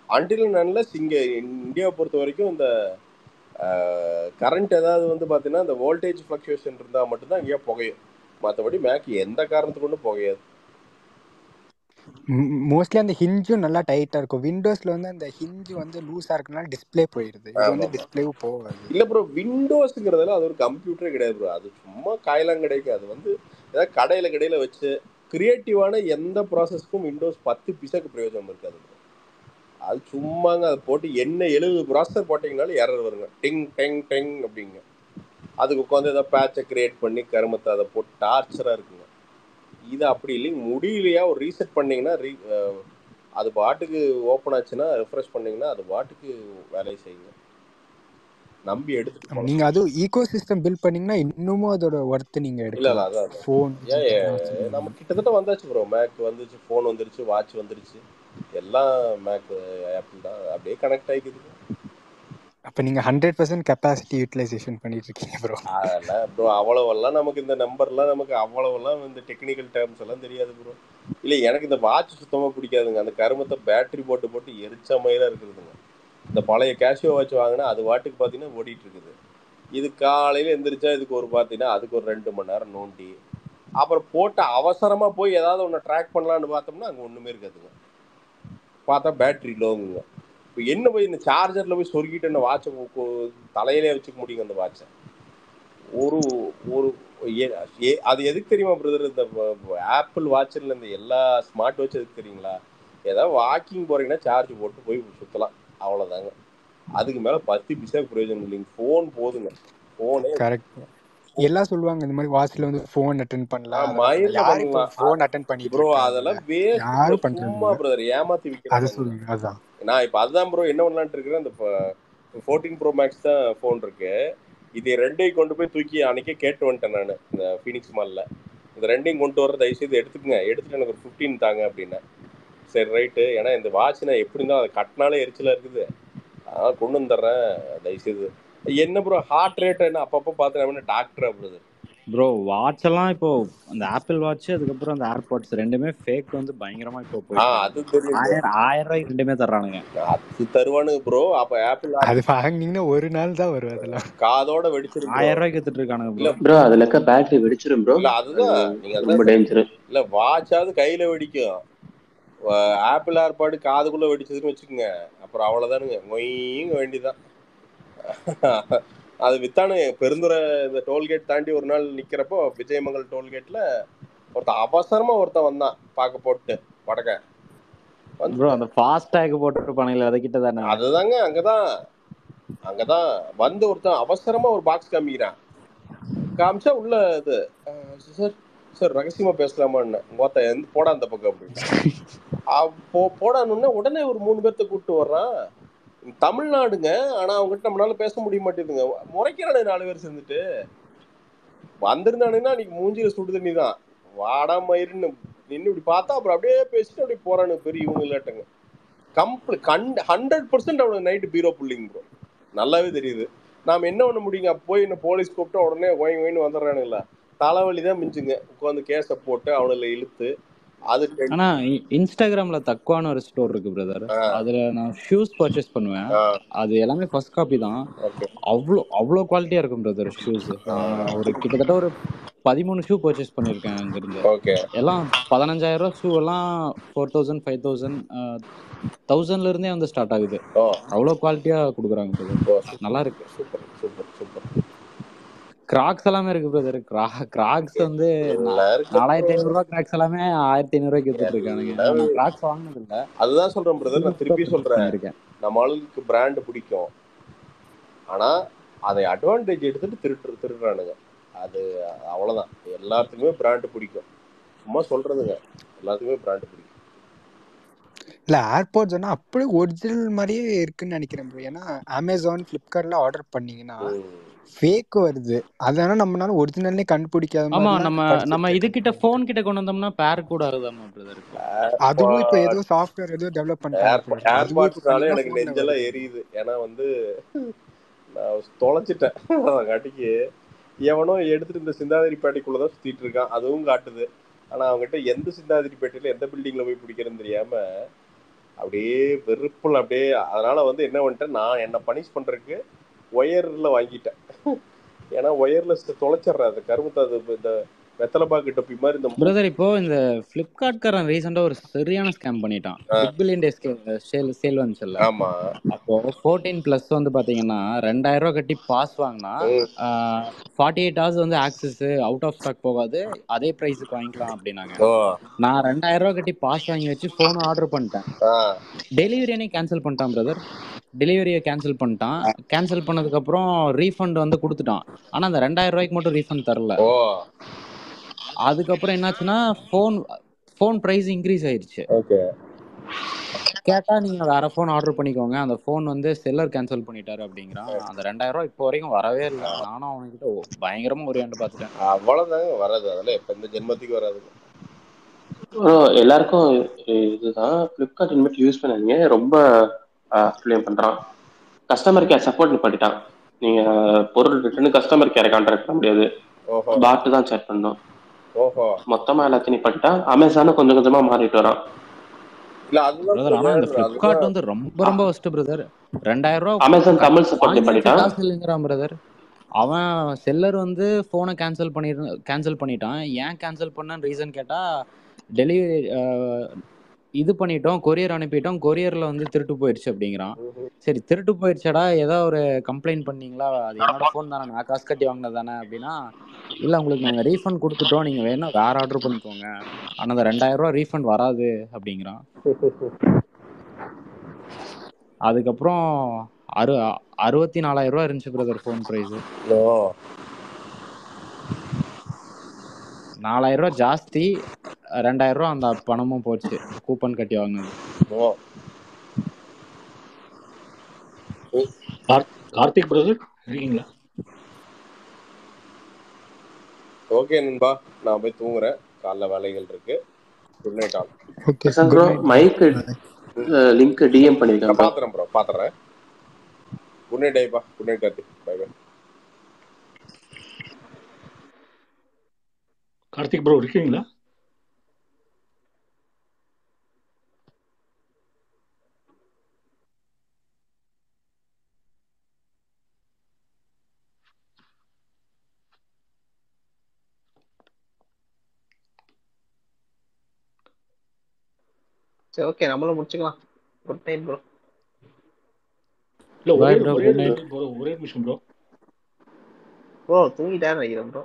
அன்டில் அன்லெஸ் இங்கே இந்தியாவை பொறுத்த வரைக்கும் இந்த கரண்ட் ஏதாவது வந்து பார்த்தீங்கன்னா இந்த வோல்டேஜ் ஃப்ளக்சுவேஷன் இருந்தால் மட்டும்தான் இங்கேயா புகையும். மற்றபடி மேக் எந்த காரணத்துக்கு கொண்டு புகையாது. மோஸ்ட்லி அந்த ஹிஞ்சும் நல்லா டைட்டா இருக்கும். விண்டோஸ்ல வந்து அந்த ஹிஞ்சு வந்து லூஸா இருக்கனால டிஸ்பிளே போயிருது. இது வந்து டிஸ்பிளேவும் போகாது. இல்ல ப்ரோ, விண்டோஸ்ங்கிறதுல அது ஒரு கம்ப்யூட்டரே கிடையாது ப்ரோ. அது சும்மா காயெல்லாம் கிடைக்கும். அது வந்து ஏதாவது கடையில வச்சு கிரியேட்டிவான எந்த ப்ராசஸ்க்கும் விண்டோஸ் 10 பைசாக்கு பிரயோஜனம் இருக்காது. அது சும்மாங்க அதை போட்டு என்ன 70 ப்ராசஸர் போட்டிங்கனாலும் எரர் வருங்க. டிங் டெங் டெங் அப்படிங்க. அதுக்கு உட்காந்து ஏதாவது பேட்சை கிரியேட் பண்ணி கருமத்தை அதை போட்டு டார்ச்சராக இருக்குங்க. இது அப்படி இல்லைங்க. முடியலையா ஒரு ரீசெட் பண்ணிங்கன்னா அது பாட்டுக்கு ஓப்பன் ஆச்சுன்னா ரெஃப்ரெஷ் பண்ணிங்கன்னா அது பாட்டுக்கு வேலையை செய்யுங்க. நம்பி எடுத்துட்டு நீங்க அது ஈகோ சிஸ்டம் பில்ட் பண்ணீங்கன்னா இன்னமும் அதோட ஒர்த் நீங்க எடுக்கலாம். இல்ல அதான் ஃபோன் நம்ம கிட்டத்தட்ட வந்தாச்சு ப்ரோ. மேக் வந்துச்சு, ஃபோன் வந்துருச்சு, வாட்ச் வந்துருச்சு, எல்லாம் மேக் ஆப்பிள் தான். அப்படியே கனெக்ட் ஆகிக்குது. அப்ப நீங்க 100% கெப்பாசிட்டி யூட்டிலைசேஷன் பண்ணிட்டு இருக்கீங்க ப்ரோ. அதெல்லாம் ப்ரோ அவ்வளவெல்லாம் நமக்கு இந்த நம்பர்லாம் நமக்கு அவ்வளவெல்லாம் இந்த டெக்னிக்கல் டேர்ம்ஸ் எல்லாம் தெரியாது ப்ரோ. இல்லை எனக்கு இந்த வாட்ச் சுத்தமாக பிடிக்காதுங்க. அந்த கருமத்தை பேட்டரி போட்டு எரிச்ச மாதிரிலாம் இருக்குதுங்க. இந்த பழைய கேஷியோ வாட்ச் வாங்கினா அது வாட்டுக்கு பார்த்தீங்கன்னா ஓடிட்டு இருக்குது. இது காலையில் எந்திரிச்சா இதுக்கு ஒரு பார்த்தீங்கன்னா அதுக்கு ஒரு 2 மணி நேரம் நோண்டி அப்புறம் போட்டு அவசரமாக போய் ஏதாவது ஒன்று ட்ராக் பண்ணலான்னு பார்த்தோம்னா அங்கே ஒன்றுமே இருக்காதுங்க. பார்த்தா பேட்டரி லோங்குங்க. இப்போ என்ன போய் இந்த சார்ஜர்ல போய் சொருகிட்டு என்ன வாட்சை தலையிலே வச்சுக்க முடியுங்க அந்த வாட்சை. ஒரு ஒரு அது எதுக்கு தெரியுமா பிரதர்? இந்த ஆப்பிள் வாட்சில் இந்த எல்லா ஸ்மார்ட் வாட்ச் எதுக்கு தெரியுங்களா? ஏதாவது வாக்கிங் போறீங்கன்னா சார்ஜ் போட்டு போய் சுற்றலாம், அவ்வளோதாங்க. அதுக்கு மேலே 10 பைசாக்கு பிரயோஜனம் இல்லைங்க. ஃபோன் போதுங்க. ஃபோனே கரெக்ட். எல்லாம் சொல்லுவாங்க இந்த மாதிரி வாட்ச்ல வந்து ஃபோன் அட்டென்ட் பண்ணலாம். மயிரில் யாரு இப்போ பண்ணலாம் ஃபோன் அட்டென்ட் பண்ணிட்டு ப்ரோ. இருக்காங்க? அதெல்லாம் வேஸ்ட் ப்ரோ, யாரும் பண்றது சும்மா இல்ல. பிரதர் ஏமாத்தி அது விற்கிறாங்க. சொல்லுங்க. அதான் நான் இப்போ அதுதான் ப்ரோ என்ன பண்ணலான்ட்டு இருக்கிறேன். இந்த 14 Pro Max தான் ஃபோன் இருக்கு. இது ரெண்டையும் கொண்டு போய் தூக்கி அன்னைக்கே கேட்டு வந்துட்டேன் நான் இந்த ஃபீனிக்ஸ் மாலில். இந்த ரெண்டையும் கொண்டு வர தயவுசெய்து எடுத்துக்கங்க, எடுத்துட்டு எனக்கு ஒரு 15 தாங்க அப்படின்னேன். சரி ரைட்டு, ஏன்னா இந்த வாட்ச் நான் எப்படி இருந்தாலும் அதை கட்டினாலே எரிச்சலாக இருக்குது, அதனால் கொண்டு வந்துடுறேன் தயவுசெய்து. என்ன ப்ரோ ஹார்ட் ரேட் என்ன அப்பப்போ பார்த்து டாக்டர் அப்படிது ப்ரோ வாட்ச் எல்லாம் இப்போ அந்த ஆப்பிள் வாட்ச் அதுக்கப்புறம் அந்த ஏர்பாட்ஸ் ரெண்டுமே ஃபேக் வந்து பயங்கரமா இப்போ போயிட்டு அது தெரியும் bro. 1000 ரூபாய்க்கு ரெண்டுமே தர்றானுங்க. அது தருவானுங்க ப்ரோ. அப்ப ஆப்பிள் அது வாங்கினீங்கன்னா ஒரு நாள் தான் வரும். அதெல்லாம் காதோட வெடிச்சிரும் 1000 ரூபாய்க்கு வித்துட்டு இருக்கானுங்க இல்ல ப்ரோ. ப்ரோ அதுல இருக்க பேட்டரி வெடிச்சிரும் ப்ரோ. இல்ல அதுதான் நீங்க ரொம்ப அதான் டேஞ்சர். இல்ல வாட்சாவது கையில வெடிக்கும், ஆப்பிள் ஏர்பாடு காதுக்குள்ள வெடிச்சதுன்னு வச்சுக்கோங்க, அப்புறம் அவ்வளவுதானுங்க, மொய்ங்க வேண்டிதான். அது வித்தானு பெருந்துறை இந்த டோல்கேட் தாண்டி ஒரு நாள் நிக்கிறப்போ விஜயமங்கல் டோல்கேட்ல ஒருத்தன் வந்தான் பார்க்க போட்டு வடக்க ப்ரோ அந்த ஃபாஸ்ட் டேக் போட்டுருப்பானுங்களே அதை கிட்ட தானே? அதுதாங்க அங்கதான் வந்து ஒருத்தன் அவசரமா ஒரு பாக்ஸ் காமிச்சா உள்ள இது சார் சார் ரகசியமா பேசலாமான்னு மொத்த எந்த போடா அந்த பக்கம் அப்படின்னு போடான்னு உடனே ஒரு 3 பேர்த்த கூப்பிட்டு வர்றான். தமிழ்நாடுங்க, ஆனா அவங்ககிட்ட நம்மளால பேச முடிய மாட்டேங்குதுங்க, முறைக்கிறானு 4 பேர் சேர்ந்துட்டு. வந்திருந்தானுன்னா அன்னைக்கு மூஞ்சில சுடு தண்ணி தான், வாடா மயிருன்னு நின்று இப்படி பார்த்தா அப்புறம் அப்படியே பேசிட்டு அப்படியே போறானு பெரிய இவங்க இல்லாட்டங்க. 100% அவனுக்கு நைட்டு பீரோ புள்ளிங்க ப்ரோ, நல்லாவே தெரியுது. நாம என்ன பண்ண முடியுங்க? போய் என்ன போலீஸ் கூப்பிட்டா உடனே ஓய்னு வந்துடுறானுங்களா? தலைவலிதான் மிஞ்சுங்க, உட்காந்து கேஸை போட்டு அவனுல இழுத்து. அது ஆனா இன்ஸ்டாகிராம்ல தக்குவான ஒரு ஸ்டோர் இருக்கு பிரதர், அதுல நான் ஷூஸ் பர்ச்சேஸ் பண்ணுவேன். அது எல்லாமே ஃபர்ஸ்ட் காப்பி தான். அவ்வளோ குவாலிட்டியா இருக்கும் பிரதர் ஷூஸ். ஒரு கிட்டத்தட்ட ஒரு 13 ஷூ பர்ச்சேஸ் பண்ணிருக்கேன் அங்கிருந்து. எல்லாம் 15,000 ரூபா ஷூ எல்லாம் 4000 5000 1000ல இருந்தே வந்து ஸ்டார்ட் ஆகுது. அவ்வளோ குவாலிட்டியா கொடுக்குறாங்க பிரதர், நல்லா இருக்கு. Super super super. கிராக்ஸ் எல்லாமே இருக்கு பிரதர். கிராக்ஸ் வந்து 4500 ரூபாய் கிராக்ஸ் எல்லாமே 1500 ரூபாய்க்கு வித்துட்டு இருக்கானுங்க. நான் கிராக்ஸ் வாங்கினது இல்ல. அதுதான் சொல்றேன் பிரதர், நான் திருப்பி சொல்றேன், நம்ம ஆளுக்கு பிராண்ட் பிடிக்கும், ஆனா அதை அட்வான்டேஜ் எடுத்துட்டு திருடுறானுங்க. அது அவ்வளவுதான். எல்லாத்துக்குமே பிராண்ட் பிடிக்கும், சும்மா சொல்றதுங்க, எல்லாத்துக்குமே பிராண்ட் பிடிக்கும். இல்ல ஏர்பாட்ஸ் சொன்னா அப்படியே ஒரிஜினல் மாதிரியே இருக்குன்னு நினைக்கிறேன் ப்ரோ. ஏன்னா அமேசான் பிளிப்கார்ட்ல ஆர்டர் பண்ணீங்கன்னா ஃபேக் வருது, அதனால நம்மளால ஒரிஜினல்லே கண்டுபிடிக்காத ஆமா. மாதிரி நம்ம இது கிட்ட போன் கிட்ட கொண்டு வந்தோம்னா பேர் கூட ஆகுதாமா பிரதர்? அதுவும் இப்ப ஏதோ சாஃப்ட்வேர் ஏதோ டெவலப் பண்றாங்க. ஏர்பாட்ஸ்னாலே எனக்கு நெஞ்செல்லாம் எரியுது. ஏன்னா வந்து நான் தொலைச்சிட்டேன் காட்டிக்கு, எவனோ எடுத்துட்டு இந்த சிந்தாதிரிப்பேட்டைக்குள்ளதான் சுத்திட்டு இருக்கான், அதுவும் காட்டுது. ஆனா அவங்ககிட்ட எந்த சிந்தாதிரிப்பேட்டையில எந்த பில்டிங்ல போய் பிடிக்கிறதுன்னு தெரியாம அப்படியே வெறுப்புல அப்படியே. அதனால வந்து என்ன பண்ணிட்டேன், நான் என்ன பனிஷ் பண்றதுக்கு ஒயர்ல வாங்கிட்டேன். ஏன்னா ஒயர்லெஸ் தொலைச்சிடுறேன், அது கரும்பு இந்த வெத்தலை பாக்கு டொப்பி மாதிரி. இந்த பிரதர் இப்போ இந்த பிளிப்கார்ட்காரன் ரீசெண்டா ஒரு சரியான ஸ்கேம் பண்ணிட்டான். பிக் பில்லியன் டே சேல் வந்துச்சுல்ல, ஆமா. அப்போ 14+ வந்து பாத்தீங்கன்னா 2000 ரூபாய் கட்டி பாஸ் வாங்கினா 48 hours வந்து ஆக்சஸ் அவுட் ஆஃப் ஸ்டாக் போகாது, அதே பிரைஸுக்கு வாங்கிக்கலாம் அப்படின்னாங்க. நான் 2000 ரூபாய் கட்டி பாஸ் வாங்கி வச்சு போன் ஆர்டர் பண்ணிட்டேன். டெலிவரியே கேன்சல் பண்ணிட்டான் பிரதர். டெலிவரியை கேன்சல் பண்ணிட்டான். கேன்சல் பண்ணதுக்கு அப்புறம் ரீஃபண்ட் வந்து கொடுத்துட்டான். ஆனா அந்த 2000 ரூபாய்க்கு மட்டும் ரீஃபண்ட் தரல. அதுக்கப்புறம் என்னாச்சுன்னா ஃபோன் பிரைஸ் இன்க்ரீஸ் ஆயிடுச்சு. கேட்டா நீங்க வேற போன் ஆர்டர் பண்ணிக்கோங்க, அந்த போன் வந்து செல்லர் கேன்சல் பண்ணிட்டாரு அப்படிங்கிறான். அந்த 2000 ரூபாய் இப்போ வரைக்கும் வரவே இல்லை. நானும் அவன்கிட்ட பயங்கரமா ஒரேண்டு பாத்துட்டேன். அவ்வளவுதாங்க வராது, அதெல்லாம் இப்ப இந்த ஜென்மத்துக்கு வராது. எல்லாருக்கும் இதுதான், பிளிப்கார்ட் இனிமேல் யூஸ் பண்ணாதீங்க, ரொம்ப ஃபிளேம் பண்றான். கஸ்டமர் கேர் சப்போர்ட் பண்ணிட்டான். நீங்க பொருள் ரிட்டர்னு கஸ்டமர் கேரை கான்டாக்ட் பண்ண முடியாது, பாட்டு தான் சேட் பண்ணணும். மொத்தமா எல்லாத்தையும் பண்ணிட்டா. அமேசானும் கொஞ்சம் கொஞ்சமா மாறிட்டு வரான். ஆனா இந்த பிளிப்கார்ட் வந்து ரொம்ப ஒஸ்ட் பிரதர். 2000 ரூபாய் அமேசான் தமிழ் சப்போர்ட் பண்ணிட்டான் பிரதர். அவன் செல்லர் வந்து போனை கேன்சல் பண்ணிட்டான். ஏன் கேன்சல் பண்ணான்னு ரீசன் கேட்டா, டெலிவரி இது பண்ணிட்டோம், கொரியர் அனுப்பிட்டோம், கொரியர்ல வந்து திருட்டு போயிடுச்சு அப்படிங்கிறான். சரி திருட்டு போயிடுச்சடா, ஏதோ ஒரு கம்ப்ளைண்ட் பண்ணீங்களா? அது என்னோட ஃபோன் தானே, நான் காசு கட்டி வாங்கினது தானே அப்படின்னா, இல்லை உங்களுக்கு நாங்கள் ரீஃபண்ட் கொடுத்துட்டோம், நீங்கள் வேணா வேற ஆர்டர் பண்ணிக்கோங்க, ஆனால் அந்த 2000 ரூபா ரீஃபண்ட் வராது அப்படிங்கிறான். அதுக்கப்புறம் 64,000 ரூபா இருந்துச்சு பிரதர் ஃபோன் ப்ரைஸ். 4,000 ரூபா ஜாஸ்தி, 2,000 ரூபா அந்த பணமும் போச்சு, கூப்பன் கட்டி வாங்கினது. கார்த்திக் பிரதர் இருக்கீங்களா? ஓகே நண்பா, நான் போய் தூங்குறேன், காலைல வேலைகள் இருக்கு. Good night all. Prashanth bro mic link DM பண்ணிருக்கேன் ப்ரோ. பாத்துறேன் ப்ரோ, பாத்துறேன். குட் நைட் ஐப்பா. Good night Karthik. Bye bye. Karthik bro இருக்கீங்களா? சரி ஓகே, நம்மளும் முடிச்சுக்கலாம். Good night bro. இல்ல Bye bro, good night. ஒரே நிமிஷம் ப்ரோ. ப்ரோ தூங்கிட்டாரு நினைக்கிறேன் ப்ரோ.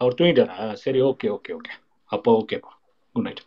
அவர் தூங்கிட்டாரா? சரி ஓகே ஓகே ஓகே, அப்போ ஓகேப்பா. Good night.